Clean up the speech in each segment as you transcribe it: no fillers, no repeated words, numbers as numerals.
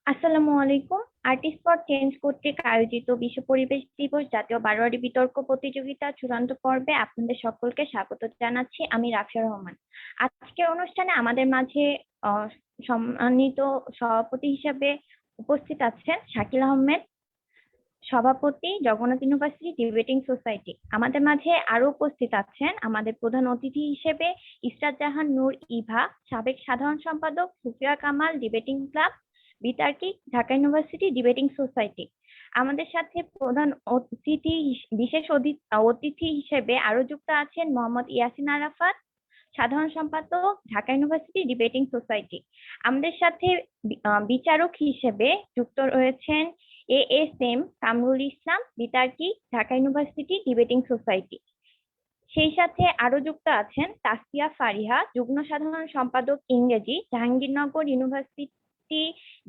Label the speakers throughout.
Speaker 1: আসসালামু আলাইকুম। Artist for change কর্তৃক আয়োজিত বিশ্ব পরিবেশ দিবস জাতীয় বারোয়ারি বিতর্ক প্রতিযোগিতা চূড়ান্ত পর্বে আপনাদের সকলকে স্বাগত জানাচ্ছি। আমি রাফিয়া রহমান। আজকের অনুষ্ঠানে আমাদের মাঝে সম্মানিত সভাপতি হিসেবে উপস্থিত আছেন শাকিল আহমেদ, সভাপতি, জগন্নাথ ইউনিভার্সিটি ডিবেটিং সোসাইটি। আমাদের মাঝে আরো উপস্থিত আছেন আমাদের প্রধান অতিথি হিসেবে ইসরাত জাহান নূর ইভা, সাবেক সাধারণ সম্পাদক, সুফিয়া কামাল, ডিবেটিং ক্লাব বিতার্কিক, ঢাকা ইউনিভার্সিটি ডিবেটিং সোসাইটি। আমাদের সাথে প্রধান অতিথি বিশেষ অতিথি হিসেবে আরো যুক্ত আছেন মোহাম্মদ ইয়াসিন আরাফাত, সাধারণ সম্পাদক, ঢাকা ইউনিভার্সিটি ডিবেটিং সোসাইটি। আমাদের সাথে বিচারক হিসেবে যুক্ত রয়েছেন ASM Kamrul Islam, বিতার্কিক, Dhaka university debating society. সেই সাথে আরো যুক্ত আছেন তাসফিয়া ফারিহা, যুগ্ম সাধারণ সম্পাদক ইংরেজি, জাহাঙ্গীরনগর ইউনিভার্সিটি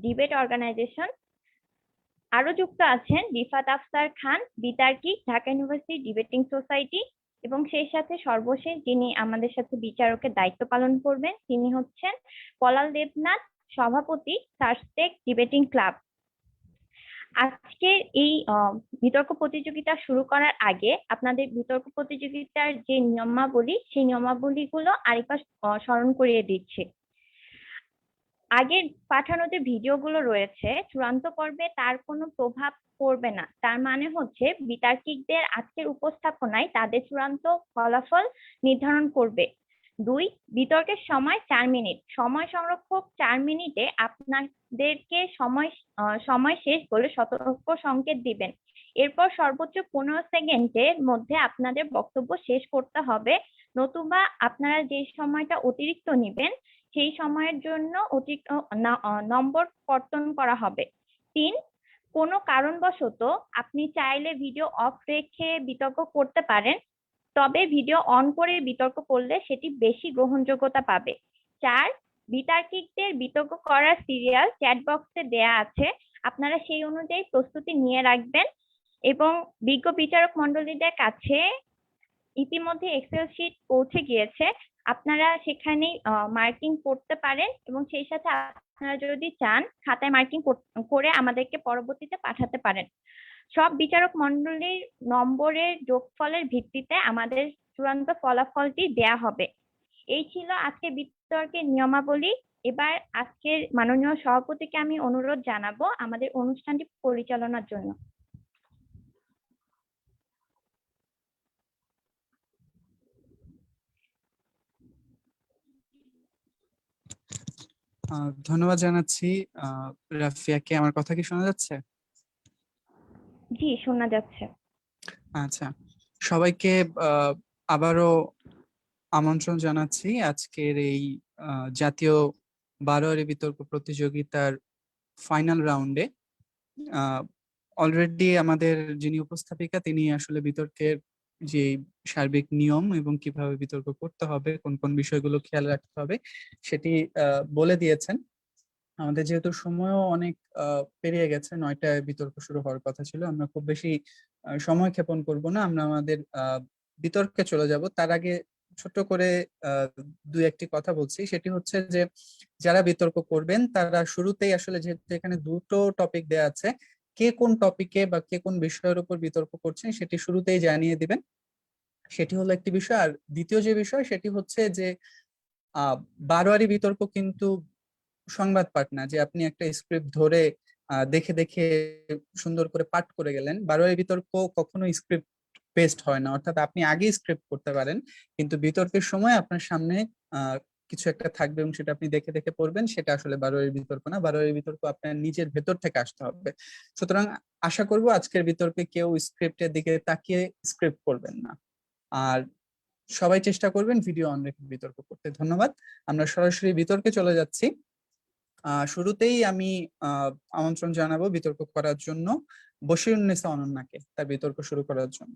Speaker 1: ডিবেট অর্গানাইজেশন। আরো যুক্ত আছেন রিফাত আফসার খান, বিতার্কিক, ঢাকা ইউনিভার্সিটি ডিবেটিং সোসাইটি। এবং সেই সাথে সর্বশেষ যিনি আমাদের সাথে বিচারকের দায়িত্ব পালন করবেন তিনি হচ্ছেন পলাল দেবনাথ, সভাপতি, সার্সটেক ডিবেটিং ক্লাব। আজকের এই বিতর্ক প্রতিযোগিতা শুরু করার আগে আপনাদের বিতর্ক প্রতিযোগিতার যে নিয়মাবলী সেই নিয়মাবলীগুলো আরেকবার স্মরণ করিয়ে দিচ্ছি। আগের পাঠানো যে ভিডিওগুলো রয়েছে চূড়ান্ত পর্বে তার কোনো প্রভাব পড়বে না। তার মানে হচ্ছে বিতার্কিকদের আজকের উপস্থাপনায় তাদের চূড়ান্ত ফলাফল নির্ধারণ করবে। 2, বিতর্কের সময় 4 মিনিট। সময় সংরক্ষক 4 মিনিটে আপনাদেরকে সময় শেষ বলে সতর্ক সংকেত দিবেন। এরপর সর্বোচ্চ 15 সেকেন্ডের মধ্যে আপনাদের বক্তব্য শেষ করতে হবে, নতুবা আপনারা যে সময়টা অতিরিক্ত নিবেন সেই সময়ের জন্য অতিরিক্ত নম্বর কর্তন করা হবে। 3, কোনো কারণবশত আপনি চাইলে ভিডিও অফ রেখে বিতর্ক করতে পারেন, তবে ভিডিও অন করে বিতর্ক করলে সেটি বেশি গ্রহণযোগ্যতা পাবে। 4, বিতার্কিকদের বিতর্ক করার সিরিয়াল চ্যাট বক্সে দেয়া আছে, আপনারা সেই অনুযায়ী প্রস্তুতি নিয়ে রাখবেন। এবং বিজ্ঞ বিচারক মণ্ডলীদের কাছে ইতিমধ্যে এক্সেল শিট পৌঁছে গিয়েছে, আপনারা সেখানে মার্কিং করতে পারেন এবং সেই সাথে আপনারা যদি চান খাতায় মার্কিং করে আমাদেরকে পরবর্তীতে পাঠাতে পারেন। সব বিচারক মণ্ডলীর নম্বরের যোগফলের ভিত্তিতে আমাদের চূড়ান্ত ফলাফলটি দেয়া হবে। এই ছিল আজকে বিতর্কের নিয়মাবলী। এবার আজকের মাননীয় সভাপতিকে আমি অনুরোধ জানাবো আমাদের অনুষ্ঠানটি পরিচালনার জন্য।
Speaker 2: ধন্যবাদ জানাচ্ছি রাফিয়াকে। আমার কথা কি শোনা যাচ্ছে?
Speaker 1: জি, শোনা যাচ্ছে।
Speaker 2: আচ্ছা, সবাইকে আবারও আমন্ত্রণ জানাচ্ছি আজকের এই জাতীয় বারোয়ারি বিতর্ক প্রতিযোগিতার ফাইনাল রাউন্ডে। অলরেডি আমাদের যিনি উপস্থাপিকা তিনি আসলে বিতর্কের যে সার্বিক নিয়ম এবং কিভাবে বিতর্ক করতে হবে, কোন কোন বিষয়গুলো খেয়াল রাখতে হবে সেটি বলে দিয়েছেন। আমাদের যেহেতু সময়ও অনেক পেরিয়ে গেছে, 9টায় বিতর্ক শুরু হওয়ার কথা ছিল, আমরা খুব বেশি সময় ক্ষেপণ করব না, আমরা আমাদের বিতর্কে চলে যাব। তার আগে ছোট করে দু একটি কথা বলছি, সেটি হচ্ছে যে যারা বিতর্ক করবেন তারা শুরুতেই আসলে, যেহেতু এখানে দুটো টপিক দেয়া আছে, কে কোন টপিকে বা কে কোন বিষয়ের উপর বিতর্ক করছেন সেটি শুরুতেই জানিয়ে দিবেন। সেটি হলো একটি বিষয়। আর দ্বিতীয় যে বিষয় সেটি হচ্ছে যে বারোয়ারি বিতর্ক কিন্তু সংবাদ পাঠ না, যে আপনি একটা স্ক্রিপ্ট ধরে দেখে দেখে সুন্দর করে পাঠ করে গেলেন। বারোয়ারি বিতর্ক কখনো স্ক্রিপ্ট বেসড হয় না, অর্থাৎ আপনি আগে স্ক্রিপ্ট করতে পারেন কিন্তু বিতর্কের সময় আপনার সামনে কিছু একটা থাকবে এবং সেটা আপনি দেখে দেখে পড়বেন, সেটা আসলে বারোয়ারি বিতর্ক না। বারোয়ারি বিতর্ক আপনার নিজের ভেতর থেকে আসতে হবে। সুতরাং আশা করব আজকের বিতর্কে কেউ স্ক্রিপ্টের দিকে তাকিয়ে স্ক্রিপ্ট করবেন না, আর সবাই চেষ্টা করবেন ভিডিও অন রেখে বিতর্ক করতে। ধন্যবাদ। আমরা সরাসরি বিতর্কে চলে যাচ্ছি। শুরুতেই আমি আমন্ত্রণ জানাবো বিতর্ক করার জন্য বশিরুন্নেসা অনন্যাকে, তার বিতর্ক শুরু করার জন্য।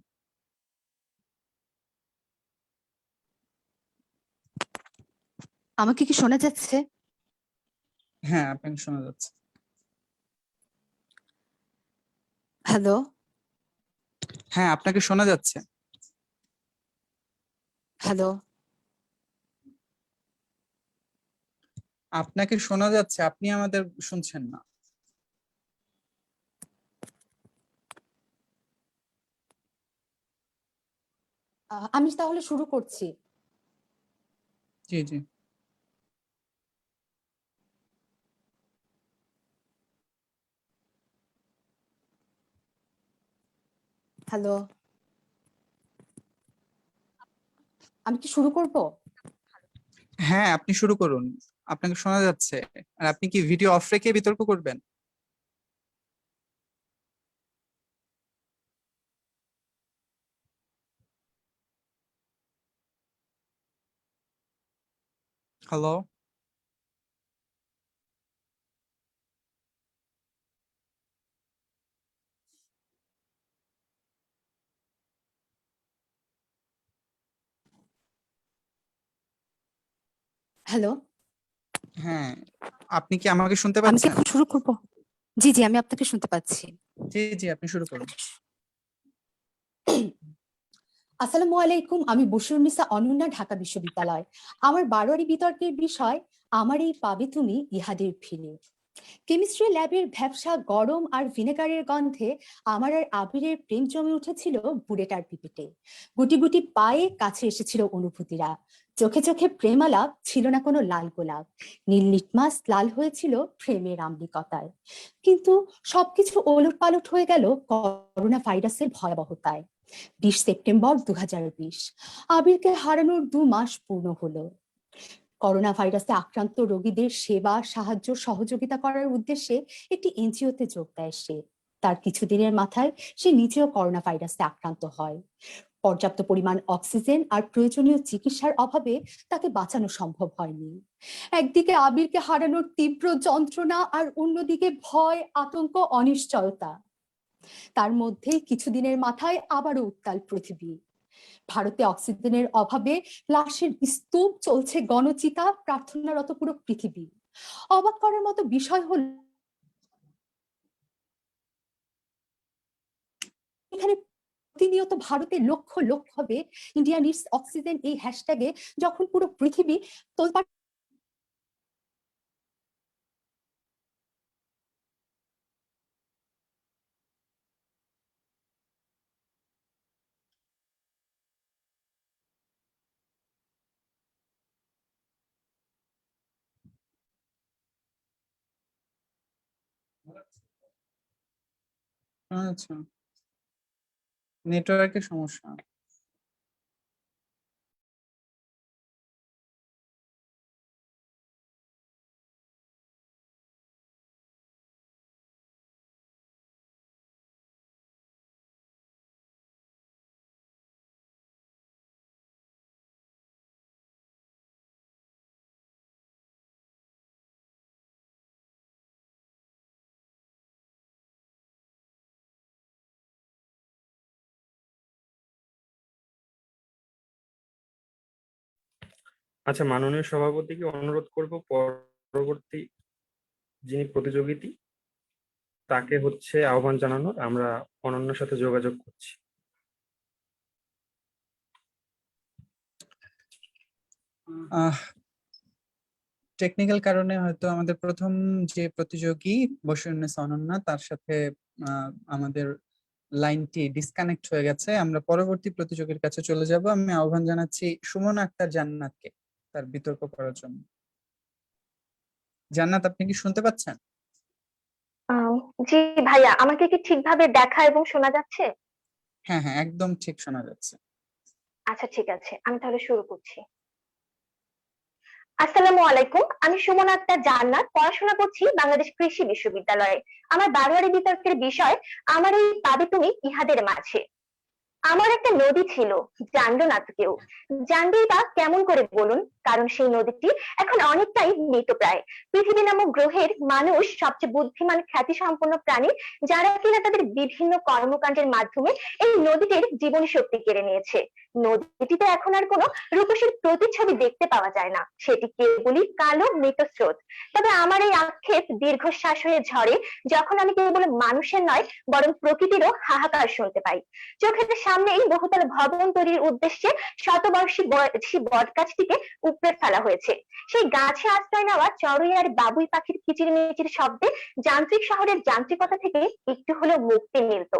Speaker 3: আমাকে কি শোনা যাচ্ছে?
Speaker 2: হ্যাঁ, আপনাকে শোনা যাচ্ছে।
Speaker 3: হ্যালো,
Speaker 2: হ্যাঁ, আপনাকে শোনা যাচ্ছে।
Speaker 3: হ্যালো,
Speaker 2: আপনাকে শোনা যাচ্ছে, আপনি আমাদের শুনছেন না।
Speaker 3: আমি তাহলে শুরু করছি।
Speaker 2: জি জি।
Speaker 3: হ্যালো, আমি কি শুরু করব?
Speaker 2: হ্যাঁ, আপনি শুরু করুন। আপনাকে শোনা যাচ্ছে। আর আপনি কি ভিডিও অফ রেখে বিতর্ক করবেন? হ্যালো।
Speaker 3: হ্যালো,
Speaker 2: হ্যাঁ, আপনি কি আমাকে শুনতে
Speaker 3: আমি কি
Speaker 2: পাচ্ছেন?
Speaker 3: এখন শুরু করব? জি জি, আমি আপনাকে শুনতে পাচ্ছি।
Speaker 2: জি জি, আপনি শুরু করুন।
Speaker 3: আসসালামু আলাইকুম, আমি বশিরুন্নিসা অনন্যা, ঢাকা বিশ্ববিদ্যালয়। আমার বারোয়ারি বিতর্কের বিষয় আমার এই পাবে তুমি ইহাদের ফিরে। কেমিস্ট্রি ল্যাবের ভ্যাপসা গরম আর ভিনেগারের গন্ধে আমার আর আবিরের প্রেম জমে উঠেছিল বুড়েটার পিপেটে। গুটি গুটি পায়ে কাছে এসেছিল অনুভূতিরা। চোখে চোখে প্রেম আলাপ, ছিল না কোনো লাল গোলাপ। নীল লিটমাস লাল হয়েছিল প্রেমের আম্লিকতায়। কিন্তু সবকিছু ওলট পালট হয়ে গেল করোনা ভাইরাসের ভয়াবহতায়। 20 সেপ্টেম্বর 2020, আবিরকে হারানোর 2 মাস পূর্ণ হলো। করোনা ভাইরাসে আক্রান্ত রোগীদের সেবা, সাহায্য, সহযোগিতা করার উদ্দেশ্যে একটি এনজিওতে যোগ দেয় সে। তার কিছুদিনের মাথায় সে নিজেও করোনা ভাইরাসে আক্রান্ত হয়। পর্যাপ্ত পরিমাণ অক্সিজেন আর প্রয়োজনীয় চিকিৎসার অভাবে তাকে বাঁচানো সম্ভব হয়নি। একদিকে আবিরকে হারানোর তীব্র যন্ত্রণা, আর অন্যদিকে ভয়, আতঙ্ক, অনিশ্চয়তা। তার মধ্যে কিছুদিনের মাথায় আবারও উত্তাল পৃথিবী। ভারতে অক্সিজেনের অভাবে লাশের স্তূপ, চলছে গণচিতা, প্রার্থনারত পুরো পৃথিবী। অবাক করার মতো বিষয় হল এখানে প্রতিনিয়ত ভারতে লক্ষ লক্ষ হবে ইন্ডিয়া নিডস অক্সিজেন এই হ্যাশট্যাগে যখন পুরো পৃথিবী তোলপাড়।
Speaker 2: আচ্ছা, নেটওয়ার্কের সমস্যা।
Speaker 4: আচ্ছা, মাননীয় সভাপতিকে অনুরোধ করব পরবর্তী যিনি প্রতিযোগিতা তাকে আহ্বান জানানোর। আমরা অনন্যার সাথে যোগাযোগ করছি।
Speaker 2: টেকনিক্যাল কারণে হয়তো আমাদের প্রথম যে প্রতিযোগী বশিরুন্নেসা অনন্যা, তার সাথে আমাদের লাইনটি ডিসকানেক্ট হয়ে গেছে। আমরা পরবর্তী প্রতিযোগীর কাছে চলে যাব। আমি আহ্বান জানাচ্ছি সুমন আক্তার জান্নাতকে তার বিতর্ক করার জন্য। জান্নাত, আপনি কি শুনতে পাচ্ছেন?
Speaker 5: আহ, জি ভাইয়া, আমাকে কি ঠিকভাবে দেখা এবং শোনা যাচ্ছে?
Speaker 2: হ্যাঁ হ্যাঁ, একদম ঠিক শোনা যাচ্ছে।
Speaker 5: আচ্ছা, ঠিক আছে, আমি তাহলে শুরু করছি। আসসালামু আলাইকুম, আমি সুমন আক্তার জান্নাত, পড়াশোনা করছি বাংলাদেশ কৃষি বিশ্ববিদ্যালয়ে। আমার বারোয়ারি বিতর্কের বিষয় আমার এই পাবে তুমি ইহাদের মাঝে। আমার একটা নদী ছিল, জানলো না তো কেউ। জানবেই বা কেমন করে বলুন, কারণ সেই নদীটি এখন অনেকটাই মৃতপ্রায়। পৃথিবী নামক গ্রহের মানুষ সবচেয়ে বুদ্ধিমান, খ্যাতি সম্পন্ন প্রাণী, যারা কিনা তাদের বিভিন্ন কর্মকাণ্ডের মাধ্যমে এই নদীটির জীবনী শক্তি কেড়ে নিয়েছে। নদীটিতে এখন আর কোনো রূপসীর প্রতিচ্ছবি দেখতে পাওয়া যায় না, সেটি কেবলই কালো মৃত স্রোত। তবে আমার এই আক্ষেপ দীর্ঘশ্বাস হয়ে ঝরে যখন আমি কেবল মানুষের নয়, বরং প্রকৃতিরও হাহাকার শুনতে পাই। চোখের সামনেই বহুতল ভবন তৈরির উদ্দেশ্যে শতবর্ষী বটগাছটিকে উপড়ে ফেলা হয়েছে। সেই গাছে আশ্রয় নেওয়া চড়ুই আর বাবুই পাখির কিচিরমিচির শব্দে যান্ত্রিক শহরের যান্ত্রিকতা থেকে একটু হলেও মুক্তি মিলত।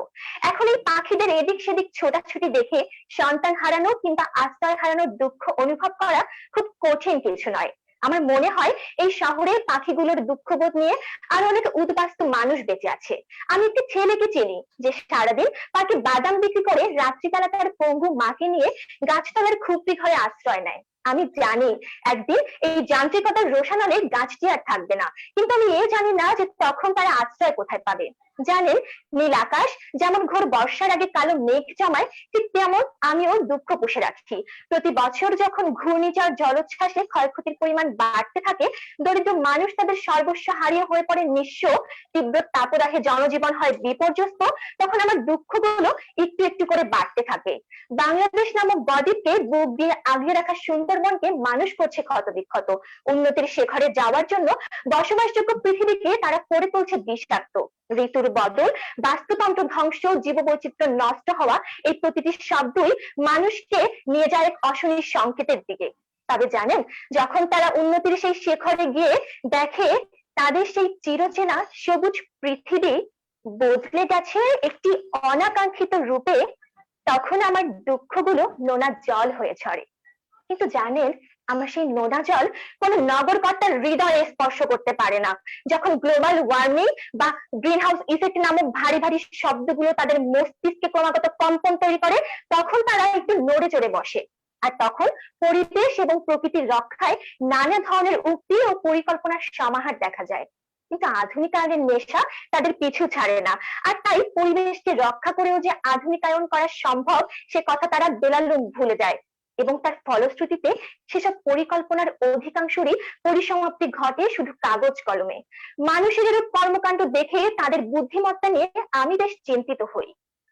Speaker 5: এখন এই পাখিদের এদিক সেদিক ছোটাছুটি দেখে সন্তান হারানো কিংবা আশ্রয় হারানোর দুঃখ অনুভব করা খুব কঠিন কিছু নয়। আমার মনে হয় এই শহরে পাখিগুলোর দুঃখবোধ নিয়ে আর অনেক উদ্বাস্তু মানুষ বেঁচে আছে। আমি একটি ছেলেকে চিনি যে সারাদিন পাখি বাদাম বিক্রি করে রাত্রিবেলা তার পঙ্গু মাকে নিয়ে গাছতলার খুপড়ি ঘরে আশ্রয় নেয়। আমি জানি একদিন এই যান্ত্রিকতার রোশানলে গাছটি আর থাকবে না, কিন্তু আমি এ জানি না যে তখন তারা আশ্রয় কোথায় পাবে। জানেন, নীল আকাশ যেমন ঘোর বর্ষার আগে কালো মেঘ জমায়, ঠিক তেমন আমিও দুঃখ পুষে রাখছি। প্রতি বছর যখন ঘূর্ণিঝড় জলোচ্ছ্বাসে ক্ষয়ক্ষতির পরিমাণ বাড়তে থাকে, দরিদ্র মানুষ তাদের সর্বস্ব হারিয়ে হয়ে পড়ে নিঃস্ব, তীব্র তাপদাহে জনজীবন হয় বিপর্যস্ত, তখন আমার দুঃখগুলো একটু একটু করে বাড়তে থাকে। বাংলাদেশ নামক বদ্বীপকে বুক দিয়ে আগলে রাখা সুন্দরবনকে মানুষ করছে ক্ষতবিক্ষত। উন্নতির শিখরে যাওয়ার জন্য বসবাসযোগ্য পৃথিবীকে তারা করে তুলছে বিষাক্ত। ঋতুর বদল, বাস্তুতন্ত্র ধ্বংস, জীববৈচিত্র্য নষ্ট হওয়া, এই প্রতিটি শব্দই মানুষকে নিয়ে যায় এক অশনির সংকেতের দিকে। তবে জানেন, যখন তারা উন্নতির সেই শিখরে গিয়ে দেখে তাদের সেই চিরচেনা সবুজ পৃথিবী বদলে গেছে একটি অনাকাঙ্ক্ষিত রূপে, তখন আমার দুঃখগুলো নোনা জল হয়ে ঝরে। কিন্তু জানেন, আমার সেই নোনা জল কোন নগরকর্তার হৃদয়ে স্পর্শ করতে পারে না। যখন গ্লোবাল ওয়ার্মিং বা গ্রিন হাউস ইফেক্ট নামক ভারী ভারী শব্দগুলো তাদের মস্তিষ্কে ক্রমাগত কম্পন তৈরি করে, তখন তারা একটু নড়ে চড়ে বসে। আর তখন পরিবেশ এবং প্রকৃতির রক্ষায় নানা ধরনের উক্তি ও পরিকল্পনার সমাহার দেখা যায়। কিন্তু আধুনিকায়নের নেশা তাদের পিছু ছাড়ে না। আর তাই পরিবেশকে রক্ষা করেও যে আধুনিকায়ন করা সম্ভব সে কথা তারা বেলালুম ভুলে যায়, এবং তার ফলশ্রুতিতে সেসব পরিকল্পনার অধিকাংশরই পরিসমাপ্তি ঘটে শুধু কাগজ কলমে। মানুষের এরূপ কর্মকাণ্ড দেখে তাদের বুদ্ধিমত্তা নিয়ে আমি বেশ চিন্তিত হই।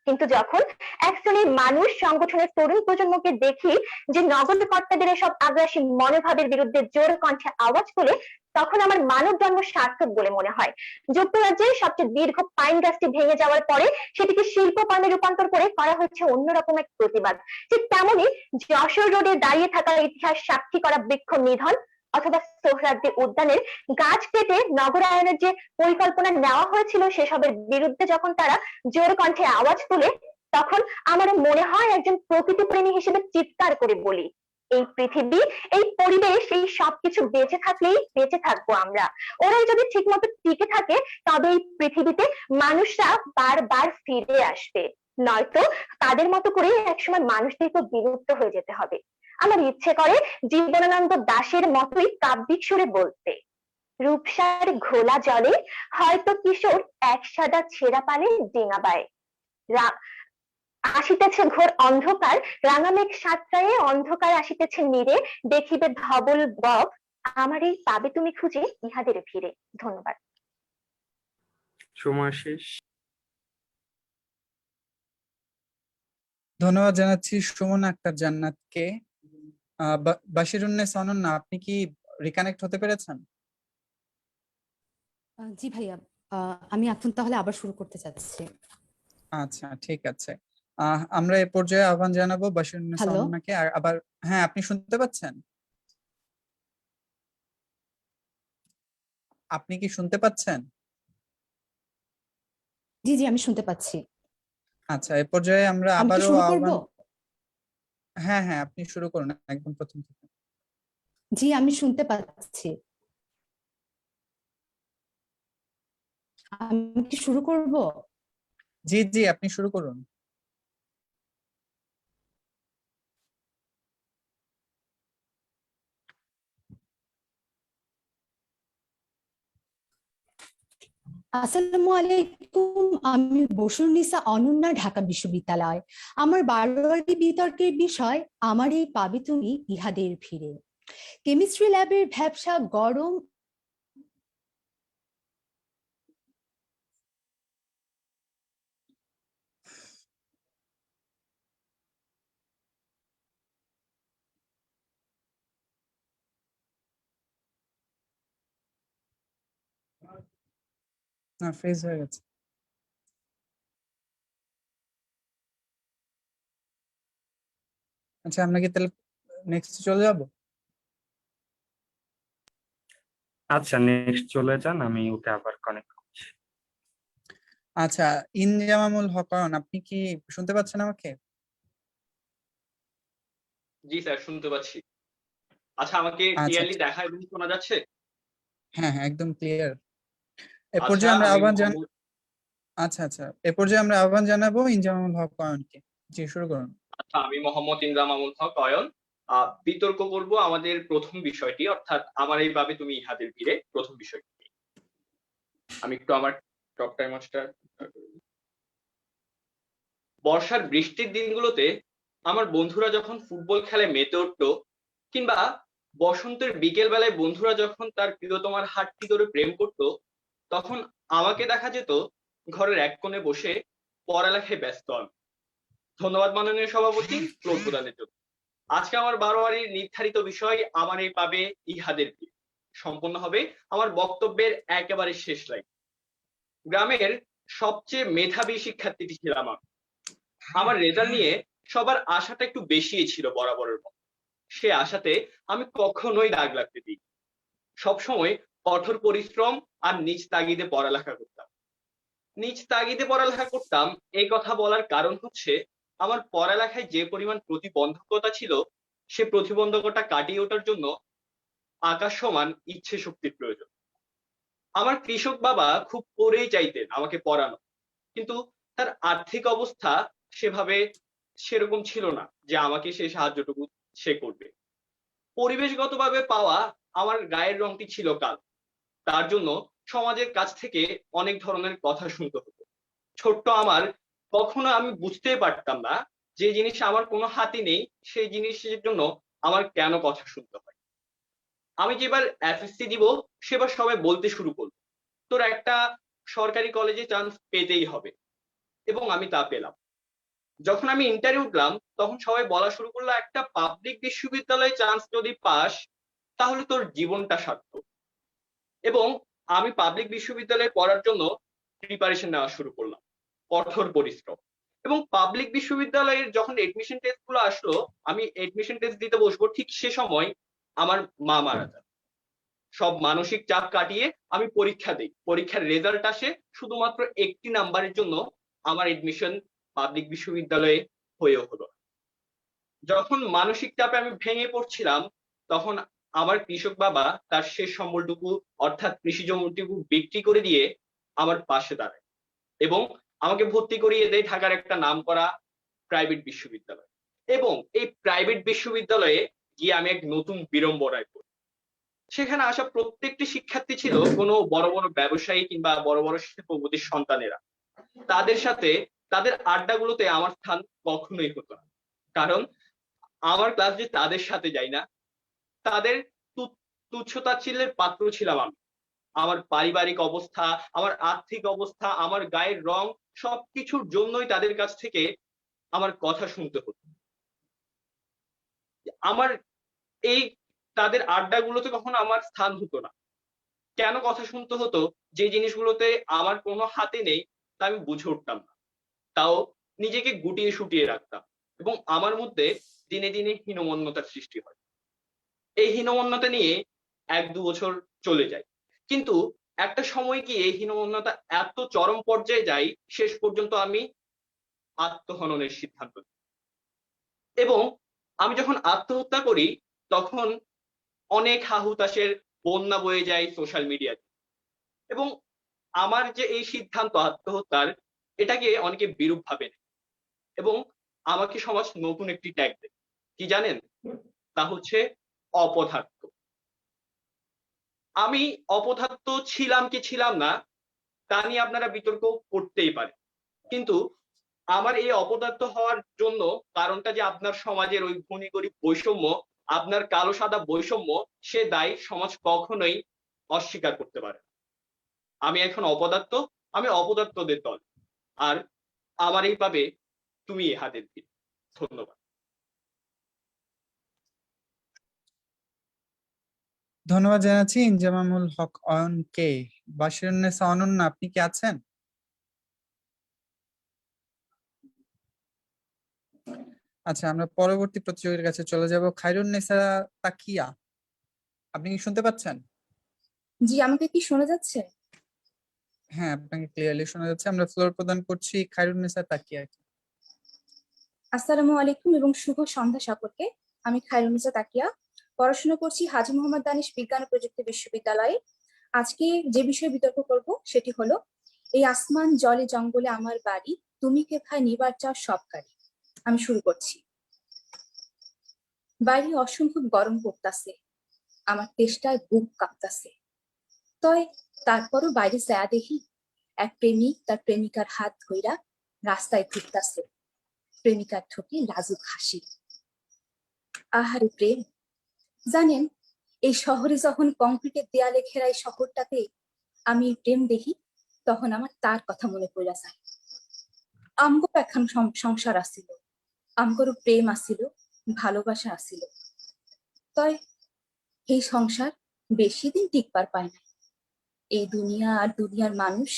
Speaker 5: কিন্তু যখন এক শ্রেণীর মানুষ সংগঠনের তরুণ প্রজন্মকে দেখি যে নগরকর্তাদের এসব আগ্রাসী মনোভাবের বিরুদ্ধে জোর কণ্ঠে আওয়াজ তোলে, তখন আমার মানব জন্ম সার্থক বলে মনে হয়। যুক্তরাজ্যের সবচেয়ে দীর্ঘ পাইন গাছটি ভেঙে যাওয়ার পরে সেটিকে শিল্পকর্মে রূপান্তর করে করা হচ্ছে অন্যরকম এক প্রতিবাদ। ঠিক তেমনি যশোর রোডে দাঁড়িয়ে থাকা ইতিহাস সাক্ষী করা বৃক্ষ নিধন, অথবা সোহরাওয়ার্দী উদ্যানের গাছ কেটে নগরায়নের যে পরিকল্পনা নেওয়া হয়েছিল সেসবের বিরুদ্ধে যখন তারা জোর কণ্ঠে আওয়াজ তোলে, তখন আমার মনে হয় একজন প্রকৃতি প্রেমী হিসেবে চিৎকার করে বলি, এই পৃথিবী, এই পরিবেশ, এই সবকিছু বেঁচে থাকলেই বেঁচে থাকবো আমরা। ওরাই যদি ঠিক মতো টিকে থাকে তবে এই পৃথিবীতে মানুষরা বারবার ফিরে আসবে, নয়তো তাদের মতো করে একসময় মানুষদেরকে বিলুপ্ত হয়ে যেতে হবে। আমার ইচ্ছে করে জীবনানন্দ দাশের মতোই কাব্যিক সুরে বলতে, রূপসার ঘোলা জলে হয়তো কিশোর এক সাদা ছেঁড়া পালে ডিঙাবায়, আসিতেছে ঘোর অন্ধকার, রাঙামেঘ সাতটায় অন্ধকার আসিতেছে নীরে, দেখিবে ধবল বব, আমার এই পাবে তুমি খুঁজে ইহাদের ফিরে। ধন্যবাদ।
Speaker 4: সময় শেষ।
Speaker 2: ধন্যবাদ জানাচ্ছি সুমন আক্তার জান্নাতকে। বাশিরুন্নেসা অনন্যা, আপনি কি রিকানেক্ট হতে পেরেছেন?
Speaker 3: জি ভাইয়া, আমি এখন তাহলে আবার শুরু করতে চাচ্ছি।
Speaker 2: আচ্ছা, ঠিক আছে। আমরা এ পর্যায়ে আহ্বান জানাবো বাশিরুন্নেসা
Speaker 3: হ্যালো,
Speaker 2: অনন্যাকে। আর আবার, হ্যাঁ, আপনি শুনতে পাচ্ছেন? আপনি কি শুনতে পাচ্ছেন?
Speaker 3: জি জি আমি শুনতে পাচ্ছি।
Speaker 2: আচ্ছা, এ পর্যায়ে আমরা
Speaker 3: আমি কি
Speaker 2: আবারও
Speaker 3: শুরু করব?
Speaker 2: আহ্বান, হ্যাঁ হ্যাঁ, আপনি শুরু করুন একদম প্রথম থেকে।
Speaker 3: জি আমি শুনতে পাচ্ছি। আমি কি শুরু করব?
Speaker 2: জি জি, আপনি শুরু করুন।
Speaker 3: আসসালামু আলাইকুম, আমি বসুরনিসা অনন্যা, ঢাকা বিশ্ববিদ্যালয়। আমার বারোয়ারি বিতর্কের বিষয় আমার এই পাবে তুমি ইহাদের ফিরে। কেমিস্ট্রি ল্যাবের ভ্যাপসা গরম
Speaker 2: না, ফ্রিজ হয়ে গেছে। আচ্ছা, আমরা কি তাহলে নেক্সট চলে যাব?
Speaker 4: আচ্ছা, নেক্সট চলে যান, আমি ওকে আবার কানেক্ট করছি।
Speaker 2: আচ্ছা, ইনজামামুল হক অয়ন, আপনি কি শুনতে পাচ্ছেন আমাকে?
Speaker 6: জি স্যার, শুনতে পাচ্ছি। আচ্ছা, আমাকে
Speaker 2: আচ্ছা
Speaker 6: ক্লিয়ারলি দেখা এবং শোনা যাচ্ছে?
Speaker 2: হ্যাঁ হ্যাঁ, একদম ক্লিয়ার। এ
Speaker 6: আচ্ছা,
Speaker 2: পর্যায়ে আমরা
Speaker 6: আমি
Speaker 2: আহ্বান জান
Speaker 6: মোহাম্মদ
Speaker 2: আচ্ছা আচ্ছা, এ পর্যায়ে আমরা আহ্বান জানাবো ইনজামামুল হক অয়নকে। জি, শুরু করুন।
Speaker 6: আচ্ছা, আমি মোহাম্মদ ইনজামামুল হক অয়ন। বিতর্ক করব আমাদের প্রথম বিষয়টি, অর্থাৎ আমার এই ভাবে তুমি ইহাদের ভিড়ে প্রথম বিষয়টি নিয়ে। আমি একটু আমার টক টাইম মাস্টার। বর্ষার বৃষ্টির দিনগুলোতে আমার বন্ধুরা যখন ফুটবল খেলায় মেতে উঠতো, কিংবা বসন্তের বিকেল বেলায় বন্ধুরা যখন তার প্রিয়তমার হাতটি ধরে প্রেম করত, তখন আমাকে দেখা যেত ঘরের এক কোণে বসে পড়ালেখায় ব্যস্ত আমি। ধন্যবাদ মাননীয় সভাপতি ফ্লোর প্রদানের জন্য। আজকে আমার বারোয়ারির নির্ধারিত বিষয় আমার এই পাবে ইহাদের ভিড় সম্পন্ন হবে আমার বক্তব্যের একেবারে শেষ লাইন। গ্রামের সবচেয়ে মেধাবী শিক্ষার্থীটি ছিলাম আমি। আমার রেজাল্ট নিয়ে সবার আশাটা একটু বেশি ছিল বরাবরের মতো। সে আশাতে আমি কখনোই দাগ লাগতে দিই। সবসময় কঠোর পরিশ্রম আর নিজ তাগিদে পড়ালেখা করতাম। নিজ তাগিদে পড়ালেখা করতাম এই কথা বলার কারণ হচ্ছে, আমার পড়ালেখায় যে পরিমাণ প্রতিবন্ধকতা ছিল, সে প্রতিবন্ধকতা কাটিয়ে ওঠার জন্য আকাশ সমান ইচ্ছে শক্তির প্রয়োজন। আমার কৃষক বাবা খুব করেই চাইতেন আমাকে পড়ানো, কিন্তু তার আর্থিক অবস্থা সেভাবে সেরকম ছিল না যে আমাকে সেই সাহায্যটুকু সে করবে। পরিবেশগতভাবে পাওয়া আমার গায়ের রংটি ছিল কালো, তার জন্য সমাজের কাছ থেকে অনেক ধরনের কথা শুনতে হতো। ছোট্ট আমার কখনো আমি বুঝতেই পারতাম না যে জিনিস আমার কোনো হাতি নেই, সেই জিনিসের জন্য আমার কেন কথা শুনতে হয়। আমি যেবার এসএসসি দিব, সেবার সবাই বলতে শুরু করলো, তোর একটা সরকারি কলেজে চান্স পেতেই হবে, এবং আমি তা পেলাম। যখন আমি ইন্টারভিউ উঠলাম, তখন সবাই বলা শুরু করলো, একটা পাবলিক বিশ্ববিদ্যালয়ে চান্স যদি পাস, তাহলে তোর জীবনটা সার্থক। এবং আমি পাবলিক বিশ্ববিদ্যালয়ে পড়ার জন্য প্রিপারেশন নেওয়া শুরু করলাম, কঠোর পরিশ্রম। এবং পাবলিক বিশ্ববিদ্যালয়ের যখন এডমিশন টেস্ট গুলো আসলো, আমি এডমিশন টেস্ট দিতে বসবো, ঠিক সে সময় আমার মা মারা যায়। সব মানসিক চাপ কাটিয়ে আমি পরীক্ষা দিই, পরীক্ষার রেজাল্ট আসে, শুধুমাত্র একটি নাম্বারের জন্য আমার এডমিশন পাবলিক বিশ্ববিদ্যালয়ে হয়েও হলো। যখন মানসিক চাপে আমি ভেঙে পড়ছিলাম, তখন আমার কৃষক বাবা তার শেষ সম্বলটুকু, অর্থাৎ কৃষি জমিটুকু বিক্রি করে দিয়ে আমার পাশে দাঁড়ায় এবং আমাকে ভর্তি করিয়ে দেয় ঢাকার একটা নামকরা প্রাইভেট বিশ্ববিদ্যালয়। এবং এই প্রাইভেট বিশ্ববিদ্যালয়ে গিয়ে আমি এক নতুন বিড়ম্বনায় পড়ি। সেখানে আসা প্রত্যেকটি শিক্ষার্থী ছিল কোনো বড় বড় ব্যবসায়ী কিংবা বড় বড় শিল্পপতির সন্তানেরা। তাদের সাথে তাদের আড্ডাগুলোতে আমার স্থান কখনোই হতো না, কারণ আমার ক্লাস যে তাদের সাথে যাই না, তাদের তুচ্ছ-তাচ্ছিল্যের পাত্র ছিলাম আমি। আমার পারিবারিক অবস্থা, আমার আর্থিক অবস্থা, আমার গায়ের রং, সবকিছুর জন্যই তাদের কাছ থেকে আমার কথা শুনতে হতো। আমার এই তাদের আড্ডাগুলোতে কখনো আমার স্থান হতো না। কেন কথা শুনতে হতো, যে জিনিসগুলোতে আমার কোনো হাতে নেই, তা আমি বুঝে উঠতাম না। তাও নিজেকে গুটিয়ে শুটিয়ে রাখতাম এবং আমার মধ্যে দিনে দিনে হীনমন্যতার সৃষ্টি হয়। এই হীনমন্যতা নিয়ে ১-২ বছর চলে যায়, কিন্তু একটা সময় গিয়ে এই হীনমন্যতা এত চরম পর্যায়ে যায়, শেষ পর্যন্ত আমি আত্মহননের সিদ্ধান্ত নিই। এবং আমি যখন আত্মহত্যা করি, তখন অনেক হা-হুতাশের বন্যা বয়ে যায় সোশ্যাল মিডিয়াতে। এবং আমার যে এই সিদ্ধান্ত আত্মহত্যার, এটাকে অনেকে বিরূপ ভাবে নেয় এবং আমাকে সমাজ নতুন একটি ট্যাগ দেয়। কি জানেন? তা হচ্ছে অপদার্থ। আমি অপদার্থ ছিলাম কি ছিলাম না, তা নিয়ে আপনারা বিতর্ক করতেই পারেন, কিন্তু আমার এই অপদার্থ হওয়ার জন্য কারণটা যে আপনার সমাজের ওই ধনী গরিব বৈষম্য, আপনার কালো সাদা বৈষম্য, সে দায় সমাজ কখনোই অস্বীকার করতে পারে না। আমি এখন অপদার্থ, আমি অপদার্থদের দল, আর আমার এই পাবে তুমি ইহাদের ভিড়। ধন্যবাদ।
Speaker 2: ধন্যবাদ জানাচ্ছি ইনজামামুল হক অয়নকে। বাশিরুন্নেসা অনন্যা, আপনি কি আছেন? আচ্ছা, আমরা পরবর্তী প্রতিযোগীর কাছে চলে যাব। খায়রুন্নেসা তাকিয়া, আপনি কি শুনতে পাচ্ছেন?
Speaker 7: জি, আমাকে কি শোনা যাচ্ছে?
Speaker 2: হ্যাঁ, আপনাকে ক্লিয়ারলি শোনা যাচ্ছে। আমরা ফ্লোর প্রদান করছি খায়রুন্নেসা তাকিয়াকে।
Speaker 7: আসসালামু আলাইকুম এবং শুভ সন্ধ্যা সকলকে। আমি খায়রুন্নেসা তাকিয়া, পড়াশোনা করছি হাজী মোহাম্মদ দানিশ বিজ্ঞান ও প্রযুক্তি বিশ্ববিদ্যালয়ে। আজকে যে বিষয়ে বিতর্ক করব সেটি হলো, এই আসমান জলে জঙ্গলে আমার বাড়ি, তুমি কে ভাই নিবার চাও সব গাড়ি। আমি শুরু করছি। বাইরে অসম্ভব গরম পড়তাছে, আমার তেষ্টায় বুক কাঁপতাছে। তয় তারপরও বাইরে যায় দেখি এক প্রেমিক তার প্রেমিকার হাত ধইরা রাস্তায় ঘুরতাছে, প্রেমিকার ঠোঁটে লাজুক হাসি। আহারে প্রেম! জানেন, এই শহরে যখন কংক্রিটের দেয়ালে ঘেরা এই শহরটাতে আমি প্রেম দেখি, তখন আমার তার কথা মনে পড়ে যায়। আমগো এখন সংসার আসিল, আমগরও প্রেম আসিল, ভালোবাসা আসিল। তয় এই সংসার বেশি দিন টিকবার পায় না। এই দুনিয়া আর দুনিয়ার মানুষ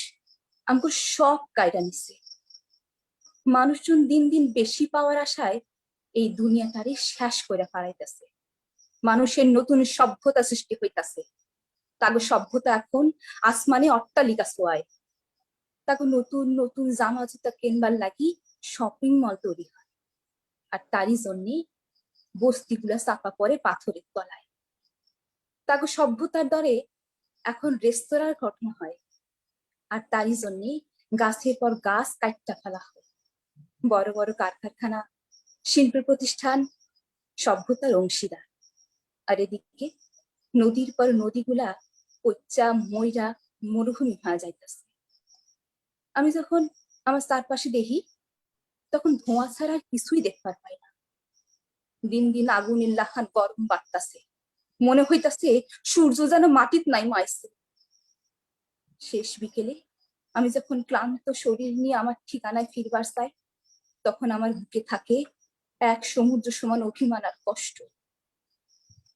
Speaker 7: আমগো সব কায়রা নিছে। মানুষজন দিন দিন বেশি পাওয়ার আশায় এই দুনিয়াটারে শেষ করে ফালাইতেছে। মানুষের নতুন সভ্যতা সৃষ্টি হইতাছে। তাগো সভ্যতা এখন আসমানে অট্টালিকা ছোঁয়ায়। তাগো নতুন নতুন জামা জুতা কেনবার লাগি শপিং মল তৈরি হয়। আর তারই জন্যে বস্তিগুলা চাপা পড়ে পাথরের তলায়। তাগো সভ্যতার দরে এখন রেস্তোরাঁর ঘটনা হয়। আর তারই জন্যে গাছের পর গাছ কাটটা ফেলা হয়। বড় বড় কারখানা, শিল্প প্রতিষ্ঠান সভ্যতার অংশীদার। আর এদিকে নদীর পর নদীগুলা পচ্চা ময়রা মরুভূমি হয়ে যাইতেছে। আমি যখন আমার চারপাশে দেখি, তখন ধোঁয়া ছাড়া আর কিছুই দেখবার পাই না। দিন দিন আগুনের লাহান গরম বাড়তাছে, মনে হইতাছে সূর্য যেন মাটিত নাই মাইছে। শেষ বিকেলে আমি যখন ক্লান্ত শরীর নিয়ে আমার ঠিকানায় ফিরবার চাই, তখন আমার বুকে থাকে এক সমুদ্র সমান অভিমান আর কষ্ট।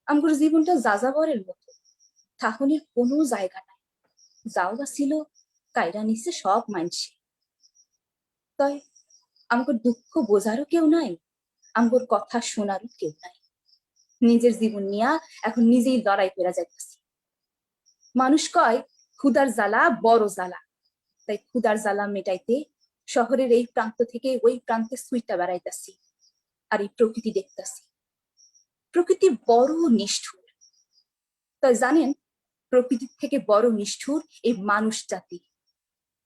Speaker 7: আমার জীবনটা যাযাবরের মতো, থাহনের কোনো জায়গা নাই। যাও বা ছিল কায়রা নিচে সব মানছে। তাই আমার দুঃখ বোঝারও কেউ নাই, আমার কথা শোনারও কেউ নাই। নিজের জীবন নিয়া এখন নিজেই লড়াই করে যাইতেছি। মানুষ কয় ক্ষুধার জ্বালা বড় জ্বালা, তাই ক্ষুধার জ্বালা মেটাইতে শহরের এই প্রান্ত থেকে ওই প্রান্তে সুইটা বেড়াইতেছি। আর এই প্রকৃতি দেখতেছি। প্রকৃতি বড় নিষ্ঠুর। তাই জানেন, প্রকৃতির থেকে বড় নিষ্ঠুর এই মানুষ জাতি।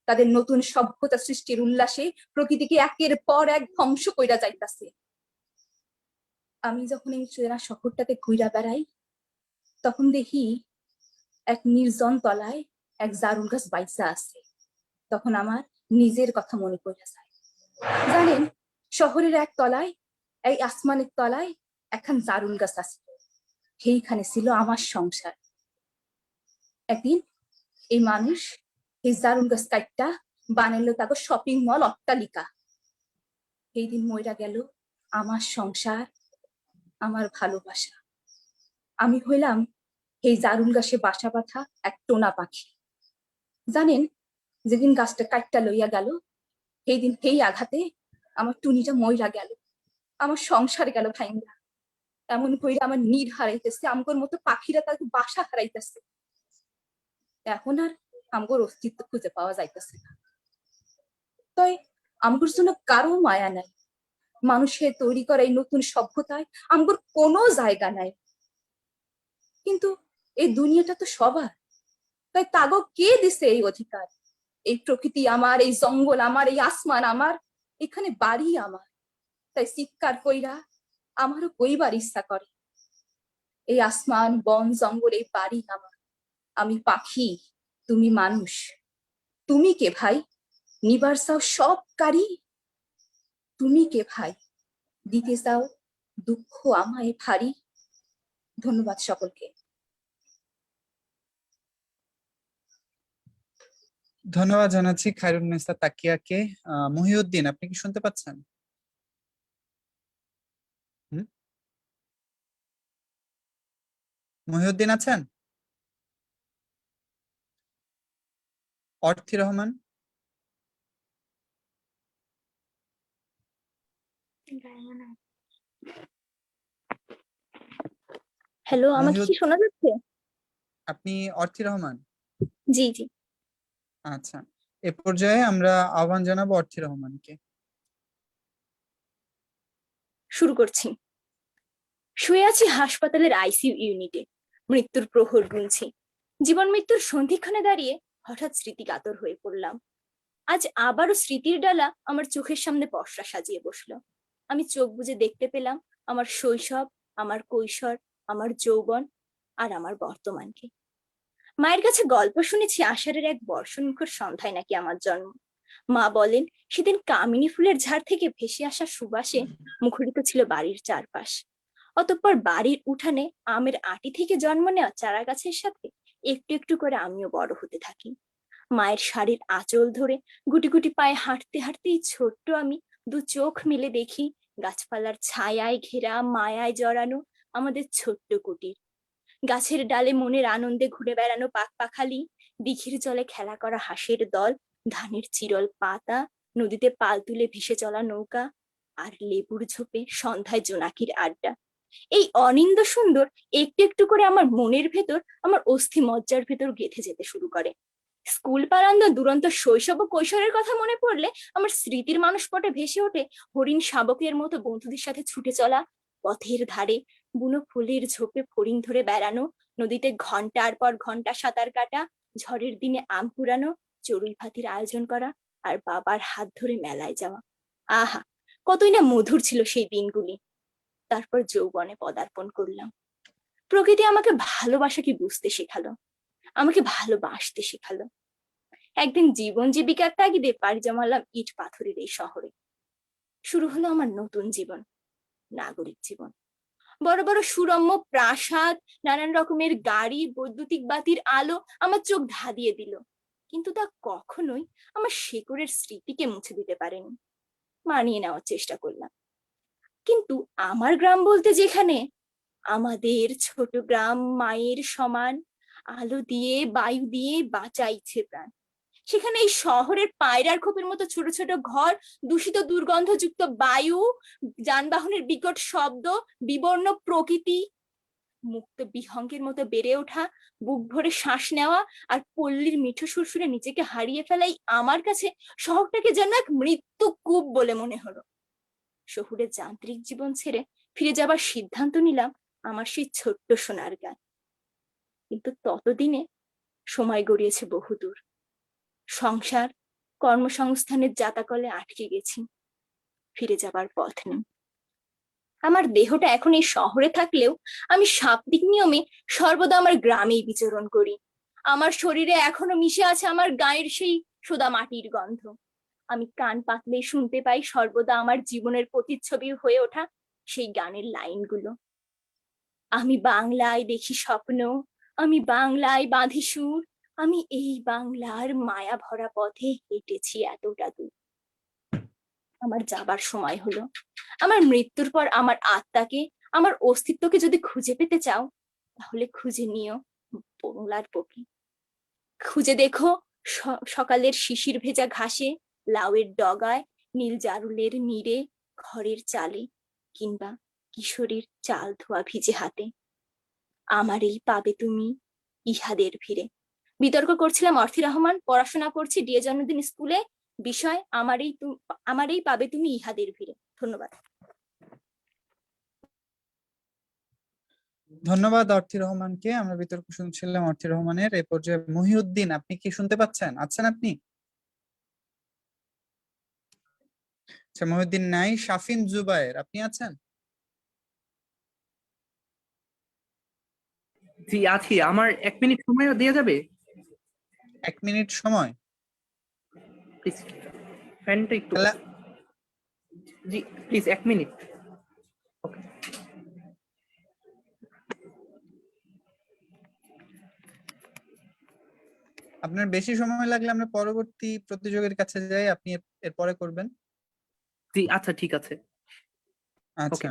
Speaker 7: তাদের নতুন সভ্যতা সৃষ্টির উল্লাসে প্রকৃতিকে একের পর এক ধ্বংস কইরা যাইতাছে। আমি যখন এই চেনা শহরটাতে ঘুরা বেড়াই, তখন দেখি এক নির্জন তলায় এক জারুল গাছ বাইসা আছে। তখন আমার নিজের কথা মনে পড়ে যায়। জানেন, শহরের এক তলায়, এই আসমানের তলায় একখান জারুল গাছ আছে। সেইখানে ছিল আমার সংসার। একদিন এই মানুষ এই জারুল গাছ কাটটা বানাইলো তাকে শপিং মল অট্টালিকা। এই দিন মইরা গেল আমার সংসার, আমার ভালোবাসা। আমি হইলাম এই জারুল গাছে বাসা বাঁধা এক টোনা পাখি। জানেন, যেদিন গাছটা কাটটা লইয়া গেল, সেই দিন সেই আঘাতে আমার টুনিটা মইরা গেল, আমার সংসার গেল ভাইঙ্গা। এমন কইরা আমার নীড় হারাইতেছে, আমগোর মতো পাখিরা তাকে বাসা হারাইতেছে। এখন আর আমগোর অস্তিত্ব খুঁজে পাওয়া যাইতেছে না। তাই আমগোর জন্য কারো মায়া নাই। মানুষের তৈরি করা এই নতুন সভ্যতায় আমগোর কোনো জায়গা নাই। কিন্তু এই দুনিয়াটা তো সবার, তাই তাগো কে দিছে এই অধিকার? এই প্রকৃতি আমার, এই জঙ্গল আমার, এই আসমান আমার, এখানে বাড়ি আমার। তাই চিৎকার কইরা আমারও কইবার ইচ্ছা করে, এই আসমান বন জঙ্গল এই বাড়ি আমার। আমি পাখি, তুমি মানুষ। তুমি কে ভাই নিবার চাও সব কারি? তুমি কে ভাই দিতে চাও দুঃখ আমায় ভারী? ধন্যবাদ সকলকে।
Speaker 2: ধন্যবাদ জানাচ্ছি খায়রুন্নেসা তাকিয়াকে। মহিউদ্দিন, আপনি কি শুনতে পাচ্ছেন? মহিউদ্দিন আছেন? অর্থী রহমান?
Speaker 8: হ্যালো, আমাকে কি
Speaker 2: মহিউদ-
Speaker 8: শোনা যাচ্ছে?
Speaker 2: আপনি অর্থী রহমান?
Speaker 8: জি জি,
Speaker 2: আচ্ছা, এ পর্যায়ে আমরা আহ্বান জানাবো অর্থী রহমানকে।
Speaker 8: শুরু করছি। শুয়ে আছি হাসপাতালের আইসিইউ ইউনিটে, মৃত্যুর প্রহর গুনছি। জীবন মৃত্যুর সন্ধিক্ষণে দাঁড়িয়ে হঠাৎ স্মৃতিকাতর হয়ে পড়লাম। আজ আবারও স্মৃতির ডালা আমার চোখের সামনে পসরা সাজিয়ে বসলো। আমি চোখ বুজে দেখতে পেলাম আমার শৈশব, আমার কৈশোর, আমার যৌবন আর আমার বর্তমানকে। মায়ের কাছে গল্প শুনেছি আষাঢ়ের এক বর্ষণমুখর সন্ধ্যায় নাকি আমার জন্ম। মা বলেন সেদিন কামিনী ফুলের ঝাড় থেকে ভেসে আসা সুবাসে মুখরিত ছিল বাড়ির চারপাশ। অতঃপর বাড়ির উঠানে আমের আটি থেকে জন্ম নেওয়া চারা গাছের সাথে একটু একটু করে আমিও বড় হতে থাকি। মায়ের শাড়ির আঁচল ধরে গুটি গুটি পায়ে হাঁটতে হাঁটতেই ছোট্ট আমি দু চোখ মিলে দেখি গাছপালার ছায়ায় ঘেরা, মায়ায় জড়ানো আমাদের ছোট্ট কুটির। গাছের ডালে মনের আনন্দে ঘুরে বেড়ানো পাখপাখালি, দিঘির জলে খেলা করা হাঁসের দল, ধানের চিরল পাতা, নদীতে পাল তুলে ভেসে চলা নৌকা, আর লেবুর ঝোপে সন্ধ্যায় জোনাকির আড্ডা। এই অনিন্দ সুন্দর একটু একটু করে আমার মনের ভেতর, আমার অস্থি মজ্জার ভেতর গেঁথে যেতে শুরু করে। স্কুল পারান্দ দুরন্ত শৈশব ও কৈশোরের কথা মনে পড়লে আমার স্মৃতির মানসপটে ভেসে ওঠে হরিণ শাবকের মতো বন্ধুদের সাথে ছুটে চলা, পথের ধারে বুনো ফুলের ঝোপে ফড়িং ধরে বেড়ানো, নদীতে ঘন্টার পর ঘন্টা সাঁতার কাটা, ঝড়ের দিনে আম কুড়ানো, চড়ুই ভাতির আয়োজন করা, আর বাবার হাত ধরে মেলায় যাওয়া। আহা, কতই না মধুর ছিল সেই দিনগুলি। তারপর যৌবনে পদার্পণ করলাম। প্রকৃতি আমাকে ভালোবাসা কি বুঝতে শেখালো, আমাকে ভালোবাসতে শেখালো। একদিন জীবন জীবিকার তাগিদে পাড়ি জমালাম ইট পাথরের এই শহরে। শুরু হলো আমার নতুন জীবন, নাগরিক জীবন। বড় বড় সুরম্য প্রাসাদ, নানান রকমের গাড়ি, বৈদ্যুতিক বাতির আলো আমার চোখ ধাঁধিয়ে দিল, কিন্তু তা কখনোই আমার শেকড়ের স্মৃতিকে মুছে দিতে পারেনি। মানিয়ে নেওয়ার চেষ্টা করলাম, কিন্তু আমার গ্রাম বলতে যেখানে, আমাদের ছোট গ্রাম মায়ের সমান, আলো দিয়ে বায়ু দিয়ে বাঁচাইছে প্রাণ, সেখানে এই শহরের পায়রার খোপের মতো ছোট ছোট ঘর, দূষিত দুর্গন্ধযুক্ত বায়ু, যানবাহনের বিকট শব্দ, বিবর্ণ প্রকৃতি, মুক্ত বিহঙ্গের মতো বেড়ে ওঠা, বুক ভরে শ্বাস নেওয়া আর পল্লীর মিঠো সুরসুরে নিজেকে হারিয়ে ফেলাই আমার কাছে শহরটাকে যেন এক মৃত্যু কূপ বলে মনে হলো। শহুরে যান্ত্রিক জীবন ছেড়ে ফিরে যাবার সিদ্ধান্ত নিলাম আমার সেই ছোট্ট সোনার গান। কিন্তু ততদিনে সময় গড়িয়েছে বহুদূর। সংসার, কর্মসংস্থানের জাতাকলে আটকে গেছি, ফিরে যাবার পথ নেই। আমার দেহটা এখন এই শহরে থাকলেও আমি শাব্দিক নিয়মে সর্বদা আমার গ্রামেই বিচরণ করি। আমার শরীরে এখনো মিশে আছে আমার গায়ের সেই সোদা মাটির গন্ধ। আমি কান পাতলেই শুনতে পাই সর্বদা আমার জীবনের প্রতিচ্ছবি হয়ে ওঠা সেই গানের লাইনগুলো। আমি বাংলায় দেখি স্বপ্ন, আমি বাংলায় বাঁধি সুর, আমি এই বাংলার মায়া ভরা পথে হেঁটেছি এতটা দূর। আমার যাবার সময় হলো। আমার মৃত্যুর পর আমার আত্মাকে, আমার অস্তিত্বকে যদি খুঁজে পেতে চাও, তাহলে খুঁজে নিও বাংলার পক্ষে। খুঁজে দেখো সকালের শিশির ভেজা ঘাসে, লাউয়ের ডগায়, নীল জারুলের নীড়ে, ঘরের চালে, কিংবা কিশোরীর চাল ধোয়া ভিজে হাতে। আমারই পাবে তুমি ইহাদের ভিড়ে। বিতর্ক করছিলাম অর্থী রহমান, পড়াশোনা করছি ডিএ জন্মদিন স্কুলে, বিষয় আমারই পাবে তুমি ইহাদের ভিড়ে। ধন্যবাদ।
Speaker 2: ধন্যবাদ অর্থী রহমানকে। আমরা বিতর্ক শুনছিলাম অর্থী রহমানের। এই পর্যায়ে মহিউদ্দিন, আপনি কি শুনতে পাচ্ছেন? আছেন আপনি? আচ্ছা, মহিউদ্দিন নাই। শাফিন জুবায়ের, আপনি আছেন?
Speaker 9: জি আছি। আমার 1 মিনিট সময় দেওয়া যাবে?
Speaker 2: 1 মিনিট সময়?
Speaker 9: প্লিজ ফ্যানটা একটু।
Speaker 2: তাহলে
Speaker 9: জি প্লিজ 1 মিনিট। ওকে।
Speaker 2: আপনার বেশি সময় লাগলে আমরা পরবর্তী প্রতিযোগীর কাছে যাই, আপনি এরপরে করবেন।
Speaker 9: জি আচ্ছা, ঠিক আছে।
Speaker 2: আচ্ছা,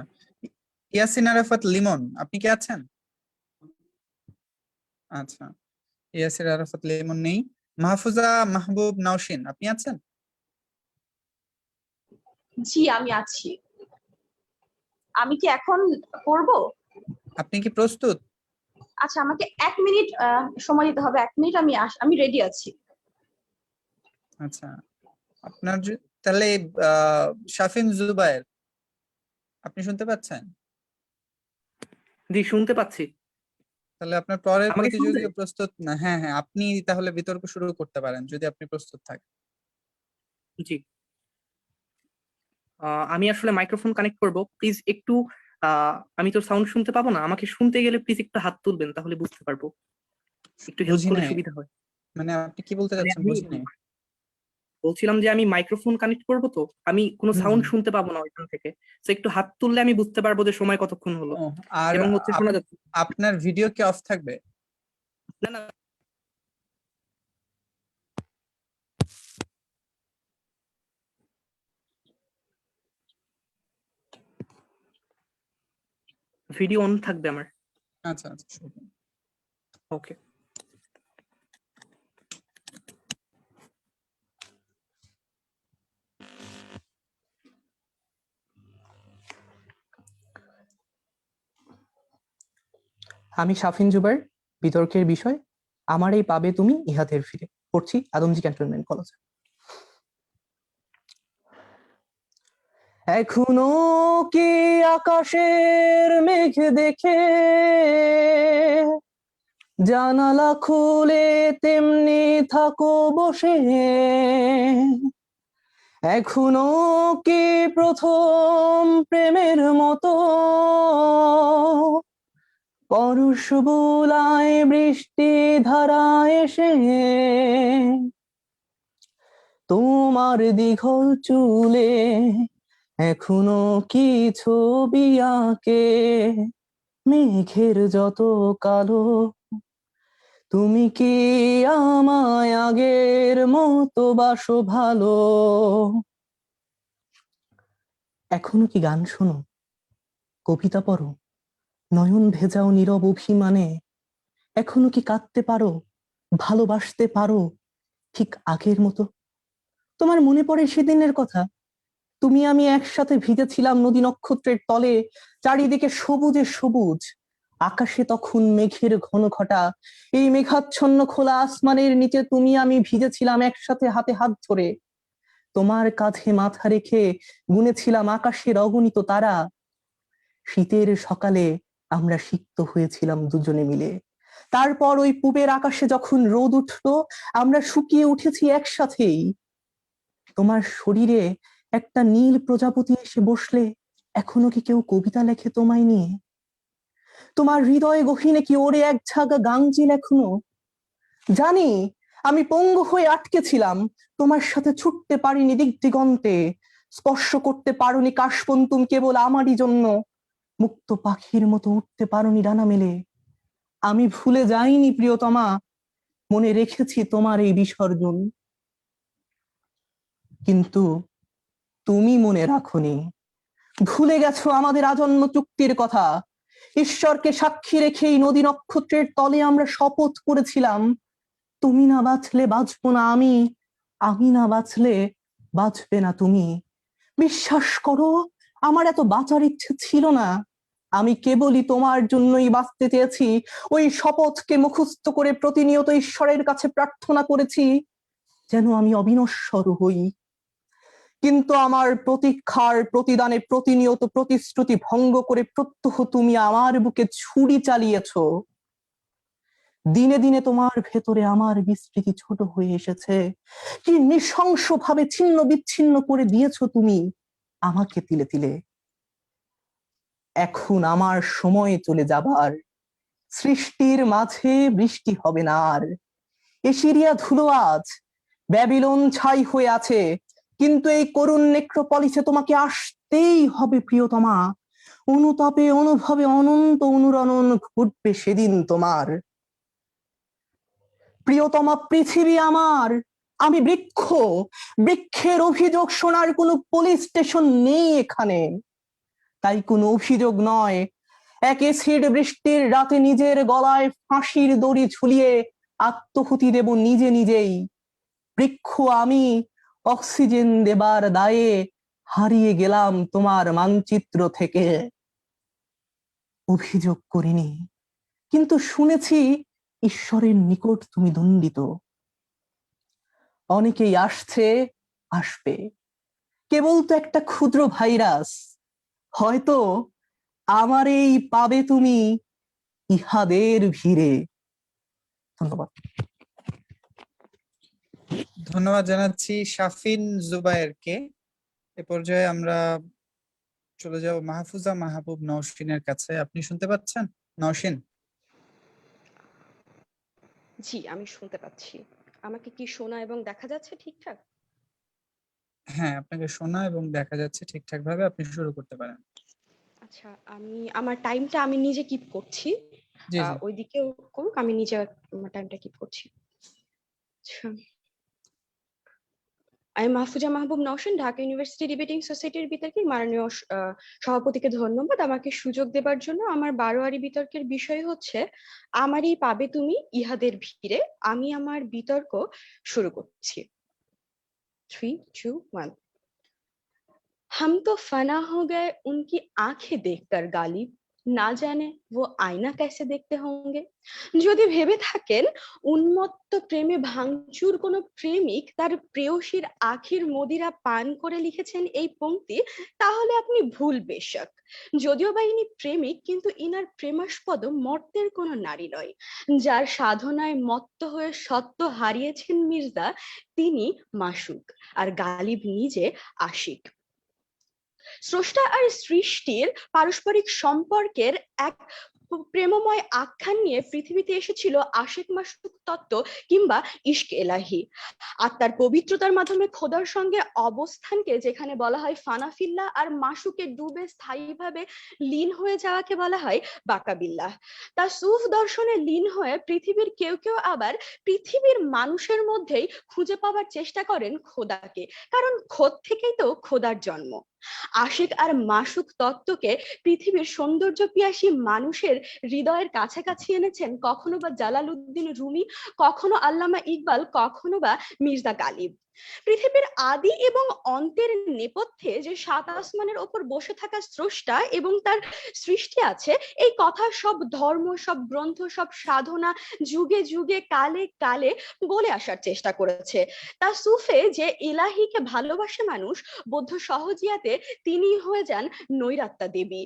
Speaker 2: ইয়াসিন আরাফাত লিমন, আপনি কি আছেন? আচ্ছা, ইয়াসির আরাফাত লিমন নেই। মাহফুজা মাহবুব নাওশিন, আপনি আছেন?
Speaker 10: জি আমি আছি। আমি কি এখন করব?
Speaker 2: আপনি কি প্রস্তুত?
Speaker 10: আচ্ছা, আমাকে 1 মিনিট সময় দিতে হবে। 1 মিনিট আমি রেডি আছি।
Speaker 2: আচ্ছা, আপনার তাহলে শাফিন জুবায়ের, আপনি শুনতে পাচ্ছেন?
Speaker 9: জি শুনতে পাচ্ছি।
Speaker 2: তাহলে আপনার পরের
Speaker 9: আমাকে শুনতে?
Speaker 2: প্রতিযোগী প্রস্তুত না? হ্যাঁ হ্যাঁ, আপনি তাহলে বিতর্ক শুরু করতে পারেন যদি আপনি প্রস্তুত থাকেন।
Speaker 9: জি। আমি আসলে মাইক্রোফোন কানেক্ট করব, প্লিজ একটু আমি তো সাউন্ড শুনতে পাবো না, আমাকে শুনতে গেলে প্লিজ একটু হাত তুলবেন, তাহলে বুঝতে পারবো। একটু হেল্প
Speaker 2: বুঝি
Speaker 9: করলে
Speaker 2: নাই,
Speaker 9: সুবিধা হয়।
Speaker 2: মানে আপনি কি বলতে
Speaker 9: মানে
Speaker 2: চাচ্ছেন
Speaker 9: আমি
Speaker 2: বুঝি নাই।
Speaker 9: বলছিলাম যে আমি মাইক্রোফোন কানেক্ট করব, তো আমি কোনো
Speaker 2: হুম
Speaker 9: সাউন্ড
Speaker 2: হুম।
Speaker 9: শুনতে পাবো না ওইখান থেকে। তো একটু হাত তুললে আমি বুঝতে পারবো যে সময় কতক্ষণ হলো
Speaker 2: ও, আর
Speaker 9: এবং হচ্ছে শোনা যাচ্ছে।
Speaker 2: আপনার ভিডিও কি অফ থাকবে?
Speaker 9: না না, ভিডিও অন থাকবে আমার।
Speaker 2: আচ্ছা আচ্ছা, শুরু করুন।
Speaker 9: ওকে। আমি শাফিন জুবায়ের, বিতর্কের বিষয় আমার এই পাবে তুমি ইহাদের ফিরে, পড়ছি আদমজী ক্যান্টনমেন্ট কলেজ। এখনো কি আকাশের মেঘ দেখে জানালা খুলে তেমনি থাকো বসে? এখনো কি প্রথম প্রেমের মতো পরশ বুলায় বৃষ্টি ধারা এসে তোমার দীঘল চুলে এখনো কি ছবি আঁকে মেঘের যত কালো? তুমি কি আমায় আগের মতো বাসো ভালো? এখনো কি গান শোনো, কবিতা পড়ো, নয়ন ভেজাও নীরব অভিমানে? এখনো কি কাঁদতে পারো, ভালোবাসতে পারো ঠিক আগের মতো? তোমার মনে পড়ে সেদিনের কথা? তুমি আমি একসাথে ভিজেছিলাম নদী নক্ষত্রের তলে, চারিদিকে সবুজে সবুজ, আকাশে তখন মেঘের ঘন ঘটা। এই মেঘাচ্ছন্ন খোলা আসমানের নিচে তুমি আমি ভিজেছিলাম একসাথে হাতে হাত ধরে। তোমার কাঁধে মাথা রেখে গুনেছিলাম আকাশের অগণিত তারা। শীতের সকালে আমরা সিক্ত হয়েছিলাম দুজনে মিলে। তারপর ওই পূবের আকাশে যখন রোদ উঠলো, আমরা শুকিয়ে উঠেছি একসাথেই। তোমার শরীরে একটা নীল প্রজাপতি এসে বসলে এখনো কি কেউ কবিতা লেখে তোমায় নিয়ে? তোমার হৃদয়ে গহীনে কি ওরে এক ঝাঁকা গাংচিল এখনো? জানি আমি পঙ্গু হয়ে আটকে ছিলাম, তোমার সাথে ছুটতে পারিনি দিক দিগন্তে, স্পর্শ করতে পারোনি কাশপন্তুম কেবল আমারই জন্য, মুক্ত পাখির মতো উঠতে পারোনি ডানা মেলে। আমি ভুলে যাইনি প্রিয়তমা, মনে রেখেছি তোমার এই বিসর্জন। কিন্তু তুমি মনে রাখোনি, ভুলে গেছো আমাদের আজন্ম চুক্তির কথা। ঈশ্বরকে সাক্ষী রেখে এই নদী নক্ষত্রের তলে আমরা শপথ করেছিলাম, তুমি না বাঁচলে বাঁচবো না আমি, আমি না বাঁচলে বাঁচবে না তুমি। বিশ্বাস করো, আমার এত বাঁচার ইচ্ছে ছিল না। আমি কেবলই তোমার জন্যই বাঁচতে চেয়েছি। ওই শপথকে মুখস্থ করে প্রতিনিয়ত ঈশ্বরের কাছে প্রার্থনা করেছি যেন আমি অবিনশ্বর হই। কিন্তু আমার প্রতীক্ষার প্রতিদানে প্রতিনিয়ত প্রতিশ্রুতি ভঙ্গ করে প্রত্যহ তুমি আমার বুকে ছুরি চালিয়েছো। দিনে দিনে তোমার ভেতরে আমার বিস্তৃতি ছোট হয়ে এসেছে। কি নৃশংস ভাবে ছিন্ন বিচ্ছিন্ন করে দিয়েছো তুমি আমাকে তিলে তিলে। এখন আমার সময় চলে যাবার, সৃষ্টির মাঝে বৃষ্টি হবে না আর। এশিরিয়া ধুলো আজ, ব্যাবিলন ছাই হয়ে আছে, কিন্তু এই করুণ নেক্রোপলিসে তোমাকে আসতেই হবে প্রিয়তমা। অনুতাপে অনুভবে অনন্ত অনুরণন ঘটবে সেদিন তোমার। প্রিয়তমা পৃথিবী আমার, আমি বৃক্ষ, বৃক্ষের অভিযোগ শোনার কোনো পুলিশ স্টেশন নেই এখানে, তাই কোনো অভিযোগ নয়। এক এসিড বৃষ্টির রাতে নিজের গলায় ফাঁসির দড়ি ঝুলিয়ে আত্মহুতি দেব নিজে নিজেই। বৃক্ষ আমি, অক্সিজেন দেবার দায়ে হারিয়ে গেলাম তোমার মানচিত্র থেকে। অভিযোগ করিনি, কিন্তু শুনেছি ঈশ্বরের নিকট তুমি দণ্ডিত। অনেকেই আসছে, আসবে, কেবল তো একটা ক্ষুদ্র ভাইরাস। হয়তো আমারেই পাবে তুমি ইহাদের ভিড়ে। ধন্যবাদ।
Speaker 2: ধন্যবাদ জানাচ্ছি শাফিন জুবায়েরকে। এ পর্যায়ে আমরা চলে যাব মাহফুজা মাহবুব নওশিনের কাছে। আপনি শুনতে পাচ্ছেন নওশিন?
Speaker 11: জি, আমি শুনতে পাচ্ছি। আমাকে কি শোনা এবং দেখা যাচ্ছে ঠিকঠাক?
Speaker 2: হ্যাঁ, আপনাকে শোনা এবং দেখা যাচ্ছে ঠিকঠাক ভাবে। আপনি শুরু করতে পারেন।
Speaker 11: আচ্ছা, আমার টাইমটা আমি নিজে কিপ করছি।
Speaker 2: জি জি।
Speaker 11: ওইদিকেও করুক, আমি নিজে আমার টাইমটা কিপ করছি। আচ্ছা, আমি মাহফুজা মাহবুব নওশিন, ঢাকা ইউনিভার্সিটি ডিবেটিং সোসাইটির বিতর্কের মাননীয় সভাপতিকে ধন্যবাদ আমাকে সুযোগ দেবার জন্য। আমার বারোয়ারি বিতর্কের বিষয় হচ্ছে আমারই পাবে তুমি ইহাদের ভিড়ে। আমি আমার বিতর্ক শুরু করছি। 3, 2, 1। हम तो फना हो गए उनकी आंखें देखकर गालिब, না জানে वो আয়না कैसे দেখতে होंगे। যদি ভেবে থাকেন উন্মত্ত প্রেমে ভাঙচুর কোনো প্রেমিক তার প্রেয়সীর আখির মদিরা পান করে লিখেছেন এই পংক্তি, তাহলে আপনি ভুল বেশক। যদিও বা ইনি প্রেমিক, কিন্তু ইনার প্রেমাস্পদ মর্তের কোনো নারী নয়। যার সাধনায় মত্ত হয়ে সত্য হারিয়েছেন মির্জা, তিনি মাসুক, আর গালিব নিজে আশিক। স্রষ্টা আর সৃষ্টির পারস্পরিক সম্পর্কের এক প্রেমময় আখ্যান নিয়ে পৃথিবীতে এসেছিল আশিক মাসুক তত্ত্ব কিংবা ইশক এলাহি। আত্মার পবিত্রতার মাধ্যমে খোদার সঙ্গে অবস্থানকে যেখানে বলা হয় ফানাফিল্লাহ, আর মাসুকে ডুবে স্থায়ীভাবে লীন হয়ে যাওয়াকে বলা হয় বাকাবিল্লাহ। তা সুফ দর্শনে লীন হয়ে পৃথিবীর কেউ কেউ আবার পৃথিবীর মানুষের মধ্যেই খুঁজে পাওয়ার চেষ্টা করেন খোদাকে, কারণ খোদ থেকেই তো খোদার জন্ম। আশিক আর মাসুক তত্ত্বকে পৃথিবীর সৌন্দর্য পিয়াসী মানুষের হৃদয়ের কাছাকাছি এনেছেন কখনো বা জালালউদ্দিন রুমি, কখনো আল্লামা ইকবাল, কখনো বা মির্জা গালিব। পৃথিবীর আদি এবং অন্তের নেপথ্যে যে সাত আসমানের ওপর বসে থাকা স্রষ্টা এবং তার সৃষ্টি আছে, এই কথা সব ধর্ম, সব গ্রন্থ, সব সাধনা যুগে যুগে কালে কালে বলে আসার চেষ্টা করেছে। তা সুফে যে ইলাহিকে ভালোবাসে মানুষ, বৌদ্ধ সহজিয়াতে তিনি হয়ে যান নৈরাত্মা দেবী,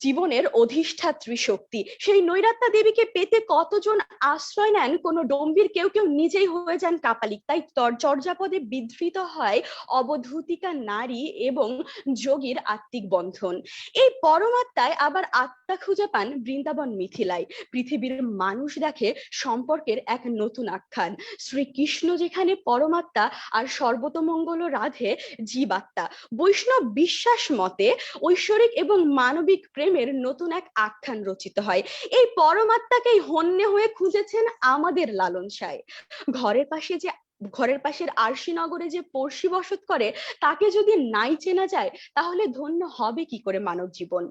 Speaker 11: জীবনের অধিষ্ঠাত্রী শক্তি। সেই নৈরাত্মা দেবীকে পেতে কতজন আশ্রয় নেন কোন ডম্বীর, কেউ কেউ নিজেই হয়ে যান কাপালিক। তাই চর্যাপদে বিধৃত হয় অবধূতিকা নারী এবং যোগীর আত্মিক বন্ধন। এই পরমাত্মায় আবার আত্মা খুঁজে পান বৃন্দাবন মিথিলায়। পৃথিবীর মানুষ দেখে সম্পর্কের এক নতুন আখ্যান। শ্রীকৃষ্ণ যেখানে পরমাত্মা আর সর্বতমঙ্গল রাধে জীবাত্মা। বৈষ্ণব বিশ্বাস মতে ঐশ্বরিক এবং মানবিক প্রেমের নতুন এক আখ্যান রচিত হয়। এই পরমাত্মাকেই হন্যে হয়ে খুঁজেছেন আমাদের লালন সাঁই। ঘরের পাশের আরশিনগরে যে পড়শি বসত করে, তাকে যদি নাই চেনা যায়, তাহলে ধন্য হবে কি করে মানব জীবন।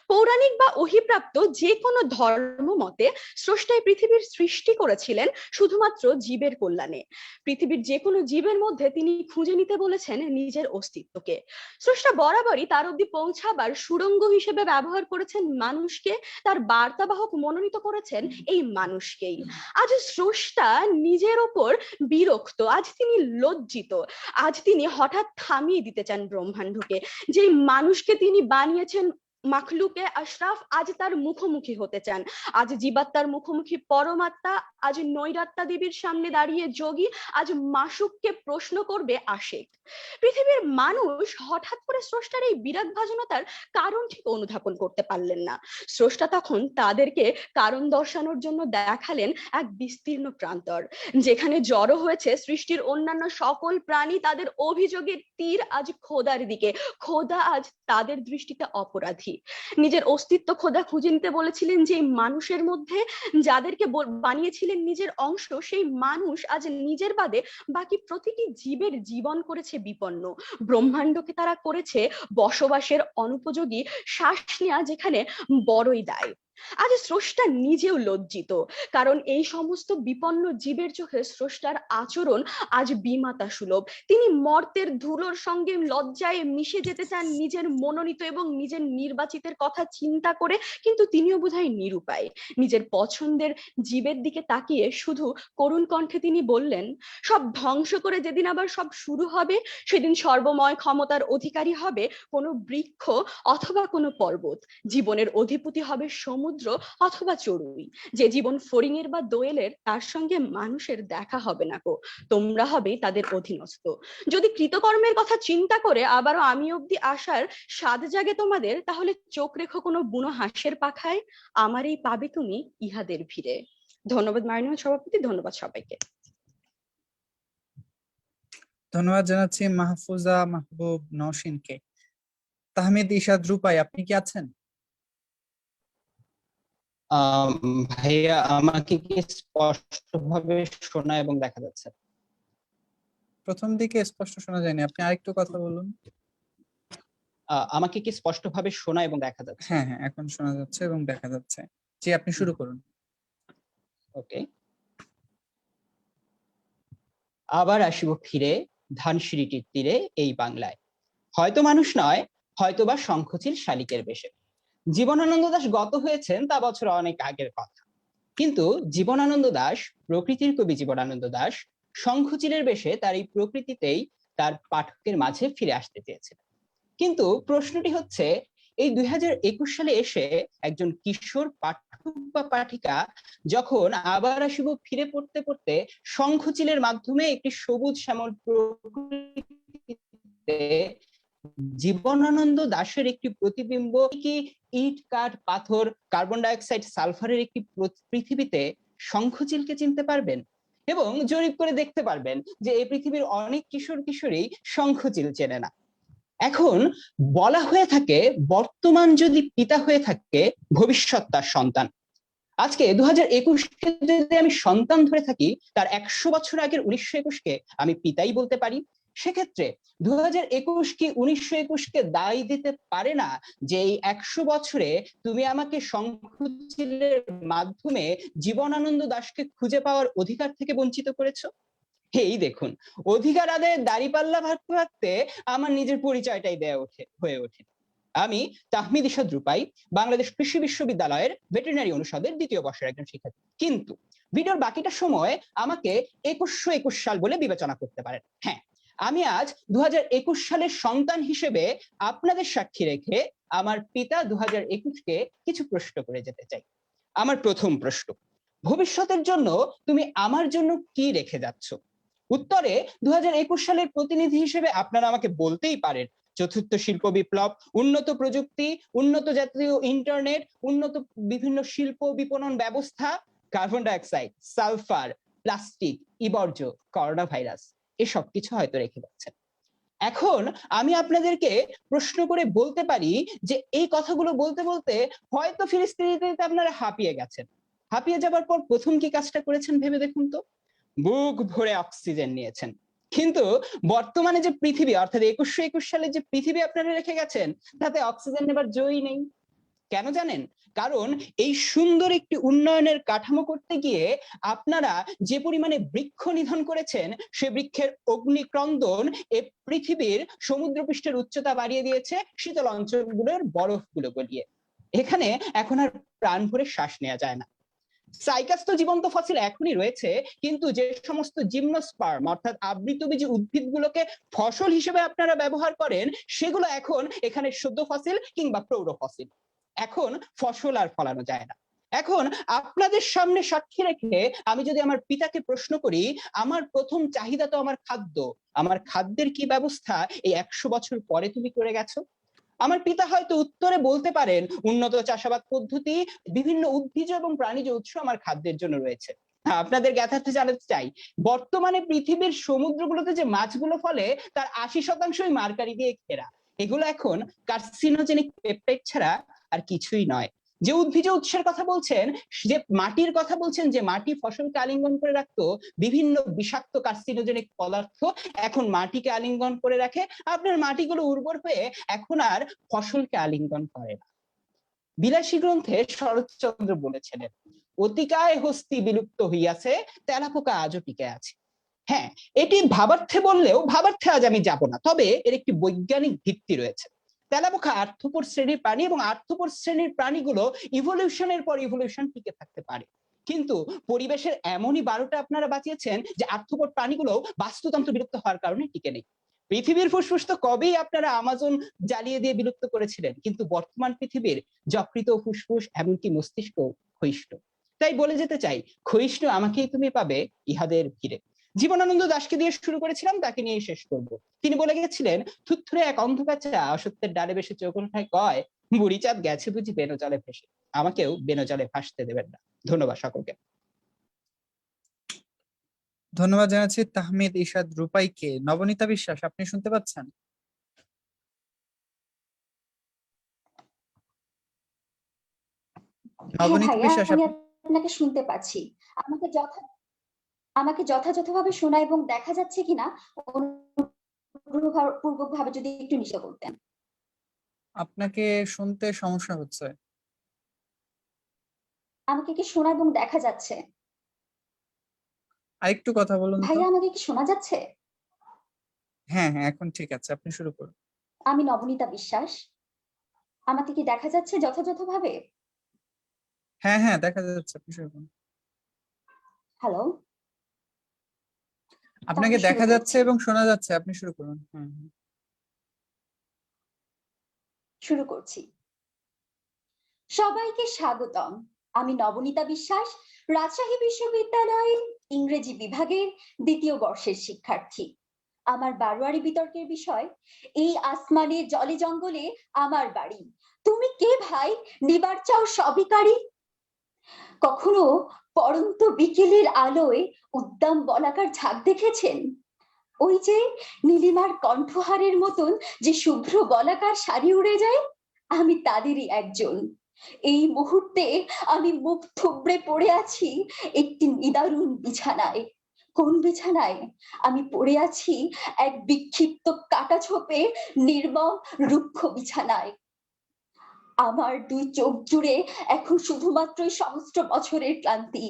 Speaker 11: পৌরাণিক বা অহিপ্রাপ্ত যে কোনো ধর্ম মতে স্রষ্টাই পৃথিবীর সৃষ্টি করেছিলেন শুধুমাত্র জীবের কল্যাণে। পৃথিবীর যে কোনো জীবের মধ্যে তিনি খুঁজে নিতে বলেছেন নিজের অস্তিত্বকে। স্রষ্টা বরাবরই তার অবধি পৌঁছাবার সুড়ঙ্গ হিসেবে ব্যবহার করেছেন মানুষকে, তার বার্তাবাহক মনোনীত করেছেন এই মানুষকেই। আজ স্রষ্টা নিজের ওপর বিরক্ত, আজ তিনি লজ্জিত, আজ তিনি হঠাৎ থামিয়ে দিতে চান ব্রহ্মাণ্ডকে। যে মানুষকে তিনি বানিয়েছেন মাখলুকে আশরাফ, আজ তার মুখোমুখি হতে চান। আজ জীবাত্মার মুখোমুখি পরমাত্মা, আজ নৈরাত্মা দেবীর সামনে দাঁড়িয়ে যোগী, আজ মাসুককে প্রশ্ন করবে আশিক। পৃথিবীর মানুষ হঠাৎ করে স্রষ্টার এই বিরাট ভাজনতার কারণ ঠিক অনুধাবন করতে পারলেন না। স্রষ্টা তখন তাদেরকে কারণ দর্শানোর জন্য দেখালেন এক বিস্তীর্ণ প্রান্তর, যেখানে জড়ো হয়েছে সৃষ্টির অন্যান্য সকল প্রাণী। তাদের অভিযোগের তীর আজ খোদার দিকে। খোদা আজ তাদের দৃষ্টিতে অপরাধী। নিজের অস্তিত্ব খোদা খুঁজে নিতে বলেছিলেন যে মানুষের মধ্যে, যাদেরকে বানিয়েছিলেন নিজের অংশ, সেই মানুষ আজ নিজের বাদে বাকি প্রতিটি জীবের জীবন করেছে বিপন্ন। ব্রহ্মাণ্ডকে তারা করেছে বসবাসের অনুপযোগী, শ্বাস নেওয়া যেখানে বড়ই দায়। আজ স্রষ্টা নিজেও লজ্জিত, কারণ এই সমস্ত বিপন্ন জীবের চোখে স্রষ্টার আচরণ আজ বিমাতা সুলভ। তিনি মর্তের ধুলোর সঙ্গে লজ্জায় মিশে যেতে চান নিজের মনোনীত এবং নিজের নির্বাচিতের কথা চিন্তা করে, কিন্তু তিনিও বোধহয় নিরুপায়। নিজের পছন্দের জীবের দিকে তাকিয়ে শুধু করুণ কণ্ঠে তিনি বললেন, সব ধ্বংস করে যেদিন আবার সব শুরু হবে, সেদিন সর্বময় ক্ষমতার অধিকারী হবে কোনো বৃক্ষ অথবা কোনো পর্বত, জীবনের অধিপতি হবে সমুদ্র অথবা চড়ুই। যে জীবন ফড়িংয়ের বা দোয়েলের, তার সঙ্গে মানুষের দেখা হবে না গো, তোমরা হবে তাদের অধীনস্থ। যদি কৃতকর্মের কথা চিন্তা করে আবারও আমি অব্দি আসার স্বাদ জাগে তোমাদের, তাহলে চোখ রেখো কোনো বুনো হাঁসের পাখায়, আমার এই পাবে তুমি ইহাদের ভিড়ে। ধন্যবাদ মাননীয় সভাপতি, ধন্যবাদ সবাইকে।
Speaker 2: ধন্যবাদ জানাচ্ছি মাহফুজা মাহবুব নওশিনকে। তাহমিদ ইশাদ রূপাই, আপনি কি আছেন?
Speaker 12: ভাইয়া, আমাকে কি স্পষ্টভাবে শোনা এবং দেখা যাচ্ছে?
Speaker 2: প্রথম দিকে স্পষ্ট শোনা যায়নি, আপনি আরেকটু কথা বলুন।
Speaker 12: আমাকে কি স্পষ্টভাবে শোনা এবং দেখা যাচ্ছে?
Speaker 2: হ্যাঁ হ্যাঁ, এখন শোনা যাচ্ছে এবং দেখা যাচ্ছে। জি, আপনি শুরু করুন।
Speaker 12: ওকে। আবার আসিব ফিরে ধানসিঁড়িটির তীরে এই বাংলায়, হয়তো মানুষ নয়, হয়তোবা শঙ্খচিল শালিকের বেশে। জীবনানন্দ দাশ গত হয়েছেন তা বছর অনেক আগের কথা, কিন্তু জীবনানন্দ দাশ, প্রকৃতির কবি জীবনানন্দ দাশ, শঙ্খচিলের বেশে তার এই প্রকৃতিতেই তার পাঠকের মাঝে ফিরে আসতে চেয়েছিলেন। কিন্তু প্রশ্নটি হচ্ছে, এই 2021 সালে এসে একজন কিশোর পাঠক বা পাঠিকা যখন আবার আসিব ফিরে পড়তে পড়তে শঙ্খচিলের মাধ্যমে একটি সবুজ শ্যামল প্রকৃতিতে জীবনানন্দ দাশের একটি প্রতিবিম্ব কি ইট কাঠ পাথর কার্বন ডাই অক্সাইড সালফারের একটি পৃথিবীতে শঙ্খচিলকে চিনতে পারবেন এবং জরিপ করে দেখতে পারবেন যে এই পৃথিবীর অনেক কিশোর কিশোরী শঙ্খচিল চেনে না। এখন বলা হয়ে থাকে, বর্তমান যদি পিতা হয়ে থাকে, ভবিষ্যৎ তার সন্তান। আজকে 2021-কে যদি আমি সন্তান ধরে থাকি, তার 100 বছর আগের 1921-কে আমি পিতাই বলতে পারি। সেক্ষেত্রে 2021 কি 1921-কে দায় দিতে পারে না যে এই 100 বছরে তুমি আমাকে শঙ্খচিলের মাধ্যমে জীবনানন্দ দাশকে খুঁজে পাওয়ার অধিকার থেকে বঞ্চিত করেছো। এই দেখুন, অধিকার আদায়ের দাঁড়িপাল্লা ভাবতে ভাবতে আমার নিজের পরিচয়টাই হয়ে ওঠে। আমি তাহমিদ ইশাদ রূপাই, বাংলাদেশ কৃষি বিশ্ববিদ্যালয়ের ভেটেরিনারি অনুষদের 2য় বর্ষের একজন শিক্ষার্থী। কিন্তু ভিডিওর বাকিটা সময় আমাকে 2121 সাল বলে বিবেচনা করতে পারেন। হ্যাঁ, আমি আজ 2021 সালের সন্তান হিসেবে আপনাদের সাক্ষী রেখে আমার পিতা 2021-কে কিছু প্রশ্ন করে যেতে চাই। আমার প্রথম প্রশ্ন, ভবিষ্যতের জন্য তুমি আমার জন্য কি রেখে যাচ্ছ? উত্তরে 2021 সালের প্রতিনিধি হিসেবে আপনারা আমাকে বলতেই পারেন, চতুর্থ শিল্প বিপ্লব, উন্নত প্রযুক্তি, উন্নত জাতীয় ইন্টারনেট, উন্নত বিভিন্ন শিল্প বিপণন ব্যবস্থা, carbon die oxide, sulphur, plastic, বর্জ্য, করোনা ভাইরাস, এসব কিছু হয়তো রেখে যাচ্ছেন। এখন আমি আপনাদেরকে প্রশ্ন করে বলতে পারি যে এই কথাগুলো বলতে বলতে হয়তো ফিলিস্তিনিতে আপনারা হাঁপিয়ে গেছেন। হাঁপিয়ে যাবার পর প্রথম কি কাজটা করেছেন ভেবে দেখুন তো, বুক ভরে অক্সিজেন নিয়েছেন। কিন্তু বর্তমানে যে পৃথিবী, অর্থাৎ 2121 সালে যে পৃথিবী আপনারা রেখে গেছেন, তাতে অক্সিজেন নেবার জয়ই নেই। কেন জানেন? কারণ এই সুন্দর একটি উন্নয়নের কাঠামো করতে গিয়ে আপনারা যে পরিমাণে বৃক্ষ নিধন করেছেন, সে বৃক্ষের অগ্নিক্রন্দন এ পৃথিবীর সমুদ্রপৃষ্ঠের উচ্চতা বাড়িয়ে দিয়েছে, শীতল অঞ্চলগুলোর বরফগুলো গলিয়ে। এখানে এখন আর প্রাণ ভরে শ্বাস নেওয়া যায় না। সাইকাস তো জীবন্ত ফসিল এখনই রয়েছে, কিন্তু যে সমস্ত জিমনোস্পার্ম অর্থাৎ আবৃতবীজী উদ্ভিদগুলোকে ফসল হিসেবে আপনারা ব্যবহার করেন, সেগুলো এখন এখানে সদ্য ফসিল কিংবা প্রৌঢ় ফসিল। এখন ফসল আর ফলানো যায় না। এখন আপনাদের সামনে সাক্ষী রেখে আমি যদি আমার পিতাকে প্রশ্ন করি, আমার প্রথম চাহিদা তো আমার খাদ্য, আমার খাদ্যের কি ব্যবস্থা এই 100 বছর পরে তুমি করে গেছো? আমার পিতা হয়তো উত্তরে বলতে পারেন, উন্নত চাষাবাদ পদ্ধতি, বিভিন্ন উদ্ভিজ এবং প্রাণীজ উৎস আমার খাদ্যের জন্য রয়েছে। আপনাদের জ্ঞাতার্থে জানাতে চাই, বর্তমানে পৃথিবীর সমুদ্রগুলোতে যে মাছগুলো ফলে তার 80% মার্কারি দিয়ে ঘেরা। এগুলো এখন কার্সিনোজেনিক পেপটাইড ছাড়া আর কিছুই নয়। যে উদ্ভিজ উৎসের কথা বলছেন, যে মাটির কথা বলছেন, যে মাটি ফসলকে আলিঙ্গন করে রাখতো বিভিন্ন বিষাক্ত কার্সিনোজেনিক পদার্থ, এখন মাটিকে আলিঙ্গন করে রাখে। আপনার মাটিগুলো উর্বর হয়ে এখন আর ফসলকে আলিঙ্গন করে না। বিলাসী গ্রন্থে শরৎচন্দ্র বলেছিলেন, অতিকায় হস্তি বিলুপ্ত হইয়াছে, তেলাপোকা আজও টিকে আছে। হ্যাঁ, এটি ভাবার্থে বললেও ভাবার্থে আজ আমি যাব না, তবে এর একটি বৈজ্ঞানিক ভিত্তি রয়েছে। তেলাপোকা আর্থ্রোপড শ্রেণীর প্রাণী এবং আর্থ্রোপড শ্রেণীর প্রাণীগুলো ইভলিউশনের পর ইভলিউশন টিকে থাকতে পারে, কিন্তু পরিবেশের এমনই 12টা আপনারা বাঁচিয়েছেন যে আর্থ্রোপড প্রাণীগুলো বাস্তুতন্ত্র বিলুপ্ত হওয়ার কারণে টিকে নেই। পৃথিবীর ফুসফুস তো কবেই আপনারা আমাজন জ্বালিয়ে দিয়ে বিলুপ্ত করেছিলেন, কিন্তু বর্তমান পৃথিবীর যকৃত, ফুসফুস, এমনকি মস্তিষ্ক ক্ষয়িষ্ণু। তাই বলে যেতে চাই, ক্ষয়িষ্ণু আমাকেই তুমি পাবে ইহাদের ভিড়ে। জীবনানন্দ দাশকে দিয়ে শুরু করেছিলাম, তাকে নিয়ে শেষ করব। তিনি বলে গেছিলেন, থুথুরে এক অন্ধকাচা অসত্যের ডালে বেশে চোখ উঠায় কয়, বুড়ি চাঁদ গেছে বুঝি বেনো জলে ভেসে। আমাকেও বেনো জলে ভাসতে দেবেন না। ধন্যবাদ সকলকে।
Speaker 2: ধন্যবাদ জানাচ্ছি তাহমিদ ইশাদ রূপাইকে। নবনীতা বিশ্বাস, আপনি শুনতে পাচ্ছেন? নবনীতা বিশ্বাস,
Speaker 10: আমি আপনাকে শুনতে পাচ্ছি। আমাকে যথাযথভাবে শোনা এবং দেখা যাচ্ছে কিনা অনুগ্রহপূর্বকভাবে যদি একটু নিশ্চয় করতেন।
Speaker 2: আপনাকে শুনতে সমস্যা হচ্ছে।
Speaker 10: আমাকে কি শোনা এবং দেখা যাচ্ছে?
Speaker 2: আরেকটু কথা বলুন তো।
Speaker 10: ভাইয়া, আমাকে কি শোনা যাচ্ছে?
Speaker 2: হ্যাঁ হ্যাঁ, এখন ঠিক আছে, আপনি শুরু করুন।
Speaker 10: আমি নবনীতা বিশ্বাস। আমাকে কি দেখা যাচ্ছে যথাযথভাবে?
Speaker 2: হ্যাঁ হ্যাঁ, দেখা যাচ্ছে, আপনি শুরু করুন।
Speaker 10: হ্যালো,
Speaker 2: আপনাকে দেখা যাচ্ছে এবং শোনা যাচ্ছে, আপনি শুরু করুন।
Speaker 10: শুরু করছি। সবাইকে স্বাগতম। আমি নবনীতা বিশ্বাস, রাজশাহী বিশ্ববিদ্যালয়ের ইংরেজি বিভাগের 2য় বর্ষের শিক্ষার্থী। আমার বারোয়ারি বিতর্কের বিষয়, এই আসমানে জলে জঙ্গলে আমার বাড়ি, তুমি কে ভাই, নিবার চাও সবিকারী। কখনো পরন্ত বিকেলের আলোয় উদ্দাম বলাকার ঝাঁক দেখেছেন? ওই যে নীলিমার কণ্ঠহারের মতন যে শুভ্র বলাকার শাড়ি উড়ে যায়, আমি তাদেরই একজন। এই মুহূর্তে আমি মুখ থুবড়ে পড়ে আছি একটি নিদারুণ বিছানায়। কোন বিছানায়? আমি পড়ে আছি এক বিক্ষিপ্ত কাটাছোপে নির্মম রুক্ষ বিছানায়। আমার 2 চোখ জুড়ে এখন শুধুমাত্রই সহস্র বছরের ক্লান্তি।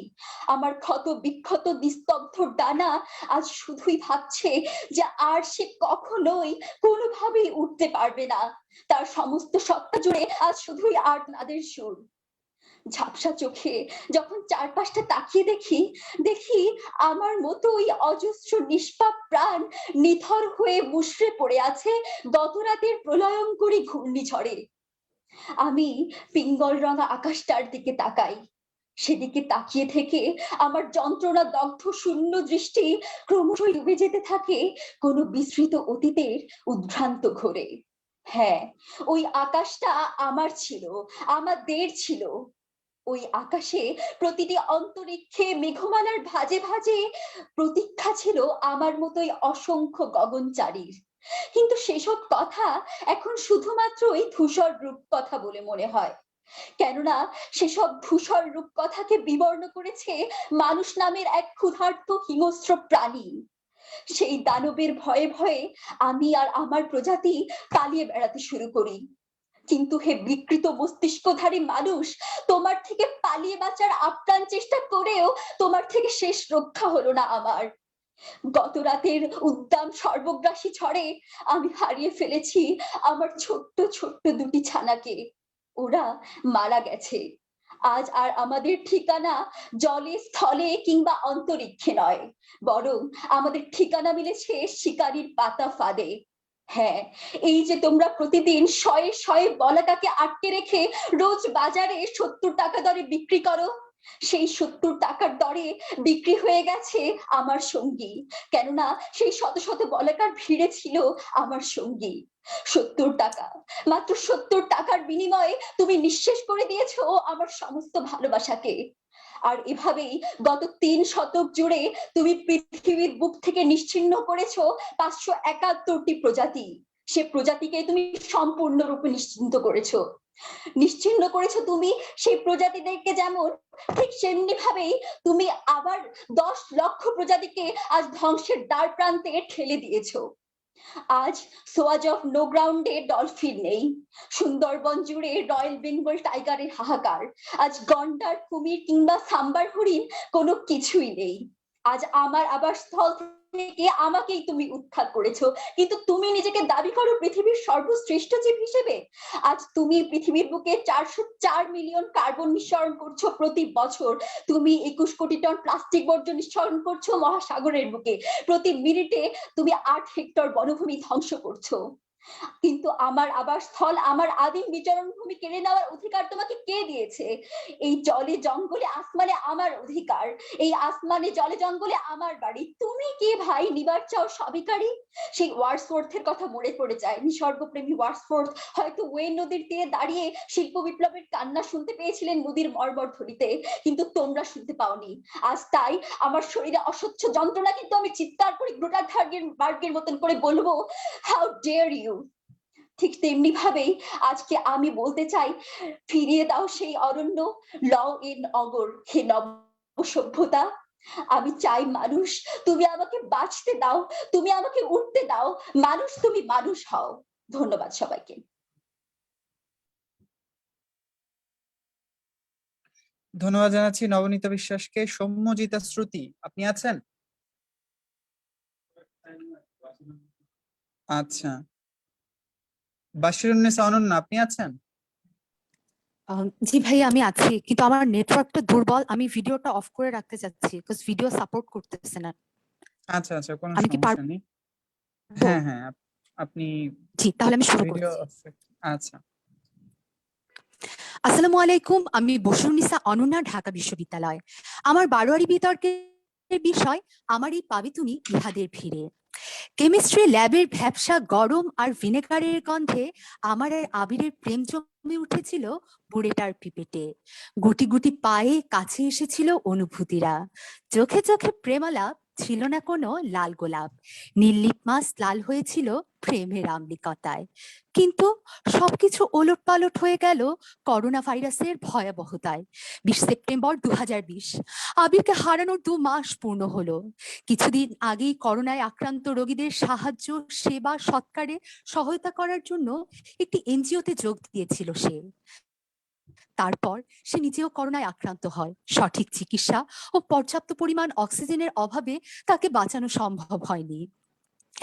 Speaker 10: আমার ক্ষত বিক্ষত নিস্তব্ধ ডানা আজ শুধুই ভাবছে যে আর সে কখনোই কোনোভাবেই উঠতে পারবে না। তার সমস্ত সত্তা জুড়ে আজ শুধুই আর্তনাদের সুর। ঝাপসা চোখে যখন চারপাশটা তাকিয়ে দেখি আমার মতোই অজস্র নিষ্পাপ প্রাণ নিথর হয়ে মুষড়ে পড়ে আছে গত রাতের প্রলয়ঙ্করী ঘূর্ণিঝড়ে। আমি পিঙ্গল রঙা আকাশটার দিকে তাকাই। সেদিকে তাকিয়ে থেকে আমার যন্ত্রণা দগ্ধ শূন্য দৃষ্টি ক্রমশই ডুবে যেতে থাকে কোনো বিস্মৃত অতীতের উদ্ভ্রান্ত ঘোরে। হ্যাঁ, ওই আকাশটা আমার ছিল, আমাদের ছিল। ওই আকাশে প্রতিটি অন্তরিক্ষে মেঘমালার ভাঁজে ভাঁজে প্রতীক্ষা ছিল আমার মতোই অসংখ্য গগনচারীর। কিন্তু সেসব কথা এখন শুধুমাত্রই ধূসর রূপকথা বলে মনে হয়, কেননা সেসব ধূসর রূপকথাকে বিবর্ণ করেছে মানুষ নামের এক ক্ষুধার্ত হিংস্র প্রাণী। সেই দানবের ভয়ে ভয়ে আমি আর আমার প্রজাতি পালিয়ে বেড়াতে শুরু করি। কিন্তু হে বিকৃত মস্তিষ্কধারী মানুষ, তোমার থেকে পালিয়ে বাঁচার আপ্রাণ চেষ্টা করেও তোমার থেকে শেষ রক্ষা হলো না আমার। গত রাতের উদ্দাম সর্বগ্রাসী ঝড়ে আমি হারিয়ে ফেলেছি আমার ছোট্ট ছোট্ট 2টি ছানাকে। ওরা মারা গেছে। আজ আর আমাদের ঠিকানা জলে, স্থলে কিংবা অন্তরিক্ষে নয়, বরং আমাদের ঠিকানা মিলেছে শিকারীর পাতা ফাঁদে। হ্যাঁ, এই যে তোমরা প্রতিদিন শয়ে শয়ে বলাকাকে আটকে রেখে রোজ বাজারে 70 টাকা দরে বিক্রি করো, সেই 70 টাকার দরে বিক্রি হয়ে গেছে আমার সঙ্গী। কেননা সেই শত শত বলাকার ভিড়ে ছিল আমার সঙ্গী। 70 টাকা, মাত্র 70 টাকার বিনিময়ে তুমি নিঃশেষ করে দিয়েছো আমার সমস্ত ভালোবাসাকে। আর এভাবেই গত 3 শতক জুড়ে তুমি পৃথিবীর বুক থেকে নিশ্চিহ্ন করেছো 571টি প্রজাতি। সে প্রজাতিকে তুমি সম্পূর্ণরূপে নিশ্চিহ্ন করেছো তুমি সেই প্রজাতিদেরকে, যেমন ঠিক সেমনি ভাবেই তুমি আবার 10 লক্ষ প্রজাতিকে আজ ধ্বংসের দ্বার প্রান্তে ঠেলে দিয়েছো। আজ সোয়াজ অফ নো গ্রাউন্ডে ডলফিন নেই, সুন্দরবন জুড়ে রয়্যাল বেঙ্গল টাইগারের হাহাকার, আজ গন্ডার কুমির কিংবা সাম্বার হরিণ কোনো কিছুই নেই। আজ আমার আবাসস্থল থেকে আমাকেই তুমি উৎখাত করেছো, কিন্তু তুমি নিজেকে দাবি করো পৃথিবীর সর্বশ্রেষ্ঠ জীব হিসেবে। আজ তুমি পৃথিবীর বুকে 404 মিলিয়ন কার্বন নিঃসরণ করছো প্রতি বছর, তুমি 21 কোটি টন প্লাস্টিক বর্জ্য নিঃসরণ করছো মহাসাগরের বুকে, প্রতি মিনিটে তুমি 8 হেক্টর বনভূমি ধ্বংস করছো। কিন্তু আমার আবাসস্থল, আমার আদিম বিচরণ ভূমি কেড়ে নেওয়ার অধিকার তোমাকে কে দিয়েছে? এই জলে জঙ্গলে আসমানে আমার অধিকার, এই আসমানে জলে জঙ্গলে আমার বাড়ি। তুমি কে ভাই নিবার চাও সবিকারী? সেই ওয়ার্ডসওয়ার্থের কথা মনে পড়ে যায়। নিসর্গপ্রেমী ওয়ার্ডসওয়ার্থ হয়তো ওয়েন নদীর তীরে দাঁড়িয়ে শিল্প বিপ্লবের কান্না শুনতে পেয়েছিলেন নদীর মর্মর ধ্বনিতে, কিন্তু তোমরা শুনতে পাওনি। আজ তাই আমার শরীরে অসহ্য যন্ত্রণা, কিন্তু আমি চিৎকার করে গ্রেটা থানবার্গের মতন করে বলবো, হাউ ডেয়ার ইউ। ঠিক তেমনি ভাবেই আজকে আমি বলতে চাই, ফিরিয়ে দাও সেই অরণ্য, লও ইন অগর হে নব সভ্যতা। আমি চাই মানুষ, তুমি আমাকে বাঁচতে দাও, তুমি আমাকে উঠতে দাও। মানুষ, তুমি মানুষ হও। ধন্যবাদ সবাইকে।
Speaker 2: ধন্যবাদ জানাচ্ছি নবনীতা বিশ্বাসকে। সৌম্যজিতা শ্রুতি, আপনি আছেন? আচ্ছা, বাশিরুন্নেসা অনন্যা, আপনি আছেন?
Speaker 3: জি ভাই, আমি আছি, কিন্তু আমার নেটওয়ার্কটা দুর্বল। আমি ভিডিওটা অফ করে রাখতে চাচ্ছি, বিকজ ভিডিও সাপোর্ট করতেছে না।
Speaker 2: আচ্ছা আচ্ছা, কোনো
Speaker 3: আমি কি
Speaker 2: সমস্যা নেই। হ্যাঁ হ্যাঁ, আপনি
Speaker 3: জি, তাহলে আমি শুরু
Speaker 2: ভিডিও
Speaker 3: করছি।
Speaker 2: আচ্ছা।
Speaker 3: আসসালামু আলাইকুম, আমি বশিরুন্নেসা অনন্যা, ঢাকা বিশ্ববিদ্যালয়। আমার বারোয়ারি বিতর্কের বিষয় আমার এই পাবে তুমি ইহাদের ভিড়ে। কেমিস্ট্রি ল্যাবের ভ্যাপসা গরম আর ভিনেগারের গন্ধে আমার আর আবিরের প্রেম জমে উঠেছিল বুড়েটার পিপেটে। গুটি গুটি পায়ে কাছে এসেছিল অনুভূতিরা, চোখে চোখে প্রেমালাপ, ছিল না কোনো লাল গোলাপ। নীল মাস লাল হয়েছিল প্রেমের আম্লিকতায়। কিন্তু সবকিছু ওলট পালট হয়ে গেল করোনা ভাইরাসের ভয়াবহতায়। 20 সেপ্টেম্বর 2020 আবিরকে হারানোর 2 মাস পূর্ণ হলো। কিছুদিন আগেই করোনায় আক্রান্ত রোগীদের সাহায্য, সেবা, সৎকারে সহায়তা করার জন্য একটি এনজিওতে যোগ দিয়েছিল সে। তারপর সে নিজেও করোনায় আক্রান্ত হয়। সঠিক চিকিৎসা ও পর্যাপ্ত পরিমাণ অক্সিজেনের অভাবে তাকে বাঁচানো সম্ভব হয়নি।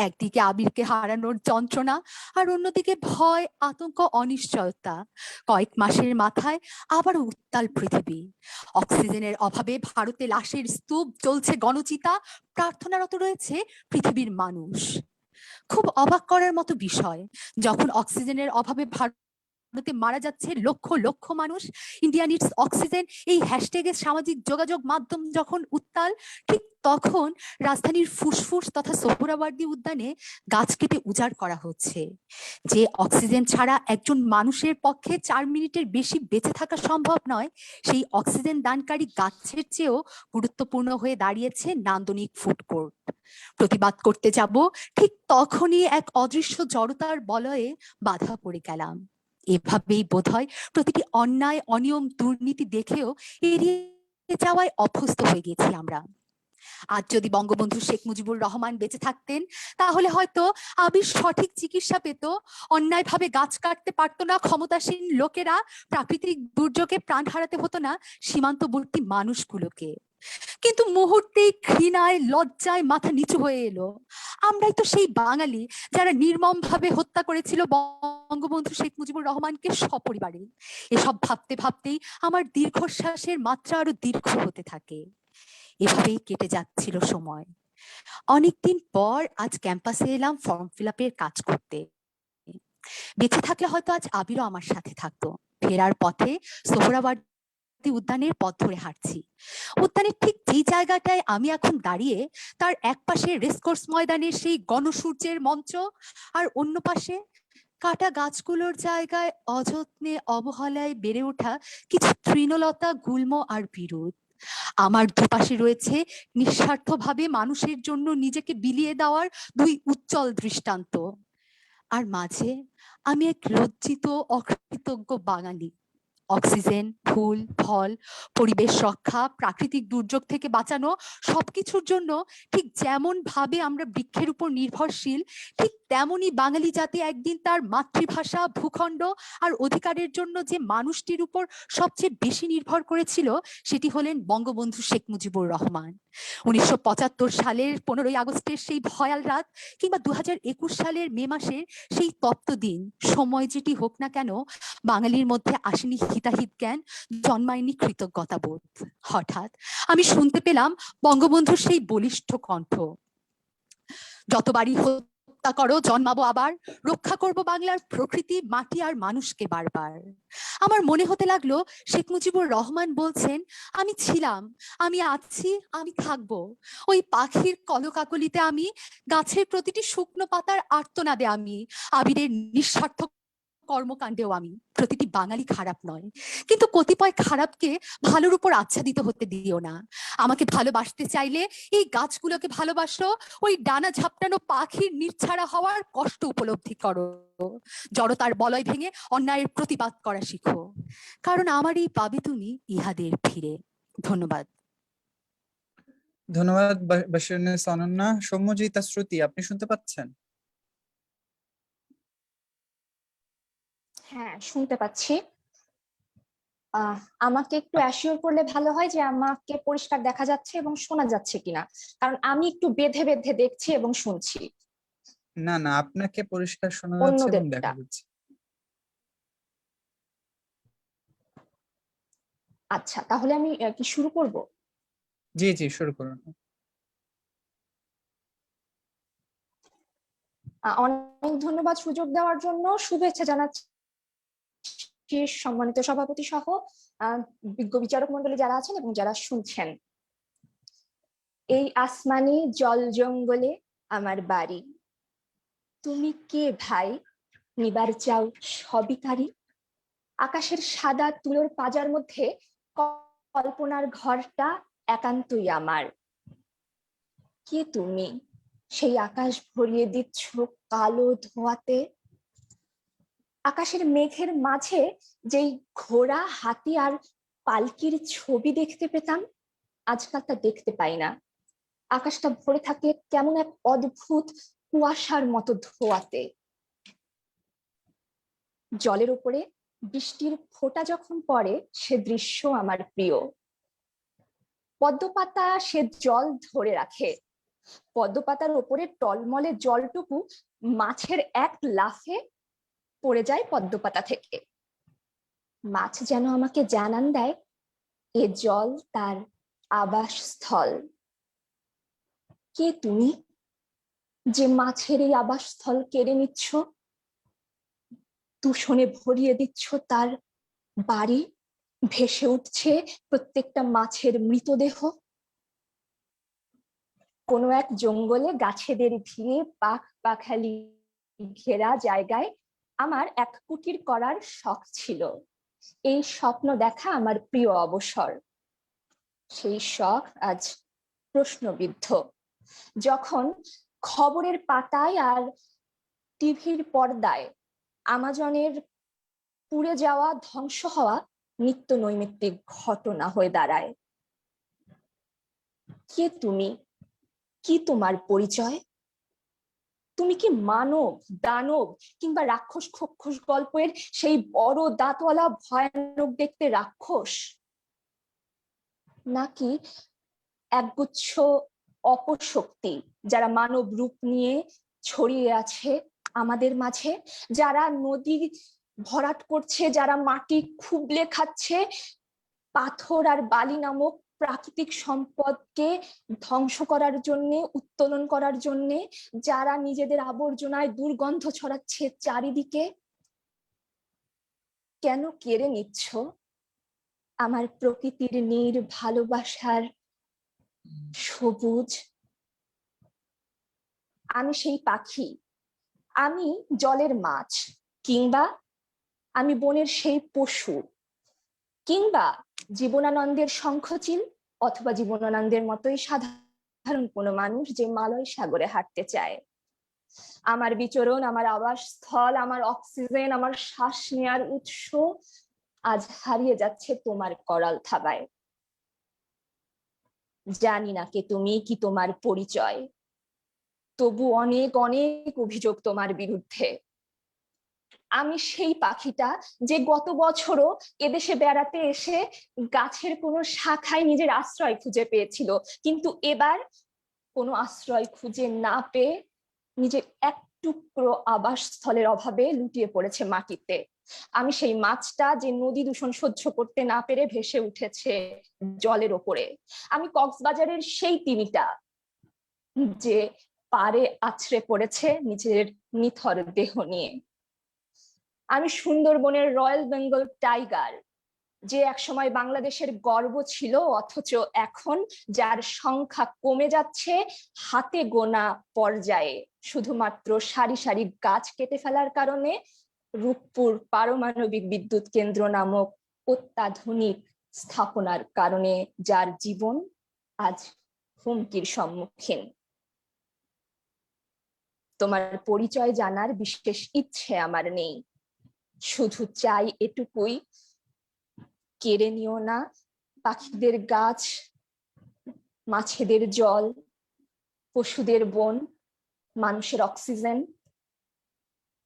Speaker 3: একদিকে আবিরকে হারানোর যন্ত্রণা, আর অন্যদিকে ভয়, আতঙ্ক, অনিশ্চয়তা। কয়েক মাসের মাথায় আবার উত্তাল পৃথিবী। অক্সিজেনের অভাবে ভারতে লাশের স্তূপ, চলছে গণচিতা, প্রার্থনারত রয়েছে পৃথিবীর মানুষ। খুব অবাক করার মতো বিষয়, যখন অক্সিজেনের অভাবে ভারতে মারা যাচ্ছে লক্ষ লক্ষ মানুষ, ইন্ডিয়া নিডস অক্সিজেন এই হ্যাশট্যাগে সামাজিক যোগাযোগ মাধ্যম যখন উত্তাল, ঠিক তখন রাজধানীর ফুসফুস তথা সোহরাওয়ার্দী উদ্যানে গাছ কেটে উজাড় করা হচ্ছে। যে অক্সিজেন ছাড়া একজন মানুষের পক্ষে 4 মিনিটের বেশি বেঁচে থাকা সম্ভব নয়, সেই অক্সিজেন দানকারী গাছের চেয়েও গুরুত্বপূর্ণ হয়ে দাঁড়িয়েছে নান্দনিক ফুড কোর্ট। প্রতিবাদ করতে যাব, ঠিক তখনই এক অদৃশ্য জড়তার বলয়ে বাধা পড়ে গেলাম। এভাবেই বোধহয় প্রতিটি অন্যায়, অনিয়ম, দুর্নীতি দেখেও এড়িয়ে যাওয়ায় অভ্যস্ত হয়ে গেছি আমরা। আজ যদি বঙ্গবন্ধু শেখ মুজিবুর রহমান বেঁচে থাকতেন, তাহলে হয়তো আবির সঠিক চিকিৎসা পেত, অন্যায়ভাবে গাছ কাটতে পারতো না ক্ষমতাসীন লোকেরা, প্রাকৃতিক দুর্যোগে প্রাণ হারাতে হতো না সীমান্তবর্তী মানুষগুলোকে। কিন্তু মুহূর্তেই ঘৃণায়, লজ্জায় মাথা নিচু হয়ে এলো। আমরাই তো সেই বাঙালি যারা নির্মম ভাবে হত্যা করেছিল বঙ্গবন্ধু শেখ মুজিবুর রহমানকে সপরিবারে। এসব ভাবতে ভাবতেই আমার দীর্ঘশ্বাসের মাত্রা আরো দীর্ঘ হতে থাকে। এভাবেই কেটে যাচ্ছিল সময়। অনেকদিন পর আজ ক্যাম্পাসে এলাম ফর্ম ফিল আপের কাজ করতে। বেঁচে থাকলে হয়তো আজ আবিরও আমার সাথে থাকতো। ফেরার পথে সোহরাওয়ার্দী উদ্যানের পথ ধরে হাঁটছি। উদ্যানের ঠিক যেই জায়গাটায় আমি এখন দাঁড়িয়ে, তার এক পাশে রেসকোর্স ময়দানের সেই গণসূর্যের মঞ্চ, আর অন্য পাশে কাটা গাছগুলোর জায়গায় অযত্নে অবহেলায় বেড়ে ওঠা কিছু তৃণলতা, গুল্ম আর বিরুৎ। আমার দুপাশে রয়েছে নিঃস্বার্থভাবে মানুষের জন্য নিজেকে বিলিয়ে দেওয়ার 2 উজ্জ্বল দৃষ্টান্ত। আর মাঝে আমি এক লজ্জিত, অকৃতজ্ঞ বাঙালি, অক্সিজেন, ফুল, ফল, পরিবেশ রক্ষা, প্রাকৃতিক দুর্যোগ থেকে বাঁচানো সবকিছুর জন্য ঠিক যেমন ভাবে আমরা বৃক্ষের উপর নির্ভরশীল, ঠিক তেমনই বাঙালি জাতি একদিন তার মাতৃভাষা, ভূখণ্ড আর অধিকারের জন্য যে মানুষটির উপর সবচেয়ে বেশি নির্ভর করেছিল সেটি হলেন বঙ্গবন্ধু শেখ মুজিবুর রহমান। 1975 সালের 15ই আগস্টের সেই ভয়াল রাত কিংবা 2021 সালের মে মাসের সেই তপ্ত দিন, সময় যেটি হোক না কেন, বাঙালির মধ্যে আসেনি হিতাহিত জ্ঞান, জন্মায়নি কৃতজ্ঞতা বোধ। হঠাৎ আমি শুনতে পেলাম বঙ্গবন্ধুর সেই বলিষ্ঠ কণ্ঠ, যতবারই হত্যা করো জন্মাবো আবার, রক্ষা করব বাংলার প্রকৃতি, মাটি আর মানুষকে বারবার। আমার মনে হতে লাগলো শেখ মুজিবুর রহমান বলছেন, আমি ছিলাম, আমি আছি, আমি থাকবো। ওই পাখির কলকাকলিতে আমি, গাছের প্রতিটি শুকনো পাতার আর্তনাদে আমি, আবিরের নিঃস্বার্থ কর্মকাণ্ডেও আমি। প্রতিটি বাঙালি খারাপ নয়, কিন্তু কতিপয় খারাপকে ভালোর উপর আচ্ছাদিত হতে দিও না। আমাকে ভালোবাসতে চাইলে এই গাছগুলোকে ভালোবাসো, ওই ডানা ঝাপটানো পাখির নির্ছাড়া হওয়ার কষ্ট উপলব্ধি করো, জড়তার বলয় ভেঙে অন্যায়ের প্রতিবাদ করা শিখো, কারণ আমারই পাবে তুমি ইহাদের ফিরে। ধন্যবাদ।
Speaker 2: ধন্যবাদ বাশিরুন্নেসা অনন্যা। সৌম্যজিতা শ্রুতি, আপনি শুনতে পাচ্ছেন?
Speaker 7: হ্যাঁ, শুনতে পাচ্ছি। আমাকে একটু অ্যাসিওর করলে ভালো হয় যে আমাকে পরিষ্কার দেখা যাচ্ছে এবং শোনা যাচ্ছে কিনা, কারণ আমি একটু বেঁধে বেঁধে দেখছি এবং শুনছি
Speaker 2: না না, আপনাকে পরিষ্কার শোনা যাচ্ছে এবং
Speaker 7: অন্যদেরটা।
Speaker 2: দেখা যাচ্ছে।
Speaker 7: আচ্ছা, তাহলে আমি কি শুরু করব?
Speaker 2: জি জি, শুরু করুন।
Speaker 7: অনেক ধন্যবাদ সুযোগ দেওয়ার জন্য। শুভেচ্ছা জানাচ্ছি সম্মানিত সভাপতি সহ বিজ্ঞ বিচারক মন্ডলী যারা আছেন এবং যারা শুনছেন। এই আসমানি জল জঙ্গলে আমার বাড়ি, তুমি কে ভাই, নিবার চাও সবই তারি। আকাশের সাদা তুলোর পাজার মধ্যে কল্পনার ঘরটা একান্তই আমার। কে তুমি, সেই আকাশ ভরিয়ে দিচ্ছ কালো ধোঁয়াতে। আকাশের মেঘের মাঝে যেই ঘোড়া, হাতি আর পালকির ছবি দেখতে পেতাম, আজকাল তা দেখতে পাই না। আকাশটা ভরে থাকে কেমন এক অদ্ভুত কুয়াশার মতো ধোঁয়াতে। জলের উপরে বৃষ্টির ফোঁটা যখন পড়ে, সে দৃশ্য আমার প্রিয়। পদ্মপাতা সে জল ধরে রাখে, পদ্মপাতার উপরে টলমলে জলটুকু মাছের এক লাফে পড়ে যায় পদ্মপাতা থেকে। মাছ যেন আমাকে জানান দেয় এ জল তার আবাসস্থল। কে তুমি, যে মাছের এই আবাসস্থল কেড়ে নিচ্ছ, দূষণে ভরিয়ে দিচ্ছ তার বাড়ি, ভেসে উঠছে প্রত্যেকটা মাছের মৃতদেহ। কোনো এক জঙ্গলে গাছেদের ভিড়ে পাখ পাখালি ঘেরা জায়গায় আমার এক কুটির করার শখ ছিল। এই স্বপ্ন দেখা আমার প্রিয় অবসর। সেই শখ আজ প্রশ্নবিদ্ধ, যখন খবরের পাতায় আর টিভির পর্দায় আমাজনের পুড়ে যাওয়া, ধ্বংস হওয়া নিত্য নৈমিত্তিক ঘটনা হয়ে দাঁড়ায়। কে তুমি, কি তোমার পরিচয়? তুমি কি মানব, দানব কিংবা রাক্ষস খোক্ষস গল্পের সেই বড় দাঁতওয়ালা ভয়ানক দেখতে রাক্ষস, নাকি একগুচ্ছ অপশক্তি যারা মানব রূপ নিয়ে ছড়িয়ে আছে আমাদের মাঝে, যারা নদী ভরাট করছে, যারা মাটি খুবলে খাচ্ছে, পাথর আর বালি নামক প্রাকৃতিক সম্পদকে ধ্বংস করার জন্য, উত্তোলন করার জন্য, যারা নিজেদের আবর্জনায় দুর্গন্ধ ছড়াচ্ছে চারিদিকে। কেন কেড়ে নিচ্ছ আমার প্রকৃতির নীর ভালোবাসার সবুজ? আমি সেই পাখি, আমি জলের মাছ, কিংবা আমি বনের সেই পশু, কিংবা জীবনানন্দের শঙ্খচিল, অথবা জীবনানন্দের মতোই সাধারণ কোনো মানুষ যে মালয় সাগরে হাঁটতে চায়। আমার বিচরণ, আমার আবাসস্থল, আমার অক্সিজেন, আমার শ্বাস নেয়ার উৎস,
Speaker 8: আজ হারিয়ে যাচ্ছে তোমার করাল থাবায়। জানি না কে তুমি, কি তোমার পরিচয়, তবু অনেক অনেক অভিযোগ তোমার বিরুদ্ধে। আমি সেই পাখিটা যে গত বছরও এদেশে বেড়াতে এসে গাছের কোনো শাখায় নিজের আশ্রয় খুঁজে পেয়েছিল, কিন্তু এবার কোনো আশ্রয় খুঁজে না পেয়ে নিজের এক টুকরো আবাসস্থলের অভাবে লুটিয়ে পড়েছে মাটিতে। আমি সেই মাছটা যে নদী দূষণ সহ্য করতে না পেরে ভেসে উঠেছে জলের ওপরে। আমি কক্সবাজারের সেই তিমিটা যে পাড়ে আছড়ে পড়েছে নিজের নিথর দেহ নিয়ে। আমি সুন্দরবনের রয়্যাল বেঙ্গল টাইগার, যে একসময় বাংলাদেশের গর্ব ছিল, অথচ এখন যার সংখ্যা কমে যাচ্ছে হাতে গোনা পর্যায়ে, শুধুমাত্র সারি সারি গাছ কেটে ফেলার কারণে, রূপপুর পারমাণবিক বিদ্যুৎ কেন্দ্র নামক অত্যাধুনিক স্থাপনার কারণে যার জীবন আজ হুমকির সম্মুখীন। তোমার পরিচয় জানার বিশেষ ইচ্ছে আমার নেই, শুধু চাই এটুকুই, কেড়ে নিও না পাখিদের গাছ, মাছেদের জল, পশুদের বন, মানুষের অক্সিজেন।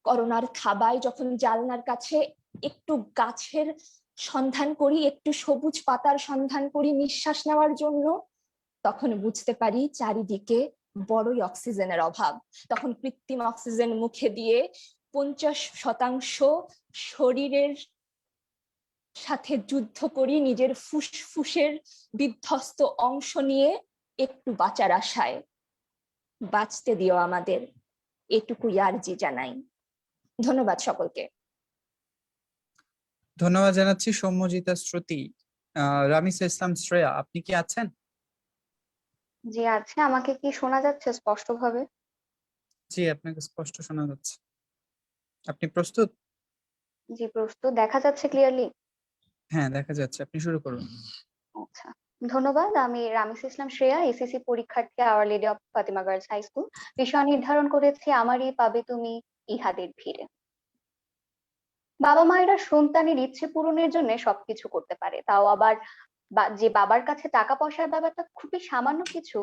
Speaker 8: করোনার থাবায় যখন জানলার কাছে একটু গাছের সন্ধান করি, একটু সবুজ পাতার সন্ধান করি নিঃশ্বাস নেওয়ার জন্য, তখন বুঝতে পারি চারিদিকে বড়ই অক্সিজেনের অভাব। তখন কৃত্রিম অক্সিজেন মুখে দিয়ে 50% শরীরের সাথে যুদ্ধ করি, নিজের ফুসফুসের বিধ্বস্ত অংশ নিয়ে একটু বাঁচার আশায়। বাঁচতে দিও আমাদের, এটুকুই আরজি জানাই। ধন্যবাদ সকলকে।
Speaker 2: ধন্যবাদ জানাচ্ছি সৌম্যজিতা শ্রুতি। রামিসা ইসলাম শ্রেয়া, আপনি কি আছেন?
Speaker 5: জি আছে, আমাকে কি শোনা যাচ্ছে স্পষ্টভাবে?
Speaker 2: জি, আপনাকে স্পষ্ট শোনা যাচ্ছে। আপনি প্রস্তুত?
Speaker 5: জি প্রস্তুত, দেখা যাচ্ছে ক্লিয়ারলি?
Speaker 2: হ্যাঁ, দেখা যাচ্ছে, আপনি শুরু করুন।
Speaker 5: আচ্ছা, ধন্যবাদ। আমি রামিস ইসলাম শ্রেয়া, এসএসসি পরীক্ষার্থী, Our Lady of Fatima Girls High School. বিষয় নির্ধারণ করেছি আমারই পাবে তুমি ইহাদের ভিড়ে। বাবা মায়েরা সন্তানের ইচ্ছে পূরণের জন্য সবকিছু করতে পারে, তাও আবার যে বাবার কাছে টাকা পয়সার ব্যাপারটা খুবই সামান্য কিছু,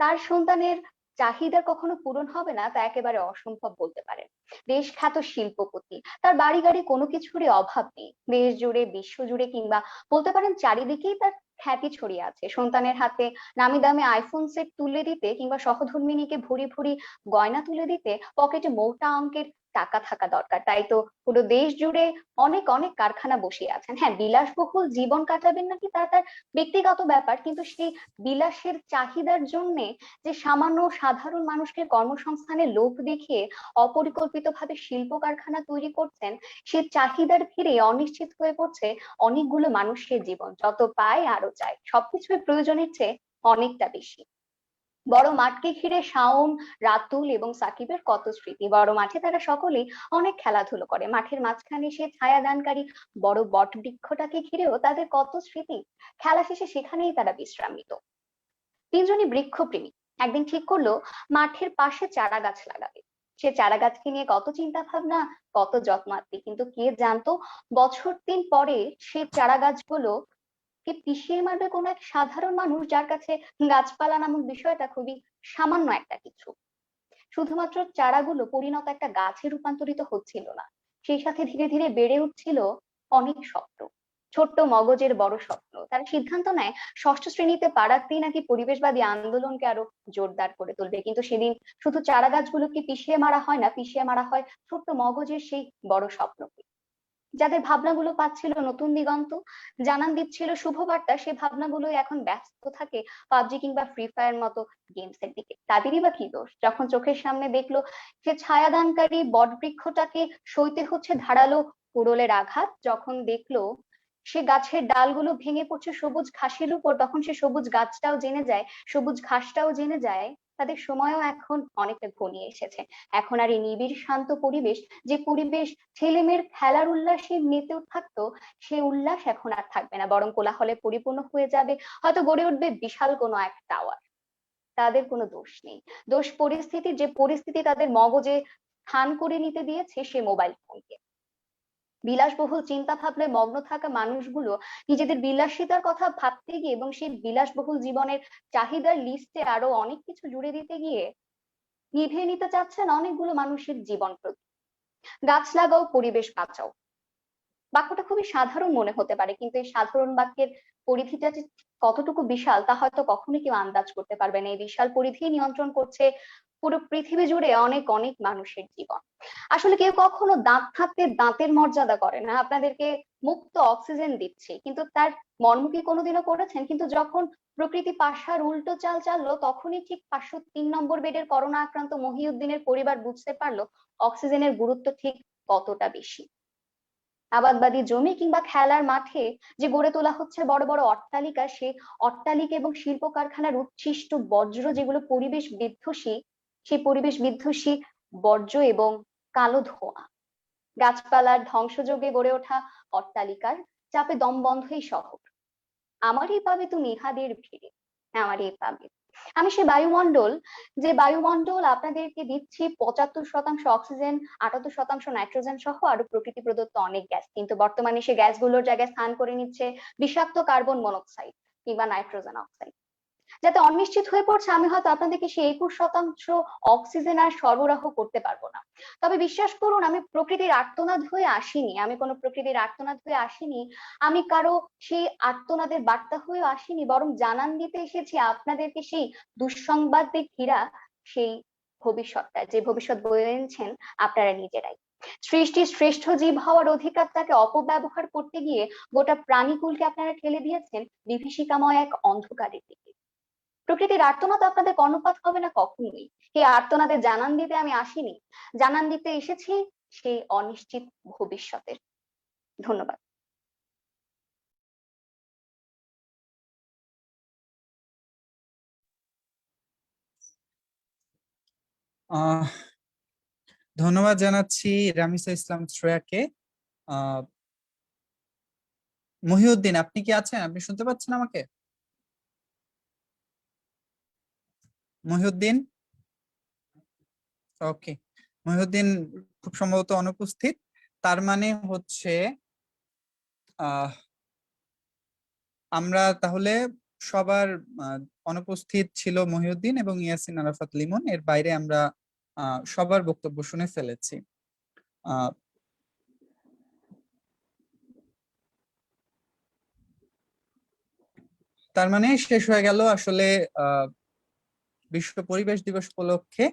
Speaker 5: তার সন্তানের চাহিদা কখনো পূরণ হবে না তা একেবারে অসম্ভব বলতে পারেন। দেশ খ্যাত শিল্পপতি, তার বাড়ি গাড়ি কোনো কিছুরই অভাব নেই। দেশ জুড়ে, বিশ্ব জুড়ে, কিংবা বলতে পারেন চারিদিকেই তার খ্যাতি ছড়িয়ে আছে। সন্তানের হাতে নামি দামি আইফোন সেট তুলে দিতে কিংবা সহধর্মিণীকে ভুরি ভুরি গয়না তুলে দিতে পকেটে মোটা অঙ্কের টাকা থাকা দরকার। তাই তো পুরো দেশ জুড়ে অনেক অনেক কারখানা বসিয়ে আছেন। হ্যাঁ, বিলাসবহুল জীবন কাটাবেন নাকি তার তার ব্যক্তিগত ব্যাপার, কিন্তু সেই বিলাসের চাহিদার জন্য যে সামান্য সাধারণ মানুষকে কর্মসংস্থানের লোভ দেখিয়ে অপরিকল্পিতভাবে শিল্প কারখানা তৈরি করছেন, সে চাহিদার ভিড়ে অনিশ্চিত হয়ে পড়ছে অনেকগুলো মানুষের জীবন। যত পায় আরো চায়, সবকিছুই প্রয়োজনের চেয়ে অনেকটা বেশি। বড় মাঠকে ঘিরে শাওন, রাতুল এবং সাকিবের কত স্মৃতি। বড় মাঠে তারা সকলেই অনেক খেলাধুলো করে, মাঠের মাঝখানে সে ছায়াদানকারী বড় বট বৃক্ষটাকে ঘিরেও তাদের কত স্মৃতি। খেলা শেষে সেখানেই তারা বিশ্রাম নিত। তিনজনই বৃক্ষপ্রেমী একদিন ঠিক করলো মাঠের পাশে চারা গাছ লাগাবে। সে চারা গাছকে নিয়ে কত চিন্তা ভাবনা, কত যত্নার্থী, কিন্তু কে জানতো বছর 3 পরে সে চারা গাছগুলো কে পিষিয়ে মারবে কোনো এক সাধারণ মানুষ, যার কাছে গাছপালা নামক বিষয়টা খুবই সামান্য একটা কিছু। শুধুমাত্র চারাগুলো পরিণত একটা গাছে রূপান্তরিত হচ্ছিল না, সেই সাথে ধীরে ধীরে বেড়ে উঠছিল অনেক স্বপ্ন, ছোট্ট মগজের বড় স্বপ্ন। তারা সিদ্ধান্ত নেয় ষষ্ঠ শ্রেণীতে পাড়াতেই নাকি পরিবেশবাদী আন্দোলনকে আরো জোরদার করে তুলবে। কিন্তু সেদিন শুধু চারা গাছগুলোকে পিষিয়ে মারা হয় না, পিষিয়ে মারা হয় ছোট্ট মগজের সেই বড় স্বপ্নকে। যাদের ভাবনাগুলো পাচ্ছিল নতুন দিগন্ত, জানান দিচ্ছিল শুভবার্তা, সে ভাবনাগুলো এখন ব্যস্ত থাকে পাবজি কিংবা ফ্রি ফায়ার মতো গেমস এর দিকে। তাদেরই বা কি দোষ যখন চোখের সামনে দেখলো সে ছায়াদানকারী বট বৃক্ষটাকে সইতে হচ্ছে ধারালো কুড়োলের আঘাত, যখন দেখলো সে গাছের ডালগুলো ভেঙে পড়ছে সবুজ ঘাসের উপর, তখন সে সবুজ গাছটাও জেনে যায়, সবুজ ঘাসটাও জেনে যায় তাদের সময়ও এখন অনেকটা ঘনিয়ে এসেছে। এখন আর এই নিবিড় শান্ত পরিবেশ, যে পরিবেশ ছেলে মেয়ের খেলার উল্লাসে মেতেও থাকতো, সে উল্লাস এখন আর থাকবে না, বরং কোলাহলে পরিপূর্ণ হয়ে যাবে। হয়তো গড়ে উঠবে বিশাল কোনো এক টাওয়ার। তাদের কোনো দোষ নেই, দোষ পরিস্থিতি, যে পরিস্থিতি তাদের মগজে স্থান করে নিতে দিয়েছে সে মোবাইল ফোনকে।
Speaker 10: বিলাসবহুল চিন্তা ভাবনায় মগ্ন থাকা মানুষগুলো নিজেদের বিলাসিতার কথা ভাবতে গিয়ে এবং সেই বিলাসবহুল জীবনের চাহিদার লিস্টে আরো অনেক কিছু জুড়ে দিতে গিয়ে নিভিয়ে নিতে চাচ্ছেন অনেকগুলো মানুষের জীবন প্রতি। গাছ লাগাও, পরিবেশ বাঁচাও, বাক্যটা খুবই সাধারণ মনে হতে পারে, কিন্তু এই সাধারণ বাক্যের পরিধিটা যে কতটুকু বিশাল তা হয়তো কখনোই কেউ আন্দাজ করতে পারবে না। এই বিশাল পরিধি নিয়ন্ত্রণ করছে পুরো পৃথিবী জুড়ে অনেক অনেক মানুষের জীবন। আসলে কেউ কখনো দাঁত থাকতে দাঁতের মর্যাদা করে না। আপনাদেরকে মুক্ত অক্সিজেন দিচ্ছে, কিন্তু তার মর্ম কি কোনোদিনও করেছেন? কিন্তু যখন প্রকৃতি পাশার উল্টো চাল চাললো, তখনই ঠিক 503 নম্বর বেডের করোনা আক্রান্ত মহিউদ্দিনের পরিবার বুঝতে পারলো অক্সিজেনের গুরুত্ব ঠিক কতটা বেশি। আবাদবাদী জমি কিংবা খেলার মাঠে যে গড়ে তোলা হচ্ছে বড় বড় অট্টালিকা, সে অট্টালিকা এবং শিল্প কারখানার উচ্ছিষ্ট বর্জ্য যেগুলো পরিবেশ বিধ্বংসী, সেই পরিবেশ বিধ্বংসী বর্জ্য এবং কালো ধোঁয়া, গাছপালার ধ্বংসযোগে গড়ে ওঠা অট্টালিকার চাপে দম বন্ধ এই শহর। আমারই পাবে তুমি ইহাদের ভিড়ে, আমারই পাবে। আমি সে বায়ুমণ্ডল, যে বায়ুমণ্ডল আপনাদেরকে দিচ্ছি 75% অক্সিজেন, 78% নাইট্রোজেন সহ আরো প্রকৃতি প্রদত্ত অনেক গ্যাস, কিন্তু বর্তমানে সে গ্যাসগুলোর জায়গায় স্থান করে নিচ্ছে বিষাক্ত কার্বন মনোক্সাইড কিংবা নাইট্রোজেন অক্সাইড। যাতে অনিশ্চিত হয়ে পড়ছে আমি হয়তো আপনাদেরকে সেই 21% অক্সিজেন আর সরবরাহ করতে পারবো না। তবে বিশ্বাস করুন, আমি প্রকৃতির আর্তনাদ হয়ে আসিনি, আমি কোনো প্রকৃতির আর্তনাদ হয়ে আসিনি, আমি কারো সেই আর্তনাদের বার্তা হয়ে আসিনি, বরং জানান দিতে এসেছি আপনাদেরকে সেই দুঃসংবাদে ঘেরা সেই ভবিষ্যৎটা, যে ভবিষ্যৎ বয়ে এনেছেন আপনারা নিজেরাই। সৃষ্টির শ্রেষ্ঠ জীব হওয়ার অধিকারটাকে অপব্যবহার করতে গিয়ে গোটা প্রাণীকুলকে আপনারা ঠেলে দিয়েছেন বিভীষিকাময় এক অন্ধকারের দিকে। প্রকৃতির আর্তনাদ আপনাদের কর্ণপাত হবে না কখনোই। এই আর্তনাদের জানান দিতে আমি আসিনি, জানান দিতে এসেছি সেই অনিশ্চিত ভবিষ্যতের। ধন্যবাদ।
Speaker 2: ধন্যবাদ জানাচ্ছি রামিসা ইসলাম শ্রেয়াকে। মহিউদ্দিন, আপনি কি আছেন? আপনি শুনতে পাচ্ছেন আমাকে? মহিউদ্দিন? ওকে, মহিউদ্দিন খুব সম্ভবত অনুপস্থিত। তার মানে হচ্ছে আমরা তাহলে সবার অনুপস্থিত ছিল মহিউদ্দিন এবং ইয়াসিন আরাফাত লিমন, এর বাইরে আমরা সবার বক্তব্য শুনে ফেলেছি। তার মানে শেষ হয়ে গেল আসলে বিশ্ব পরিবেশ দিবস উপলক্ষে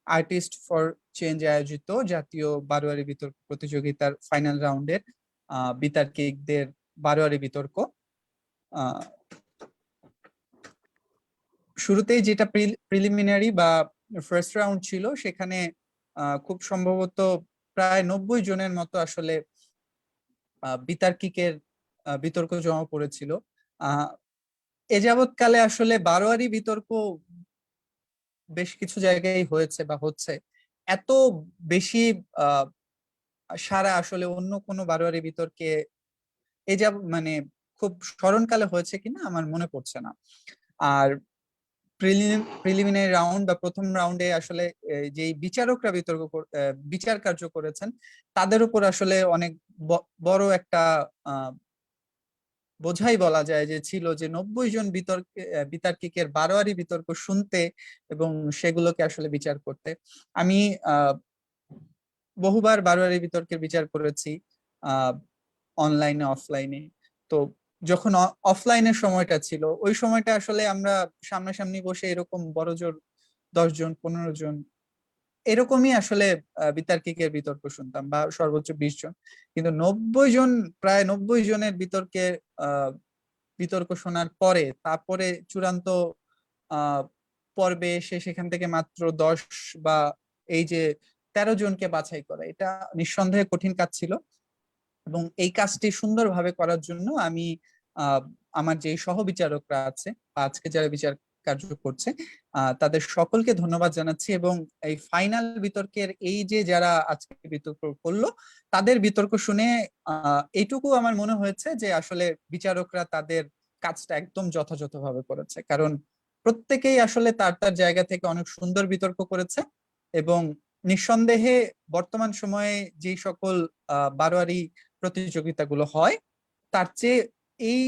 Speaker 2: আর্টিস্ট ফর চেঞ্জ আয়োজিত জাতীয় বারোয়ারি বিতর্ক প্রতিযোগিতার ফাইনাল রাউন্ডের বিতার্কিকদের বারোয়ারি বিতর্ক। শুরুতেই যেটা প্রিলিমিনারি বা ফার্স্ট রাউন্ড ছিল, সেখানে খুব সম্ভবত প্রায় 90 জনের মতো আসলে বিতার্কিকের বিতর্ক জমা পড়েছিল। এ যাবৎকালে আসলে বারোয়ারি বিতর্ক বেশ কিছু জায়গায় হয়েছে বা হচ্ছে, এত বেশি সারা আসলে অন্য কোনো বারোয়ারি বিতর্কে মানে খুব স্মরণকালে হয়েছে কিনা আমার মনে পড়ছে না। আর প্রিলিমিনারি রাউন্ড বা প্রথম রাউন্ডে আসলে যে বিচারকরা বিচার কার্য করেছেন, তাদের উপর আসলে অনেক বড় একটা বোঝাই বলা যায় যে ছিল, যে 90 জন বিতার্কিকের বারোয়ারি বিতর্ক শুনতে এবং সেগুলোকে আসলে বিচার করতে। আমি বহুবার বারোয়ারি বিতর্কের বিচার করেছি, অনলাইনে অফলাইনে। তো যখন অফলাইনের সময়টা ছিল, ওই সময়টা আসলে আমরা সামনাসামনি বসে এরকম বড় জোর 10 জন 15 জন এরকমই আসলে বিতার্কিকের বিতর্ক শুনতাম, বা সর্বোচ্চ 20 জন। কিন্তু 90 জন, প্রায় 90 জনের বিতর্ক শোনার পরে তারপরে চূড়ান্ত পর্বে এসে সেখান থেকে মাত্র 10 বা এই যে 13 জনকে বাছাই করা, এটা নিঃসন্দেহে কঠিন কাজ ছিল। এবং এই কাজটি সুন্দরভাবে করার জন্য আমি আমার যে সহবিচারকরা আছে বা আজকে যারা বিচার কার্য করছে তাদের সকলকে ধন্যবাদ জানাচ্ছি। এবং এই ফাইনাল বিতর্কের এই যে যারা আজকে বিতর্ক করলো, তাদের বিতর্ক শুনে এইটুকু আমার মনে হয়েছে যে আসলে বিচারকরা তাদের কাজটা একদম যথাযথভাবে করেছে, কারণ প্রত্যেকেই আসলে তার তার জায়গা থেকে অনেক সুন্দর বিতর্ক করেছে। এবং নিঃসন্দেহে বর্তমান সময়ে যে সকল বারোয়ারি প্রতিযোগিতাগুলো হয়, তার চেয়ে এই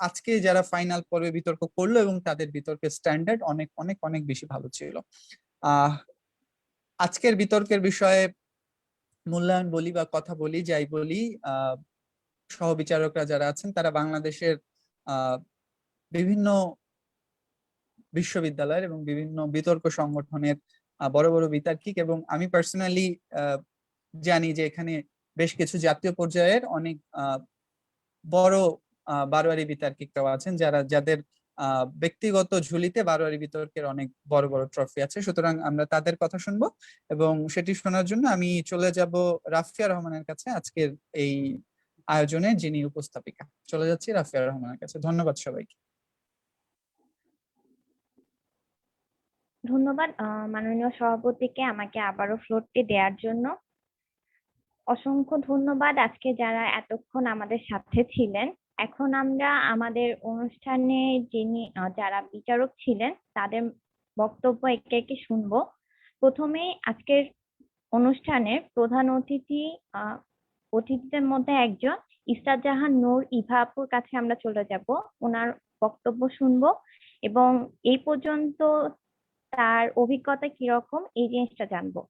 Speaker 2: আজকে যারা ফাইনাল পর্বে বিতর্ক করলো এবং তাদের বিতর্কের স্ট্যান্ডার্ড অনেক অনেক অনেক বেশি ভালো ছিল। আজকের বিতর্কের বিষয়ে মূল্যায়ন বলি বা কথা বলি যাই বলি, সহবিচারকরা যারা আছেন তারা বাংলাদেশের বিভিন্ন বিশ্ববিদ্যালয়ের এবং বিভিন্ন বিতর্ক সংগঠনের বড় বড় বিতার্কিক, এবং আমি পার্সোনালি জানি যে এখানে বেশ কিছু জাতীয় পর্যায়ের অনেক বড় বারোয়ারি বিতার্কিকরাও আছেন যাদের ব্যক্তিগত ঝুলিতে বারোয়ারি বিতর্কের অনেক বড় বড় ট্রফি আছে। সুতরাং আমরা তাদের কথা শুনবো এবং সেটি শোনার জন্য আমি চলে যাব রাফিয়া রহমানের কাছে, আজকের এই আয়োজনে যিনি উপস্থাপিকা। চলে যাচ্ছি রাফিয়া রহমানের কাছে। ধন্যবাদ সবাইকে।
Speaker 1: ধন্যবাদ মাননীয় সভাপতিকে আমাকে আবারও ফ্লোরটি দেওয়ার জন্য। অসংখ্য ধন্যবাদ আজকে যারা এতক্ষণ আমাদের সাথে ছিলেন। এখন আমরা আমাদের অনুষ্ঠানে যারা বিচারক ছিলেন তাদের বক্তব্য একে একে শুনবো। প্রথমেই আজকের অনুষ্ঠানের প্রধান অতিথিদের মধ্যে একজন ইসরাত জাহান নূর ইভা আপুর কাছে আমরা চলে যাব, ওনার বক্তব্য শুনবো এবং এই পর্যন্ত তার অভিজ্ঞতা কিরকম এই জিনিসটা জানবো।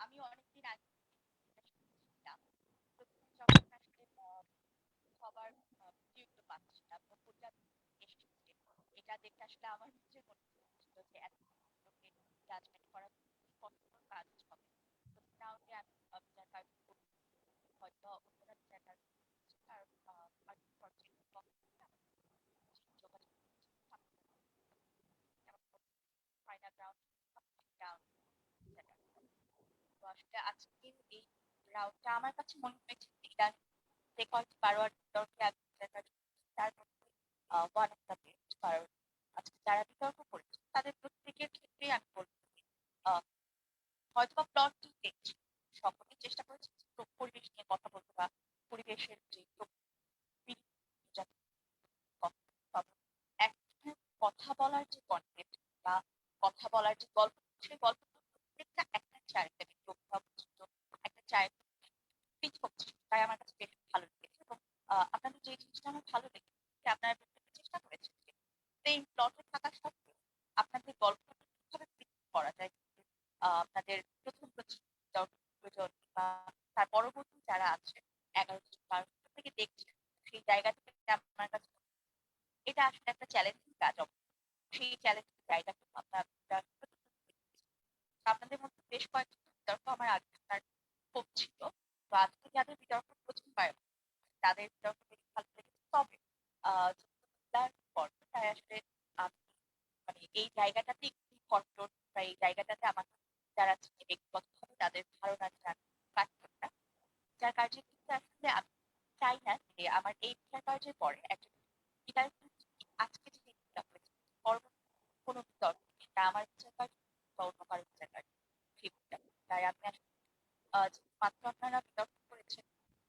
Speaker 13: আমি অনেকদিন আগে যখন আসলে সবার বিরক্ত পাচ্ছিলাম এসেছে, এটা দেখে আসলে আমার নিজের মনে হচ্ছিল যে এত লোকে জাজমেন্ট করা কষ্টকর কাজ হবে। রাউন্ডে আমি বিচার কাজ হয়তো অন্যরা বিচার কাজ কারণ ফাইনাল রাউন্ড আসলে আজকের এই রাউন্ডটা আমার কাছে মনে হয়েছে এটা যে কয়েকটি বারোয়ার বিতর্কে আমি তার মধ্যে ওয়ান অফ দ্য বেস্ট, কারণ আজকে যারা বিতর্ক করেছে তাদের প্রত্যেকের ক্ষেত্রে আমি বলবো হয়তো বা প্লটটি দেখছি, সকলে চেষ্টা করেছে পরিবেশ নিয়ে কথা বলতে বা পরিবেশের যে কথা বলার যে কনসেপ্ট বা কথা বলার যে গল্প, সেই গল্প প্রত্যেকটা একটা চারিত্রে একটা চারিত্র পিচ করছে, তাই আমার কাছে বেশ ভালো লেগেছে। এবং আপনাদের যে জিনিসটা আমার ভালো লেগেছে যে আপনারা চেষ্টা করেছেন যে সেম প্লটে থাকা সত্ত্বেও আপনাদের গল্পটা কিভাবে করা যায়, আপনাদের প্রথম প্রয়োজন বা তার পরবর্তী যারা আছে 11 থেকে দেখছেন সেই জায়গা থেকে আমার কাছে এটা আসলে একটা চ্যালেঞ্জিং কাজ। সেই চ্যালেঞ্জিং জায়গাটা আপনাদের মধ্যে বেশ কয়েকটি বিতর্ক আমার আগে থাকার খুব ছিল, তো আজকে যাদের বিতর্ক প্রথমবার তাদের বিতর্ক বেশ ভালো লেগেছে। তবে তাই আসলে মানে এই জায়গাটাতে একটু কঠোর বা এই জায়গাটাতে আমার যারা ব্যক্তিগতভাবে তাদের ধারণা কাজ করে না, বিচার কার্যের ক্ষেত্রে আসলে আমি চাই না যে আমার এই বিচার কার্যের পরে একজন বিচার আজকে যে জিনিসটা হয়েছে পরবর্তী কোনো বিতর্ক এটা আমার বিচার কার্য বা অন্য কারো বিচার কার্য তাই আমি আসলে মাত্র আপনারা বিতর্ক করেছেন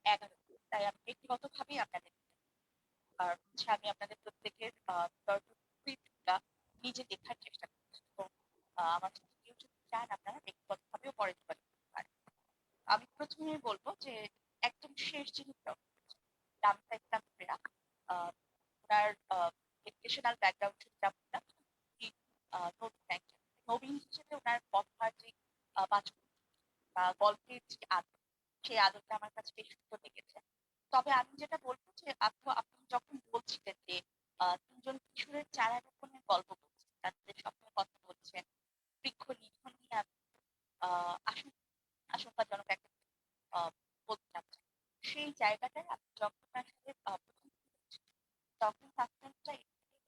Speaker 13: 11, তাই আমি ব্যক্তিগতভাবেই আপনাদের আর আমি আপনাদের প্রত্যেকের বিতর্কটা নিজে দেখার চেষ্টা করছি এবং আমার সাথে কেউ যদি চান আপনারা ব্যক্তিগতভাবেও পরে যোগাযোগ করতে পারেন। আমি প্রথমে বলবো যে একদম শেষ যিনি ওনার এডুকেশনাল ব্যাকগ্রাউন্ড নবীন হিসেবে ওনার কথার যে বাচক বা গল্পের যে আদর, সেই আদরটা আমার কাছে বেশ সুন্দর লেগেছে। তবে আমি যেটা বলবো যে আপনি যখন বলছিলেন যে তিনজন কিশোরের চারা রোপণের গল্প বলছেন, তাদের স্বপ্নের কথা বলছেন, বৃক্ষ নিধন নিয়ে আশঙ্কাজনক একটা বলতে চাচ্ছেন, সেই জায়গাটায় আপনি যখন আসলে তখন সাসপেন্সটা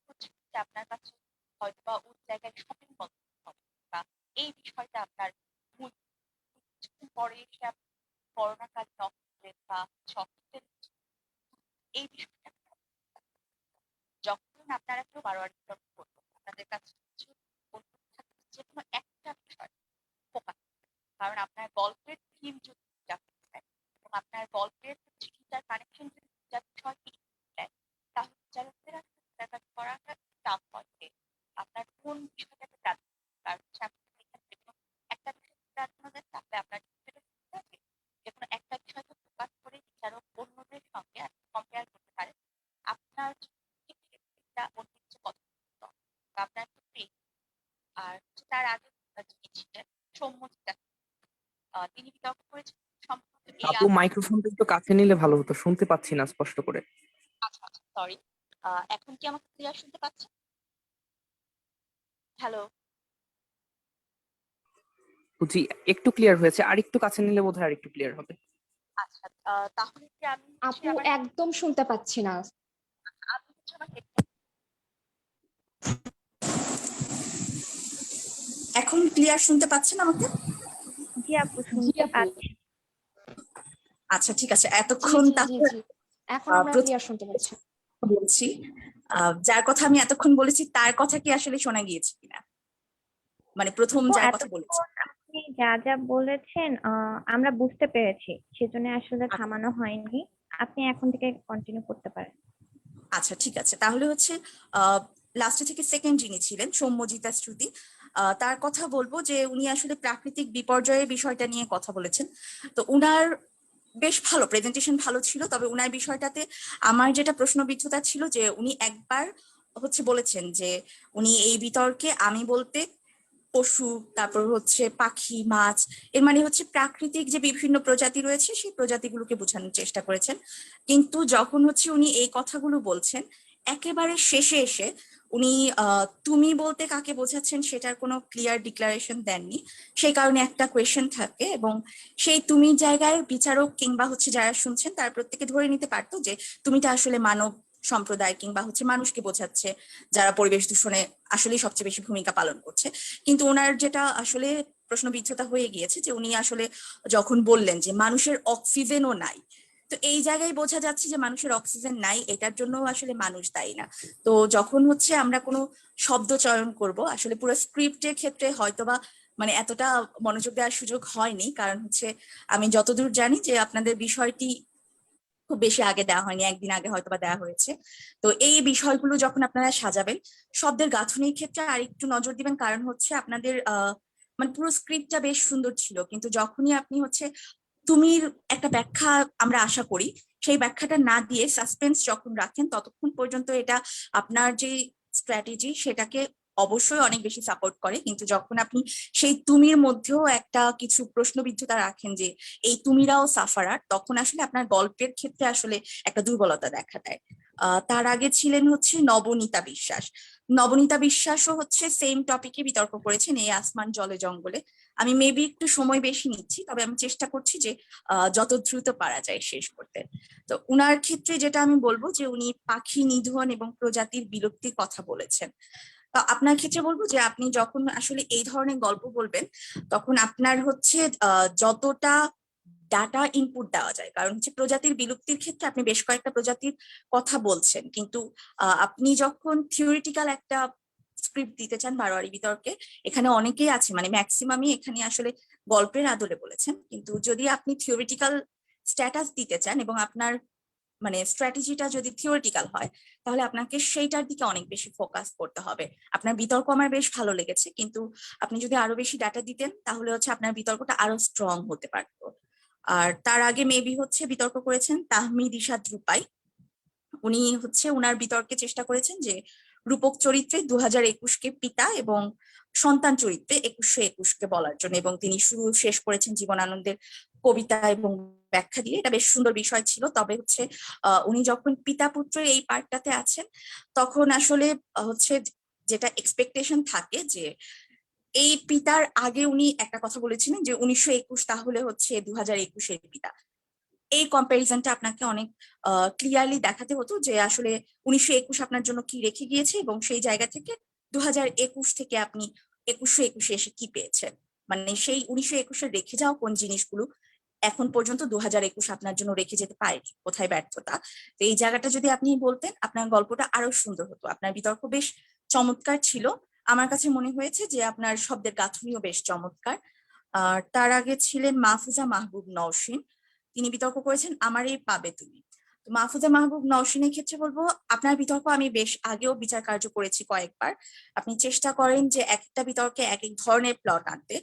Speaker 13: হচ্ছে যে আপনার কাছে হয়তো বা ওই জায়গায় শপিং মল হবে বা এই বিষয়টা আপনার মূল কিছুক্ষণ পরে এসে আপনি করোনাকালীন অক্সিজেন বা অক্সিজেন এই বিষয়টা যখন আপনারা কেউ বারোয়ারি বিতর্ক করবেন আপনাদের কাছে যে কোনো একটা বিষয় ফোকাস, কারণ আপনার গল্পের থিম যদি এবং আপনার গল্পের চিঠিটার কানেকশন যদি বিষয় দেয় তাহলে বিচারকদের করাটা টাফ হয় যে আপনার কোন বিষয়টাকে প্রাধান্য দিন। কারণ হচ্ছে আপনি যদি এখানে যেকোনো একটা বিষয়কে প্রাধান্য দেন তাহলে আপনার যেটা সুবিধা আছে, যেকোনো একটা বিষয়কে ফোকাস করে বিচারক অন্যদের সঙ্গে কম্পেয়ার করতে পারেন। আপনার একটা অন্য কিছু পছন্দ বা আপনার ক্ষেত্রে আর হচ্ছে তার আগে যিনি ছিলেন সৌম্যজিৎ, তিনি বিতর্ক করেছেন সম্ভবত এই
Speaker 14: আপু মাইক্রোফোনটা একটু কাছে নিলে ভালো হতো, শুনতে পাচ্ছি না স্পষ্ট করে।
Speaker 13: আচ্ছা আচ্ছা সরি। এখন কি আমাকে ক্লিয়ার শুনতে পাচ্ছেন? হ্যালো।
Speaker 14: জি, একটু ক্লিয়ার হয়েছে, আর একটু কাছে নিলে বোধহয় আর একটু ক্লিয়ার হবে।
Speaker 13: আচ্ছা তাহলে কি আমি হচ্ছে
Speaker 11: আপু
Speaker 13: আমার
Speaker 11: একদম শুনতে পাচ্ছি না।
Speaker 13: আমি হচ্ছে আমার headphone-
Speaker 15: এখন ক্লিয়ার শুনতে পাচ্ছেন আমাকে?
Speaker 1: জি আপু, শুনতে পাচ্ছি।
Speaker 15: আচ্ছা ঠিক আছে,
Speaker 11: জি
Speaker 15: এতক্ষণ
Speaker 11: জি জি
Speaker 15: তাহলে
Speaker 11: জি এখন আমরা ক্লিয়ার শুনতে পাচ্ছি।
Speaker 15: বলছি, যার কথা আমি এতক্ষণ বলেছি তার কথা কি আসলে শোনা গিয়েছে কিনা, মানে প্রথম
Speaker 1: আপু,
Speaker 15: যার কথা বলেছি।
Speaker 1: এতক্ষণ আপনি যা যা বলেছেন আমরা বুঝতে পেরেছি, সেজন্য আসলে
Speaker 15: আচ্ছা
Speaker 1: থামানো হয়নি। আপনি এখন থেকে কন্টিনিউ করতে পারেন।
Speaker 15: আচ্ছা, ঠিক আছে, তাহলে হচ্ছে লাস্টে থেকে সেকেন্ড যিনি ছিলেন সৌম্যজিতা শ্রুতি, তার কথা বলবো যে উনি আসলে প্রাকৃতিক বিপর্যয়ের বিষয়টা নিয়ে কথা বলেছেন। তো উনার বেশ ভালো প্রেজেন্টেশন ভালো ছিল, তবে উনার বিষয়টাতে আমার যেটা প্রশ্নবিদ্ধতা ছিল যে উনি একবার হচ্ছে বলেছেন যে উনি এই বিতর্কে আমি বলতে পশু, তারপর হচ্ছে পাখি, মাছ, এর মানে হচ্ছে প্রাকৃতিক যে বিভিন্ন প্রজাতি রয়েছে সেই প্রজাতিগুলোকে বোঝানোর চেষ্টা করেছেন। কিন্তু যখন হচ্ছে উনি এই কথাগুলো বলছেন, একেবারে শেষে এসে উনি তুমি বলতে কাকে বোঝাচ্ছেন সেটার কোনো ক্লিয়ার ডিক্লারেশন দেননি। সেই কারণে একটা কোয়েশ্চেন থাকে এবং সেই তুমি জায়গায় বিচারক কিংবা হচ্ছে যারা শুনছেন তারা প্রত্যেকে ধরে নিতে পারতো যে তুমিটা আসলে মানব সম্প্রদায় কিংবা হচ্ছে মানুষকে বোঝাচ্ছে, যারা পরিবেশ দূষণে আসলেই সবচেয়ে বেশি ভূমিকা পালন করছে। কিন্তু ওনার যেটা আসলে প্রশ্নবিদ্ধতা হয়ে গিয়েছে যে উনি আসলে যখন বললেন যে মানুষের অক্সিজেনও নাই, তো এই জায়গায় বোঝা যাচ্ছে যে মানুষের অক্সিজেন নাই, এটার জন্য আসলে মানুষ দায়ী না। তো যখন হচ্ছে আমরা কোনো শব্দ চয়ন করব, আসলে পুরো স্ক্রিপ্টের ক্ষেত্রে হয়তোবা মানে এতটা মনোযোগ দেওয়ার সুযোগ হয়নি, কারণ হচ্ছে আমি যতদূর জানি যে আপনাদের বিষয়টি খুব বেশি আগে দেওয়া হয়নি, একদিন আগে হয়তোবা দেওয়া হয়েছে। তো এই বিষয়গুলো যখন আপনারা সাজাবেন, শব্দের গাঁথনির ক্ষেত্রে আর একটু নজর দিবেন, কারণ হচ্ছে আপনাদের মানে পুরো স্ক্রিপ্টটা বেশ সুন্দর ছিল, কিন্তু যখনই আপনি হচ্ছে তুমির একটা ব্যাখ্যা আমরা আশা করি, সেই ব্যাখ্যাটা না দিয়ে সাসপেন্স যখন রাখেন ততক্ষণ পর্যন্ত এটা আপনার যে স্ট্র্যাটেজি সেটাকে অবশ্যই অনেক বেশি সাপোর্ট করে। কিন্তু যখন আপনি সেই তুমির মধ্যেও একটা কিছু প্রশ্নবিদ্ধতা রাখেন যে এই তুমিরাও সাফারার, তখন আসলে আপনার গল্পের ক্ষেত্রে আসলে একটা দুর্বলতা দেখা দেয়। তার আগে ছিলেন হচ্ছে নবনীতা বিশ্বাস। নবনীতা বিশ্বাসও হচ্ছে সেম টপিকে বিতর্ক করেছেন, এই আসমান জলে জঙ্গলে। আমি মেবি একটু সময় বেশি নিচ্ছি, তবে আমি চেষ্টা করছি যে যত দ্রুত পারা যায় শেষ করতে। তো উনার ক্ষেত্রে যেটা আমি বলবো যে উনি পাখি নিধন এবং প্রজাতির বিলুপ্তির কথা বলেছেন। আপনার ক্ষেত্রে বলবো যে আপনি যখন আসলে এই ধরনের গল্প বলবেন তখন আপনার হচ্ছে যতটা ডাটা ইনপুট দেওয়া যায়, কারণ হচ্ছে প্রজাতির বিলুপ্তির ক্ষেত্রে আপনি বেশ কয়েকটা প্রজাতির কথা বলছেন, কিন্তু আপনি যখন থিওরিটিক্যাল একটা স্ক্রিপ্ট দিতে চান বারোয়ারি বিতর্কে, এখানে অনেকেই আছে, মানে ম্যাক্সিমামই এখানে আসলে গল্পের আদলে বলেছেন, কিন্তু যদি আপনি থিওরিটিক্যাল স্ট্যাটাস দিতে চান এবং আপনার মানে স্ট্র্যাটেজিটা যদি থিওরিটিক্যাল হয়, তাহলে আপনাকে সেইটার দিকে অনেক বেশি ফোকাস করতে হবে। আপনার বিতর্ক আমার বেশ ভালো লেগেছে, কিন্তু আপনি যদি আরো বেশি ডাটা দিতেন তাহলে হচ্ছে আপনার বিতর্কটা আরো স্ট্রং হতে পারতো। আর তার আগে মেবি হচ্ছে বিতর্ক করেছেন তাহমিদ ইশাদ রূপাই। উনি হচ্ছে উনার বিতর্কে চেষ্টা করেছেন যে রূপক চরিত্রে 2021-কে পিতা এবং সন্তান চরিত্রে 2121-কে বলার জন্য, এবং তিনি শুরু শেষ করেছেন জীবনানন্দের কবিতা এবং ব্যাখ্যা দিয়ে। এটা বেশ সুন্দর বিষয় ছিল, তবে হচ্ছে উনি যখন পিতা পুত্রের এই পার্টটাতে আছেন তখন আসলে হচ্ছে যেটা এক্সপেকটেশন থাকে যে এই পিতার আগে উনি একটা কথা বলেছিলেন যে 1921 তাহলে হচ্ছে 2021-এর পিতা। এই কম্প্যারিজনটা আপনাকে অনেক ক্লিয়ারলি দেখাতে হতো যে আসলে 1921 আপনার জন্য কি রেখে গিয়েছে এবং সেই জায়গা থেকে 2021 থেকে আপনি 2121-এ এসে কি পেয়েছেন, মানে সেই 1921-এর রেখে যাওয়া কোন জিনিসগুলো এখন পর্যন্ত 2021 আপনার জন্য রেখে যেতে পারেনি, কোথায় ব্যর্থতা। তো এই জায়গাটা যদি আপনি বলতেন আপনার গল্পটা আরো সুন্দর হতো। আপনার বিতর্ক বেশ চমৎকার ছিল, আমার কাছে মনে হয়েছে যে আপনার শব্দের গাঁথনিও বেশ চমৎকার। আর তার আগে ছিলেন মাহফুজা মাহবুব নওশিন, তিনি বিতর্ক করেছেন আমার এই পাবে তুমি। তো মাহফুজা মাহবুব নওশিনের ক্ষেত্রে বলবো, আপনার বিতর্ক আমি বেশ আগেও বিচার কার্য করেছি কয়েকবার। আপনি চেষ্টা করেন যে একটা বিতর্কে এক এক ধরনের প্লট আনতে।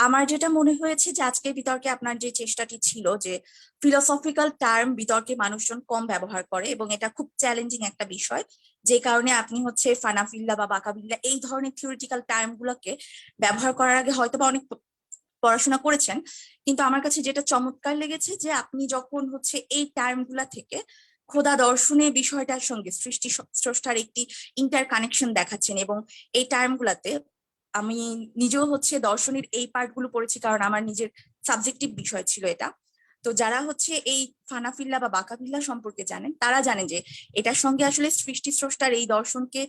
Speaker 15: আমার যেটা মনে হয়েছে যে আজকের বিতর্কে আপনার যে চেষ্টাটি ছিল যে ফিলোসফিক্যাল টার্ম বিতর্কে মানুষজন কম ব্যবহার করে এবং এটা খুব চ্যালেঞ্জিং একটা বিষয়, যে কারণে আপনি হচ্ছে ফানাফিল্লা বা বাকাবিল্লা এই ধরনের থিওরিটিক্যাল টার্ম গুলোকে ব্যবহার করার আগে হয়তো বা অনেক পড়াশোনা করেছেন। কিন্তু আমার কাছে যেটা চমৎকার লেগেছে যে আপনি যখন হচ্ছে এই টার্ম গুলা থেকে খোদা দর্শনের বিষয়টার সঙ্গে স্রষ্টার একটি ইন্টার কানেকশন দেখাচ্ছেন, এবং এই টার্ম গুলাতে আমি নিজেও হচ্ছে দর্শনের এই পার্ট গুলো পড়েছি কারণ আমার নিজের সাবজেক্টিভ বিষয় ছিল এটা। তো যারা হচ্ছে এই ফানাফিল্লা বা বাকাবিল্লা সম্পর্কে জানেন তারা জানেন যে এটার সঙ্গে আসলে সৃষ্টি স্রষ্টার এই দর্শনকে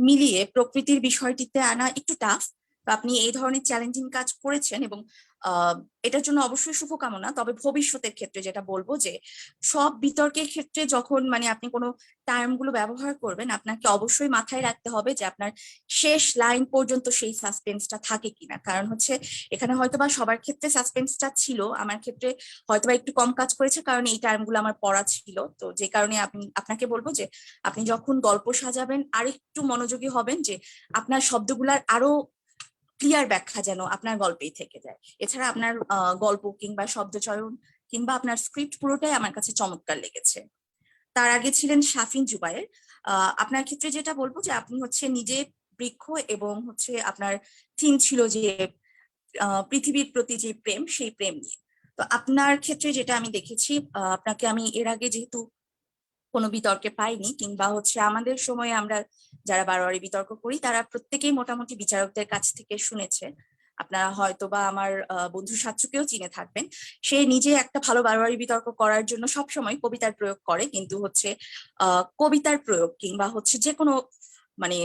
Speaker 15: মিলিয়ে প্রকৃতির বিষয়টিতে আনা একটু টাফ। আপনি এই ধরনের চ্যালেঞ্জিং কাজ করেছেন এবং এটার জন্য অবশ্যই শুভকামনা। তবে ভবিষ্যতের ক্ষেত্রে যেটা বলবো যে সব বিতর্কের ক্ষেত্রে যখন মানে আপনি কোনো টার্ম গুলো ব্যবহার করবেন, আপনাকে অবশ্যই মাথায় রাখতে হবে যে আপনার শেষ লাইন পর্যন্ত সেই সাসপেন্সটা থাকে কিনা। কারণ হচ্ছে এখানে হয়তোবা সবার ক্ষেত্রে সাসপেন্সটা ছিল, আমার ক্ষেত্রে হয়তোবা একটু কম কাজ করেছে কারণ এই টার্মগুলো আমার পড়া ছিল। তো যে কারণে আপনাকে বলবো যে আপনি যখন গল্প সাজাবেন আরেকটু মনোযোগী হবেন, যে আপনার শব্দগুলার আরো ক্লিয়ার ব্যাখ্যা যেন আপনার গল্পেই থেকে যায়। এছাড়া আপনার গল্প কিংবা শব্দচয়ন কিংবা আপনার স্ক্রিপ্ট পুরোটাই আমার কাছে চমৎকার লেগেছে। তার আগে ছিলেন শাফিন জুবায়ের। আপনার ক্ষেত্রে যেটা বলবো যে আপনি হচ্ছে নিজে বৃক্ষ এবং হচ্ছে আপনার থিম ছিল যে পৃথিবীর প্রতি যে প্রেম, সেই প্রেম নিয়ে। তো আপনার ক্ষেত্রে যেটা আমি দেখেছি, আপনাকে আমি এর আগে যেহেতু কোনো বিতর্কে পাইনি, কিংবা হচ্ছে আমাদের সময়ে আমরা যারা বারোয়ারি বিতর্ক করি তারা প্রত্যেকেই মোটামুটি বিচারকদের কাছ থেকে শুনেছে। আপনারা হয়তো বা আমার বন্ধু সাচ্চুকেও চিনে থাকবেন। সে নিজে একটা ভালো বারোয়ারি বিতর্ক করার জন্য সবসময় কবিতার প্রয়োগ করে, কিন্তু হচ্ছে কবিতার প্রয়োগ কিংবা হচ্ছে যে কোনো মানে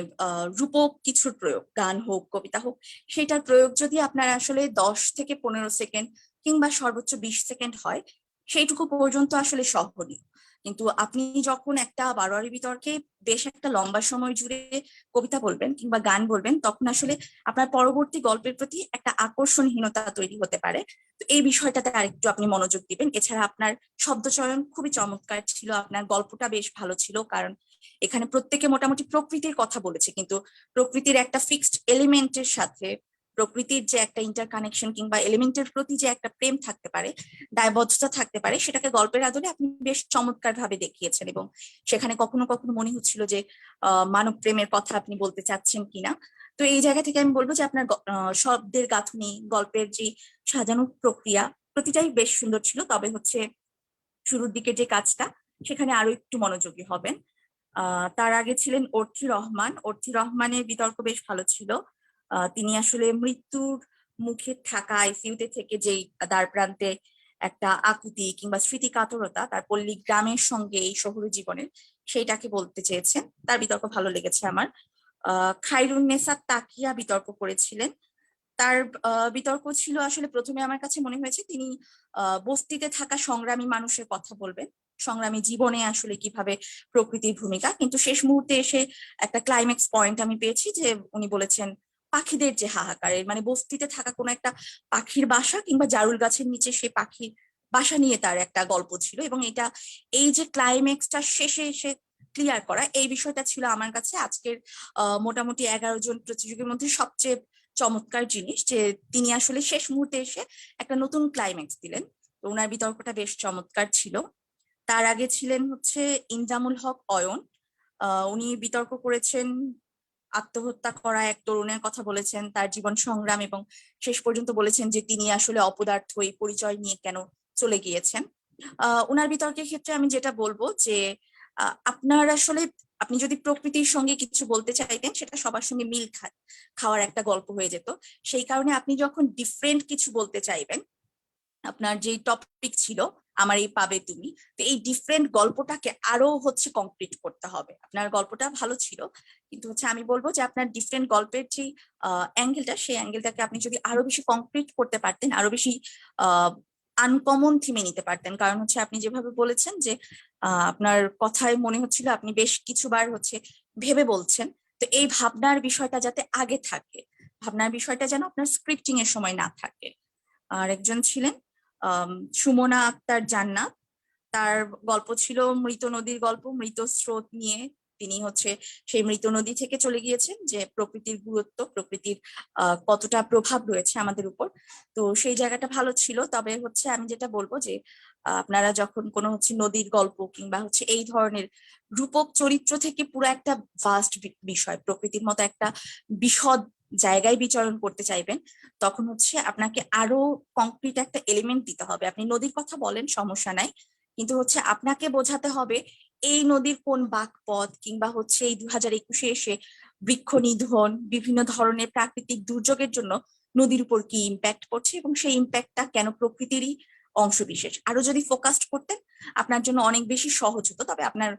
Speaker 15: রূপক কিছুর প্রয়োগ, গান হোক কবিতা হোক, সেটার প্রয়োগ যদি আপনার আসলে 10 থেকে 15 সেকেন্ড কিংবা সর্বোচ্চ 20 সেকেন্ড হয়, সেইটুকু পর্যন্ত আসলে সহনীয়। কিন্তু আপনি যখন একটা বারোয়ারি বিতর্কে বেশ একটা লম্বা সময় জুড়ে কবিতা বলবেন কিংবা গান বলবেন, তখন আসলে আপনার পরবর্তী গল্পের প্রতি একটা আকর্ষণহীনতা তৈরি হতে পারে। তো এই বিষয়টাতে আরেকটু আপনি মনোযোগ দিবেন। এছাড়া আপনার শব্দচয়ন খুবই চমৎকার ছিল, আপনার গল্পটা বেশ ভালো ছিল, কারণ এখানে প্রত্যেকে মোটামুটি প্রকৃতির কথা বলেছে, কিন্তু প্রকৃতির একটা ফিক্সড এলিমেন্টের সাথে প্রকৃতির যে একটা ইন্টার কানেকশন কিংবা এলিমেন্টের প্রতি যে একটা প্রেম থাকতে পারে, দায়বদ্ধতা থাকতে পারে, সেটাকে গল্পের আদলে আপনি বেশ চমৎকার ভাবে দেখিয়েছেন। এবং সেখানে কখনো কখনো মনে হচ্ছিল যে মানব প্রেমের কথা আপনি বলতে চাচ্ছেন কিনা। তো এই জায়গা থেকে আমি বলবো যে আপনার শব্দের গাঁথনি, গল্পের যে সাজানোর প্রক্রিয়া, প্রতিটাই বেশ সুন্দর ছিল। তবে হচ্ছে শুরুর দিকে যে কাজটা, সেখানে আরো একটু মনোযোগী হবেন। তার আগে ছিলেন অর্থী রহমান। অর্থী রহমানের বিতর্ক বেশ ভালো ছিল। তিনি আসলে মৃত্যুর মুখে থাকা আইসিইউতে থেকে যেই দ্বার প্রান্তে একটা আকুতি কিংবা স্মৃতি কাতরতা তার পল্লী গ্রামের সঙ্গে এই শহুরে জীবনের, সেইটাকে বলতে চেয়েছেন। তার বিতর্ক ভালো লেগেছে আমার। খায়রুন্নেসা তাকিয়া বিতর্ক করেছিলেন। তার বিতর্ক ছিল আসলে প্রথমে আমার কাছে মনে হয়েছে তিনি বস্তিতে থাকা সংগ্রামী মানুষের কথা বলবেন, সংগ্রামী জীবনে আসলে কিভাবে প্রকৃতির ভূমিকা, কিন্তু শেষ মুহূর্তে এসে একটা ক্লাইম্যাক্স পয়েন্ট আমি পেয়েছি যে উনি বলেছেন পাখিদের যে হাহাকারের, মানে বস্তিতে থাকা কোনো একটা পাখির বাসা কিংবা জারুল গাছের নিচে সেই পাখির বাসা নিয়ে তার একটা গল্প ছিল, এবং এটা এই যে ক্লাইম্যাক্সটা শেষে এসে ক্লিয়ার করা, এই বিষয়টা ছিল আমার কাছে আজকের মোটামুটি 11 জন প্রতিযোগীর মধ্যে সবচেয়ে চমৎকার জিনিস, যে তিনি আসলে শেষ মুহূর্তে এসে একটা নতুন ক্লাইম্যাক্স দিলেন। তো ওনার বিতর্কটা বেশ চমৎকার ছিল। তার আগে ছিলেন হচ্ছে ইনজামুল হক অয়ন। উনি বিতর্ক করেছেন, আত্মহত্যা করা এক তরুণের কথা বলেছেন, তার জীবন সংগ্রাম, এবং শেষ পর্যন্ত বলেছেন যে তিনি আসলে অপদার্থ এই পরিচয় নিয়ে কেন চলে গিয়েছেন। ওনার বিতর্কের ক্ষেত্রে আমি যেটা বলবো যে আপনার আসলে আপনি যদি প্রকৃতির সঙ্গে কিছু বলতে চাইতেন, সেটা সবার সঙ্গে মিল খাওয়ার একটা গল্প হয়ে যেত। সেই কারণে আপনি যখন ডিফারেন্ট কিছু বলতে চাইবেন, আপনার যে টপিক ছিল আমার এই পাবে তুমি, তো এই ডিফারেন্ট গল্পটাকে আরো হচ্ছে কংক্রিট করতে হবে। আপনার গল্পটা ভালো ছিল, কিন্তু হচ্ছে আমি বলবো যে আপনার ডিফারেন্ট গল্পের যে অ্যাঙ্গেলটা, সেই অ্যাঙ্গেলটাকে আপনি যদি আরো বেশি কংক্রিট করতে পারতেন, আরো বেশি আনকমন থিমে নিতে পারতেন। কারণ হচ্ছে আপনি যেভাবে বলেছেন যে আপনার কথায় মনে হচ্ছিল আপনি বেশ কিছুবার হচ্ছে ভেবে বলছেন, তো এই ভাবনার বিষয়টা যাতে আগে থাকে, ভাবনার বিষয়টা যেন আপনার স্ক্রিপ্টিং এর সময় না থাকে। আর একজন ছিলেন সুমনা আক্তার জান্নাত। তার গল্প ছিল মৃত নদীর গল্প, মৃত স্রোত নিয়ে। তিনি হচ্ছে সেই মৃত নদী থেকে চলে গিয়েছেন, যে প্রকৃতির গুরুত্ব, প্রকৃতির কতটা প্রভাব রয়েছে আমাদের উপর। তো সেই জায়গাটা ভালো ছিল। তবে হচ্ছে আমি যেটা বলবো যে আপনারা যখন কোনো হচ্ছে নদীর গল্প কিংবা হচ্ছে এই ধরনের রূপক চরিত্র থেকে পুরো একটা ভাস্ট বিষয়, প্রকৃতির মতো একটা বিশদ জায়গায় বিচরণ করতে চাইবেন, তখন হচ্ছে আপনাকে আরো কংক্রিট একটা এলিমেন্ট দিতে হবে। আপনি নদীর কথা বলেন, সমস্যা নাই, কিন্তু হচ্ছে আপনাকে বোঝাতে হবে এই নদীর কোন বাঁকপথ, কিংবা হচ্ছে এই 2021-এ এসে বৃক্ষ নিধন, বিভিন্ন ধরনের প্রাকৃতিক দুর্যোগের জন্য নদীর উপর কি ইম্প্যাক্ট পড়ছে, এবং সেই ইম্প্যাক্টটা কেন প্রকৃতিরই অংশ বিশেষ। আরো যদি ফোকাসড করতেন আপনার জন্য অনেক বেশি সহজ হতো। তবে আপনার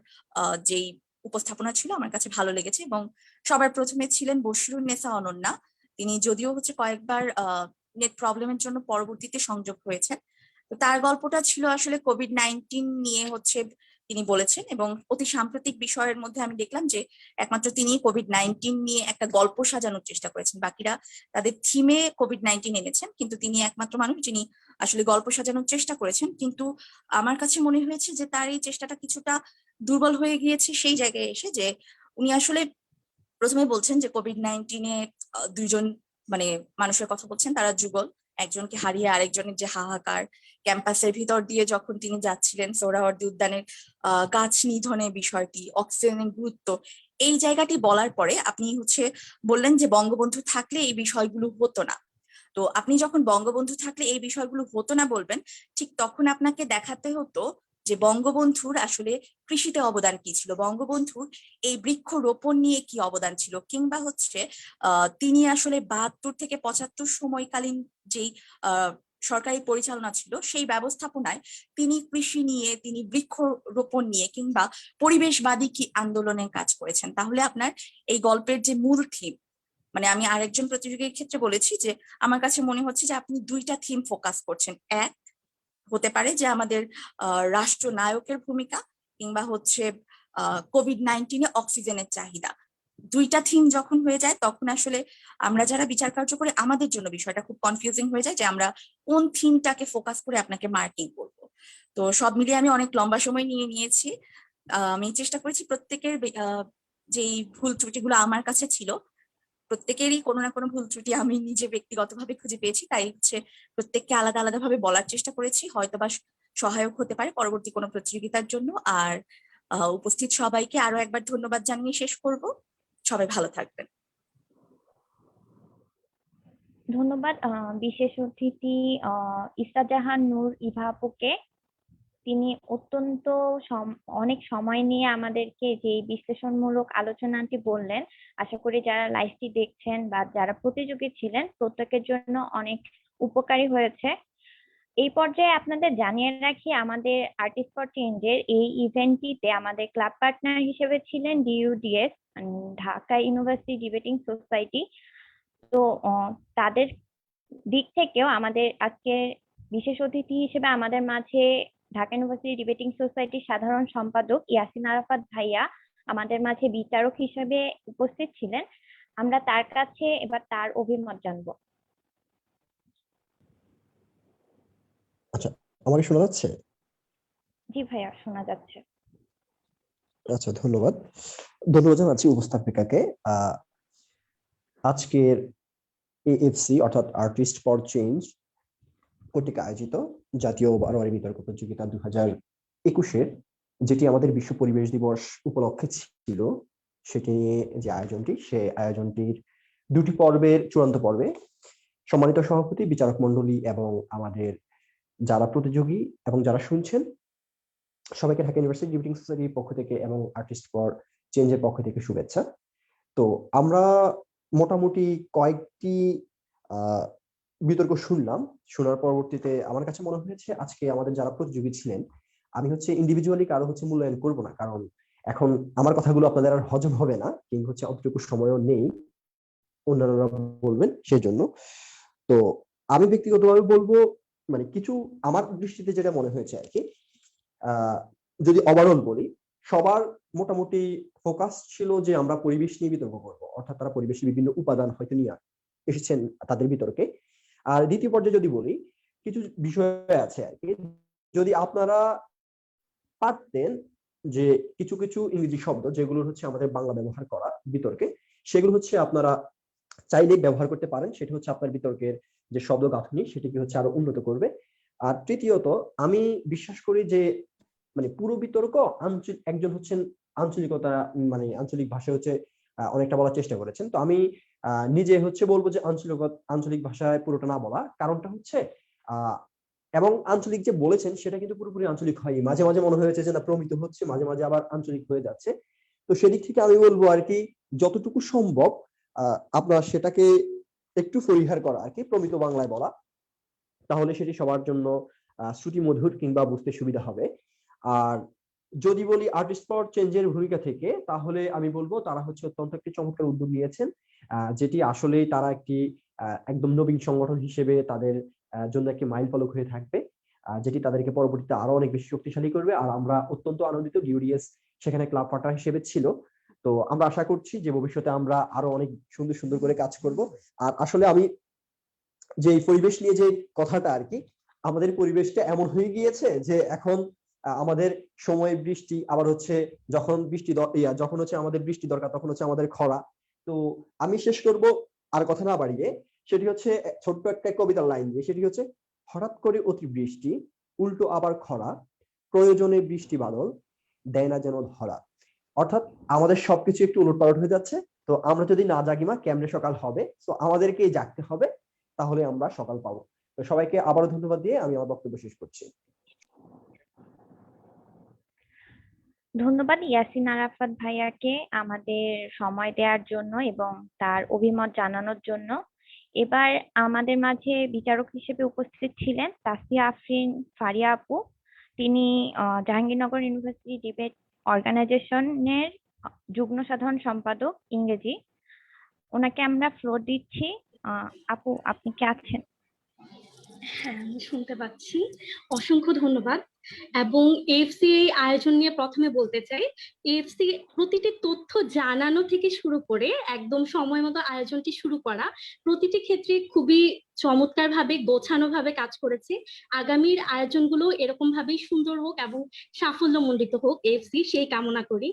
Speaker 15: যেই উপস্থাপনা ছিল আমার কাছে ভালো লেগেছে। এবং সবার প্রথমে ছিলেন বশিরুন্নেসা অনন্যা। তিনি যদিও হচ্ছে কয়েকবার নেট প্রবলেমের জন্য পরবর্তীতে সংযোগ হয়েছেন। তো তার গল্পটা ছিল আসলে কোভিড-19 নিয়ে হচ্ছে তিনি বলেছেন, এবং অতি সাম্প্রতিক বিষয়ের মধ্যে আমি দেখলাম যে একমাত্র তিনি কোভিড-19 নিয়ে একটা গল্প সাজানোর চেষ্টা করেছেন। বাকিরা তাদের থিমে কোভিড-19 এনেছেন, কিন্তু তিনি একমাত্র মানুষ যিনি আসলে গল্প সাজানোর চেষ্টা করেছেন। কিন্তু আমার কাছে মনে হয়েছে যে তার এই চেষ্টাটা কিছুটা দুর্বল হয়ে গিয়েছে সেই জায়গায় এসে, যে উনি আসলে প্রথমে বলছেন যে কোভিড-19-এ দুইজন মানে মানুষের কথা বলছেন, তারা যুগল, একজনকে হারিয়ে আরেকজনের যে হাহাকার, ক্যাম্পাসের ভিতর দিয়ে যখন তিনি যাচ্ছিলেন সোহরাওয়ার্দী উদ্যানের গাছ নিধনের বিষয়টি, অক্সিজেনের গুরুত্ব, এই জায়গাটি বলার পরে আপনি হচ্ছে বললেন যে বঙ্গবন্ধু থাকলে এই বিষয়গুলো হতো না। তো আপনি যখন বঙ্গবন্ধু থাকলে এই বিষয়গুলো হতো না বলবেন, ঠিক তখন আপনাকে দেখাতে হতো যে বঙ্গবন্ধুর আসলে কৃষিতে অবদান কি ছিল, বঙ্গবন্ধুর এই বৃক্ষ রোপণ নিয়ে কি অবদান ছিল, কিংবা হচ্ছে তিনি আসলে 72 থেকে 75 সময়কালীন যেই সরকারি পরিচালনা ছিল সেই ব্যবস্থাপনায় তিনি কৃষি নিয়ে, তিনি বৃক্ষ রোপণ নিয়ে কিংবা পরিবেশবাদী কি আন্দোলনের কাজ করেছেন। তাহলে আপনার এই গল্পের যে মূল থিম, মানে আমি আরেকজন প্রতিযোগীর ক্ষেত্রে বলেছি যে আমার কাছে মনে হচ্ছে যে আপনি দুইটা থিম ফোকাস করছেন। এক হতে পারে যে আমাদের রাষ্ট্রনায়কের ভূমিকা, কিংবা হচ্ছে কোভিড-19-এ অক্সিজেনের চাহিদা। দুইটা থিম যখন হয়ে যায় তখন আসলে আমরা যারা বিচার কার্য করি আমাদের জন্য বিষয়টা খুব কনফিউজিং হয়ে যায় যে আমরা কোন থিমটাকে ফোকাস করে আপনাকে মার্কিং করব। তো সব মিলিয়ে আমি অনেক লম্বা সময় নিয়েছি। আমি চেষ্টা করেছি প্রত্যেকের যেই ভুল ত্রুটিগুলো আমার কাছে ছিল, প্রত্যেকেরই কোনো না কোনো ভুল ত্রুটি আমি নিজে ব্যক্তিগতভাবে খুঁজে পেয়েছি, তাই হচ্ছে প্রত্যেককে আলাদা আলাদা ভাবে বলার চেষ্টা করেছি, হয়তোবা সহায়ক হতে পারে পরবর্তী কোনো প্রতিযোগিতার জন্য। আর উপস্থিত সবাইকে আরো একবার ধন্যবাদ জানিয়ে শেষ করব। সবাই ভালো থাকবেন।
Speaker 1: ধন্যবাদ বিশেষ অতিথি ইসরাত জাহান নূর ইভা আপুকে। তিনি অত্যন্ত অনেক সময় নিয়ে আমাদেরকে যে বিশ্লেষণমূলক আলোচনাটি বললেন। আশা করি যারা লাইভটি দেখছেন বা যারা প্রতিযোগী ছিলেন প্রত্যেকের জন্য অনেক উপকারী হয়েছে। এই পর্যায়ে আপনাদের জানিয়ে রাখি, আমাদের আর্টিস্ট ফর চেঞ্জের এই ইভেন্টটিতে আমাদের ক্লাব পার্টনার হিসেবে ছিলেন DUDS, Dhaka university debating society. তো তাদের দিক থেকেও আমাদের আজকে বিশেষ অতিথি হিসেবে আমাদের মাঝে ঢাকা ইউনিভার্সিটি ডিবেটিং সোসাইটির সাধারণ সম্পাদক ইয়াসিন আরাফাত ভাইয়া আমাদের মাঝে বিচারক হিসেবে উপস্থিত ছিলেন। আমরা তার কাছে এবার তার অভিমত জানবো।
Speaker 16: আচ্ছা, আমাকে শোনা যাচ্ছে?
Speaker 1: জি ভাইয়া, শোনা যাচ্ছে।
Speaker 16: আচ্ছা, ধন্যবাদ জানাচ্ছি উপস্থাপিকাকে। আজকের AFC অর্থাৎ আর্টিস্ট ফর চেঞ্জ কর্তৃক আয়োজিত জাতীয় বারোয়ারি বিতর্ক প্রতিযোগিতা 2021-এর, যেটি আমাদের বিশ্ব পরিবেশ দিবস উপলক্ষে ছিল, সেটি নিয়ে যে আয়োজনটি, সেই আয়োজনটির দুটি পর্বের চূড়ান্ত পর্বে সম্মানিত সভাপতি, বিচারক মণ্ডলী এবং আমাদের যারা প্রতিযোগী এবং যারা শুনছেন সবাইকে ঢাকা ইউনিভার্সিটি ডিবেটিং সোসাইটির পক্ষ থেকে এবং আর্টিস্ট ফর চেঞ্জের পক্ষ থেকে শুভেচ্ছা। তো আমরা মোটামুটি কয়েকটি বিতর্ক শোনার পরবর্তীতে আমার কাছে মনে হয়েছে আজকে আমাদের যারা প্রতিযোগী ছিলেন, আমি হচ্ছে ইন্ডিভিজুয়ালি কারো মূল্যায়ন করব না, কারণ এখন আমার কথাগুলো আপনাদের আর হজম হবে না, কিংবা হচ্ছে অতটুকু সময়ও নেই, অন্যান্যরা বলবেন সেজন্য। তো আমি ব্যক্তিগতভাবে বলবো, মানে কিছু আমার দৃষ্টিতে যেটা মনে হয়েছে আর কি, যদি ওভারঅল বলি, সবার মোটামুটি ফোকাস ছিল যে আমরা পরিবেশ নিয়ে বিতর্ক করবো, অর্থাৎ তারা পরিবেশের বিভিন্ন উপাদান হয়তো নিয়ে এসেছেন তাদের বিতর্কে। আর দ্বিতীয় পর্যায়ে যদি বলি, কিছু বিষয় আছে আর কি, যদি আপনারা পারতেন যে কিছু কিছু ইংরেজি শব্দ যেগুলো হচ্ছে আমাদের বাংলা ব্যবহার করা বিতর্কে, সেগুলো হচ্ছে আপনারা চাইলেই ব্যবহার করতে পারেন। সেটা হচ্ছে আপনার বিতর্কের যে শব্দ গাঁথনি সেটিকে হচ্ছে আরো উন্নত করবে। আর তৃতীয়ত, আমি বিশ্বাস করি যে মানে পুরো বিতর্ক একজন হচ্ছেন আঞ্চলিকতা, মানে আঞ্চলিক ভাষায় হচ্ছে অনেকটা বলার চেষ্টা করেছেন। তো আমি নিজে হচ্ছে বলবো যে আঞ্চলিক ভাষায় পুরোটা না বলা, কারণটা হচ্ছে এবং আঞ্চলিক যে বলেছেন সেটা কিন্তু পুরোপুরি আঞ্চলিক হয়নি, মাঝে মাঝে মনে হয়েছে যে না প্রমিত হচ্ছে, মাঝে মাঝে আবার আঞ্চলিক হয়ে যাচ্ছে। তো সেদিক থেকে আমি বলবো আর কি যতটুকু সম্ভব আপনার সেটাকে একটু পরিহার করা আর কি, প্রমিত বাংলায় বলা, তাহলে সেটি সবার জন্য শ্রুতি মধুর কিংবা বুঝতে সুবিধা হবে। আর যদি বলি আর্টিস্ট ফর চেঞ্জের ভূমিকা থেকে, তাহলে আমি বলবো তারা হচ্ছে অত্যন্ত একটি চমৎকার উদ্যোগ নিয়েছেন, যেটি আসলেই তারা একটি একদম নবীন সংগঠন হিসেবে তাদের জন্য একটি মাইল ফলক হয়ে থাকবে, যেটি তাদেরকে পরবর্তীতে আরো অনেক বেশি শক্তিশালী করবে। আর আমরা অত্যন্ত আনন্দিত ডিউডিএস সেখানে ক্লাব পার্টনার হিসেবে ছিল। তো আমরা আশা করছি যে ভবিষ্যতে আমরা আরো অনেক সুন্দর সুন্দর করে কাজ করব। আর আসলে আমি যে পরিবেশ নিয়ে যে কথাটা আর কি, আমাদের পরিবেশটা এমন হয়ে গিয়েছে যে এখন আমাদের সময় বৃষ্টি, আবার হচ্ছে যখন যখন হচ্ছে আমাদের বৃষ্টি দরকার তখন হচ্ছে আমাদের খরা। তো আমি শেষ করব আর কথা না বাড়িয়ে, সেটি হচ্ছে ছোট্ট একটা কবিতার লাইন দিয়ে, সেটি হচ্ছে হঠাৎ করে অতি বৃষ্টি, উল্টো আবার খরা, প্রয়োজনে বৃষ্টি বাদল, দেয় না যেন ধরা। অর্থাৎ আমাদের সবকিছু একটু উলটপালট হয়ে যাচ্ছে। তো আমরা যদি না জাগি মা কেমনে সকাল হবে, তো আমাদেরকেই জাগতে হবে, তাহলে আমরা সকাল পাবো। তো সবাইকে আবারও ধন্যবাদ দিয়ে আমি আমার বক্তব্য শেষ করছি।
Speaker 1: ধন্যবাদ ইয়াসিন আরাফাত ভাইয়াকে আমাদের সময় দেওয়ার জন্য এবং তার অভিমত জানানোর জন্য। এবার আমাদের মাঝে বিচারক হিসেবে উপস্থিত ছিলেন তাসফিয়া আফরিন ফারিয়া আপু। তিনি জাহাঙ্গীরনগর ইউনিভার্সিটি ডিবেট অর্গানাইজেশনের যুগ্ম সাধারণ সম্পাদক ইংরেজি। ওনাকে আমরা ফ্লোর দিচ্ছি। আপু, আপনি কি আছেন?
Speaker 17: হ্যাঁ, আমি শুনতে পাচ্ছি। অসংখ্য ধন্যবাদ। এবং এএফসি এই আয়োজন নিয়ে প্রথমে বলতে চাই, এএফসি প্রতিটি তথ্য জানানো থেকে শুরু করে একদম সময় মতো আয়োজনটি শুরু করা, প্রতিটি ক্ষেত্রে খুবই চমৎকার ভাবে গোছানো ভাবে কাজ করেছে। আগামীর আয়োজনগুলো এরকম ভাবেই সুন্দর হোক এবং সাফল্যমণ্ডিত হোক এএফসি, সেই কামনা করি।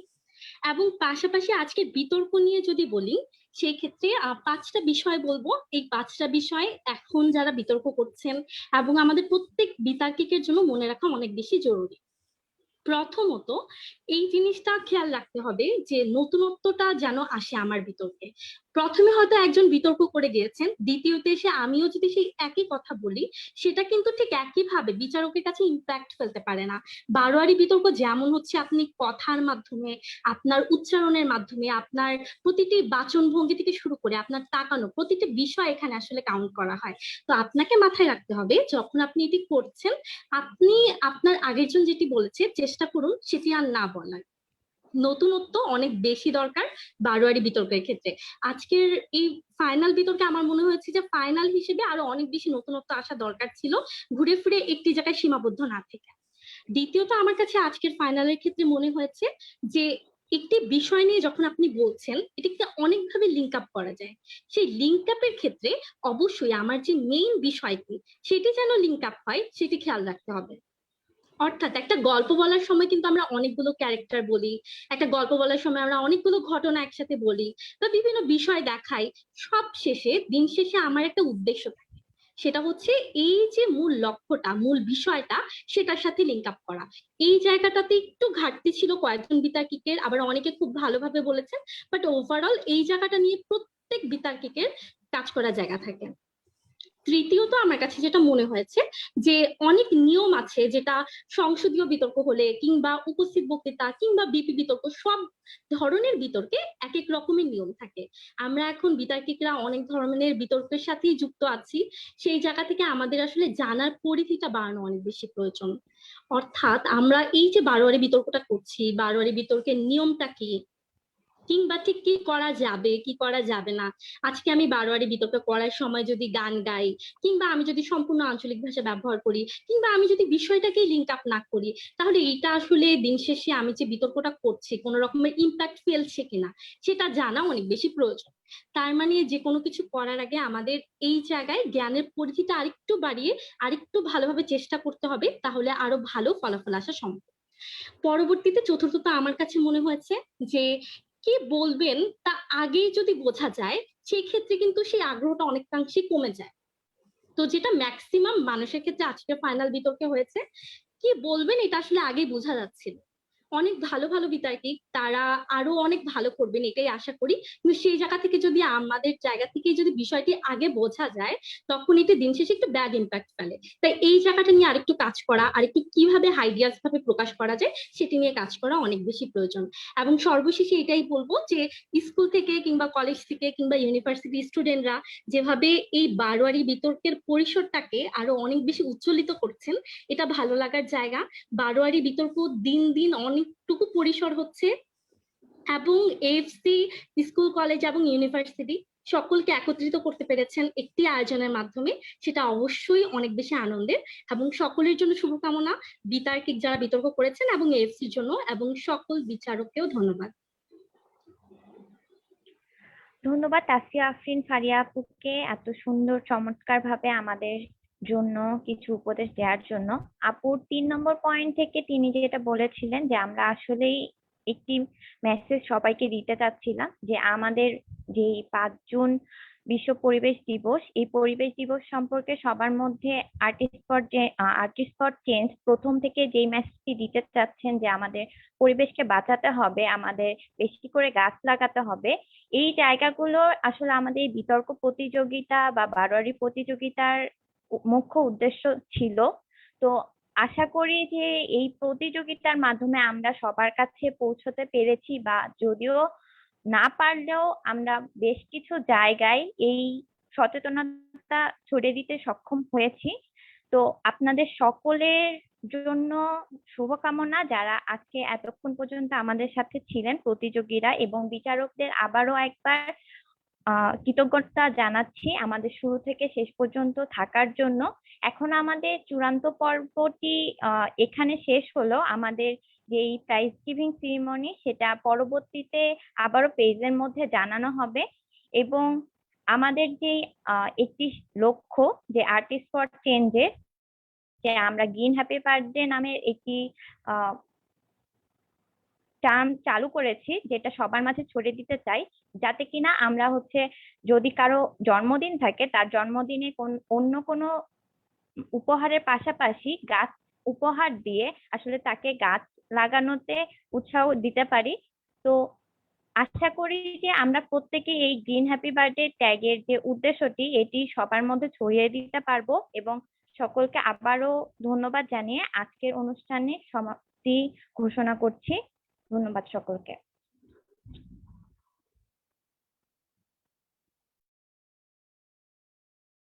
Speaker 17: এবং পাশাপাশি আজকে বিতর্ক নিয়ে যদি বলি, সেই ক্ষেত্রে 5টা বিষয় বলবো। এই 5টা বিষয় এখন যারা বিতর্ক করছেন এবং আমাদের প্রত্যেক বিতার্কিকের জন্য মনে রাখা অনেক বেশি জরুরি। প্রথমত, এই জিনিসটা খেয়াল রাখতে হবে যে নতুনত্বটা যেন আসে আমার বিতর্কে। প্রথমে হয়তো একজন বিতর্ক করে গিয়েছেন, দ্বিতীয়তে এসে আমিও যদি সেই একই কথা বলি, সেটা কিন্তু ঠিক একইভাবে বিচারকের কাছে ইম্প্যাক্ট ফেলতে পারে না। বারোয়ারি বিতর্ক যেমন হচ্ছে আপনি কথার মাধ্যমে, আপনার উচ্চারণের মাধ্যমে, আপনার প্রতিটি বাচন ভঙ্গি থেকে শুরু করে আপনার তাকানো, প্রতিটি বিষয় এখানে আসলে কাউন্ট করা হয়। তো আপনাকে মাথায় রাখতে হবে যখন আপনি এটি করছেন, আপনি আপনার আগের জন যেটি বলেছে চেষ্টা করুন সেটি আর না বলার। নতুনত্ব অনেক বেশি দরকার বারোয়ারি বিতর্কের ক্ষেত্রে। আজকের এই ফাইনাল বিতর্কে আমার মনে হয়েছে যে ফাইনাল হিসেবে আরো অনেক বেশি নতুনত্ব আসা দরকার ছিল, ঘুরে ফিরে একটি জায়গায় সীমাবদ্ধ না থেকে। দ্বিতীয়ত, আমার কাছে আজকের ফাইনালের ক্ষেত্রে মনে হয়েছে যে একটি বিষয় নিয়ে যখন আপনি বলছেন, এটাকে অনেকভাবে লিঙ্ক আপ করা যায়। সেই লিঙ্ক আপের ক্ষেত্রে অবশ্যই আমার যে মেইন বিষয়টি, সেটি যেন লিঙ্ক আপ হয় সেটি খেয়াল রাখতে হবে। অর্থাৎ একটা গল্প বলার সময় কিন্তু আমরা অনেকগুলো ক্যারেক্টার বলি, একটা গল্প বলার সময় আমরা অনেকগুলো ঘটনা একসাথে বলি বা বিভিন্ন বিষয় দেখাই। সব শেষে, দিন শেষে আমার একটা উদ্দেশ্য থাকে, সেটা হচ্ছে এই যে মূল লক্ষ্যটা, মূল বিষয়টা, সেটার সাথে লিঙ্ক আপ করা। এই জায়গাটাতে একটু ঘাটতি ছিল কয়েকজন বিতার্কিকের, আবার অনেকে খুব ভালোভাবে বলেছেন, বাট ওভারঅল এই জায়গাটা নিয়ে প্রত্যেক বিতার্কিকের কাজ করার জায়গা থাকে। তৃতীয়ত, আমার কাছে যেটা মনে হয়েছে যে অনেক নিয়ম আছে, যেটা সংসদীয় বিতর্ক হলে কিংবা উপস্থিত বক্তৃতা কিংবা বিপি বিতর্ক, সব ধরনের বিতর্কে এক এক রকমের নিয়ম থাকে। আমরা এখন বিতার্কিকরা অনেক ধরনের বিতর্কের সাথেই যুক্ত আছি, সেই জায়গা থেকে আমাদের আসলে জানার পরিধিটা বাড়ানো অনেক বেশি প্রয়োজন। অর্থাৎ আমরা এই যে বারোয়ারি বিতর্কটা করছি, বারোয়ারি বিতর্কের নিয়মটা কি, কিংবা ঠিক কি করা যাবে কি করা যাবে না। আজকে আমি বারোয়ারি বিতর্ক করার সময় যদি গান গাই, কিংবা আমি যদি সম্পূর্ণ আঞ্চলিক ভাষা ব্যবহার করি, কিংবা আমি যদি বিষয়টাকে লিঙ্ক আপ না করি, তাহলে এটা আসলে দিন শেষে আমি যে বিতর্কটা করছি কোনো রকমের ইম্প্যাক্ট ফেলছে কিনা সেটা জানা অনেক বেশি প্রয়োজন। তার মানে যে কোনো কিছু করার আগে আমাদের এই জায়গায় জ্ঞানের পরিধিটা আরেকটু বাড়িয়ে আরেকটু ভালোভাবে চেষ্টা করতে হবে, তাহলে আরো ভালো ফলাফল আসা সম্ভব। পরবর্তীতে চতুর্থত আমার কাছে মনে হয়েছে যে কি বলবেন তা আগেই যদি বোঝা যায় সেই ক্ষেত্রে কিন্তু সেই আগ্রহটা অনেকাংশেই কমে যায়। তো যেটা ম্যাক্সিমাম মানুষের ক্ষেত্রে আজকে ফাইনাল বিতর্কে হয়েছে, কি বলবেন এটা আসলে আগেই বোঝা যাচ্ছিল। অনেক ভালো ভালো বিতার্কিক, তারা আরো অনেক ভালো করবেন এটাই আশা করি, কিন্তু সেই জায়গা থেকে যদি আমাদের জায়গা থেকে যদি বিষয়টি আগে বোঝা যায় তখন এটা দিন শেষে একটু ব্যাড ইম্প্যাক্ট ফেলে। তাই এই জায়গাটা নিয়ে আরেকটু কাজ করা, আরেকটু কিভাবে আইডিয়াস ভাবে প্রকাশ করা যায় সেটি নিয়ে কাজ করা অনেক বেশি প্রয়োজন। এবং সর্বশেষে এটাই বলবো যে স্কুল থেকে কিংবা কলেজ থেকে কিংবা ইউনিভার্সিটি স্টুডেন্টরা যেভাবে এই বারোয়ারি বিতর্কের পরিসরটাকে আরো অনেক বেশি উজ্জ্বলিত করছেন, এটা ভালো লাগার জায়গা। বারোয়ারি বিতর্ক দিন দিন অনেকটুকু পরিসর হচ্ছে এবং এএফসি স্কুল কলেজ এবং ইউনিভার্সিটি সকলকে একত্রিত করতে পেরেছেন একটি আয়োজনের মাধ্যমে, সেটা অবশ্যই অনেক বেশি আনন্দের। এবং সকলের জন্য শুভকামনা, বিতার্কিক যারা বিতর্ক করেছেন এবং এএফসির জন্য, এবং সকল বিচারককেও ধন্যবাদ।
Speaker 1: ধন্যবাদ তাসফিয়া আফরিন ফারিয়া আপুকে এত সুন্দর চমৎকার ভাবে আমাদের জন্য কিছু উপদেশ দেওয়ার জন্য। আপুর 3 নম্বর পয়েন্ট থেকে তিনি যেটা বলেছিলেন যে আমরা আসলেই একটি মেসেজ সবাইকে দিতে চাচ্ছিলাম যে আমাদের যে 5 জুন বিশ্ব পরিবেশ দিবস, এই পরিবেশ দিবস সম্পর্কে সবার মধ্যে আর্টিস্ট ফর চেঞ্জ প্রথম থেকে যেই মেসেজটি দিতে চাচ্ছেন যে আমাদের পরিবেশকে বাঁচাতে হবে, আমাদের বেশি করে গাছ লাগাতে হবে, এই জায়গাগুলো আসলে আমাদের এই বিতর্ক প্রতিযোগিতা বা বারোয়ারি প্রতিযোগিতার মুখ্য উদ্দেশ্য ছিল। তো আশা করি যে এই প্রতিযোগিতার মাধ্যমে আমরা সবার কাছে পৌঁছতে পেরেছি, বা যদিও না পারলেও আমরা বেশ কিছু জায়গায় এই সচেতনতা ছড়িয়ে দিতে সক্ষম হয়েছি। তো আপনাদের সকলের জন্য শুভকামনা, যারা আজকে এতক্ষণ পর্যন্ত আমাদের সাথে ছিলেন প্রতিযোগীরা এবং বিচারকদের আবারও একবার কৃতজ্ঞতা জানাচ্ছি আমাদের শুরু থেকে শেষ পর্যন্ত থাকার জন্য। এখন আমাদের চূড়ান্ত পর্বটি এখানে শেষ হলো। আমাদের যেই প্রাইজ গিভিং সেরিমনি সেটা পরবর্তীতে আবারও পেজের মধ্যে জানানো হবে, এবং আমাদের যেই একটি লক্ষ্য যে আর্টিস্ট ফর চেঞ্জের, যে আমরা গ্রিন হ্যাপি বার্থডে নামের একটি টার্ম চালু করেছি যেটা সবার মাঝে ছড়িয়ে দিতে চাই, যাতে কিনা আমরা যদি কারো জন্মদিন থাকে তার জন্মদিনে অন্য কোনো উপহারের পাশাপাশি গাছ উপহার দিয়ে আসলে তাকে গাছ লাগানোতে উৎসাহ দিতে পারি। তো আশা করি যে আমরা প্রত্যেকে এই গ্রিন হ্যাপি বার্থডে ট্যাগের যে উদ্দেশ্যটি এটি সবার মধ্যে ছড়িয়ে দিতে পারবো, এবং সকলকে আবারও ধন্যবাদ জানিয়ে আজকের অনুষ্ঠানে সমাপ্তি ঘোষণা করছি। ধন্যবাদ সকলকে।